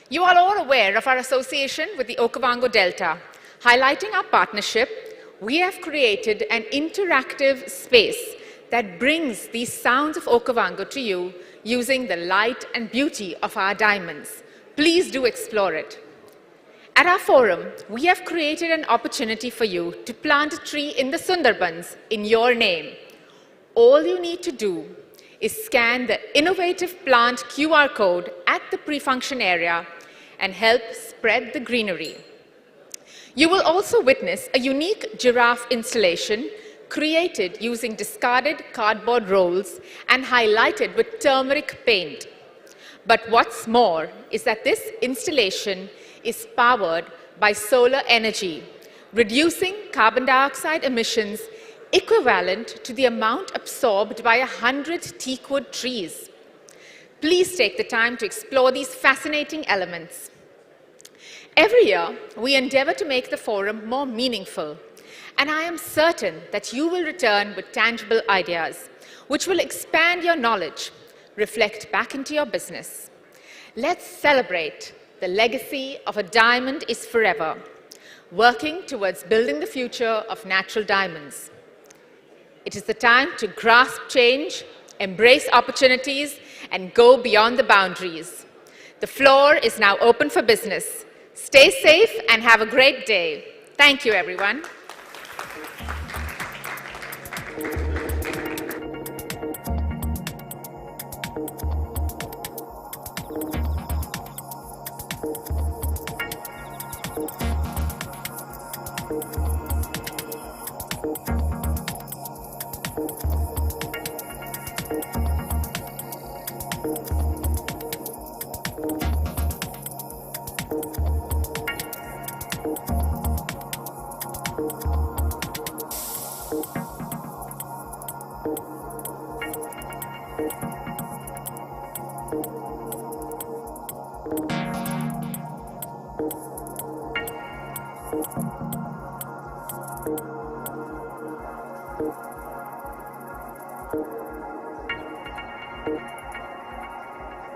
Speaker 6: You are all aware of our association with the Okavango Delta. Highlighting our partnership, we have created an interactive space that brings these sounds of Okavango to you using the light and beauty of our diamonds. Please do explore it. At our forum, we have created an opportunity for you to plant a tree in the Sundarbans in your name. All you need to do is scan the innovative plant QR code at the pre-function area and help spread the greenery. You will also witness a unique giraffe installation created using discarded cardboard rolls and highlighted with turmeric paint. But what's more is that this installation is powered by solar energy, reducing carbon dioxide emissions equivalent to the amount absorbed by 100 teakwood trees. Please take the time to explore these fascinating elements. Every year, we endeavor to make the forum more meaningful, and I am certain that you will return with tangible ideas, which will expand your knowledge, reflect back into your business. Let's celebrate the legacy of a diamond is forever, working towards building the future of natural diamonds. It is the time to grasp change, embrace opportunities, and go beyond the boundaries. The floor is now open for business. Stay safe and have a great day. Thank you, everyone.
Speaker 3: you.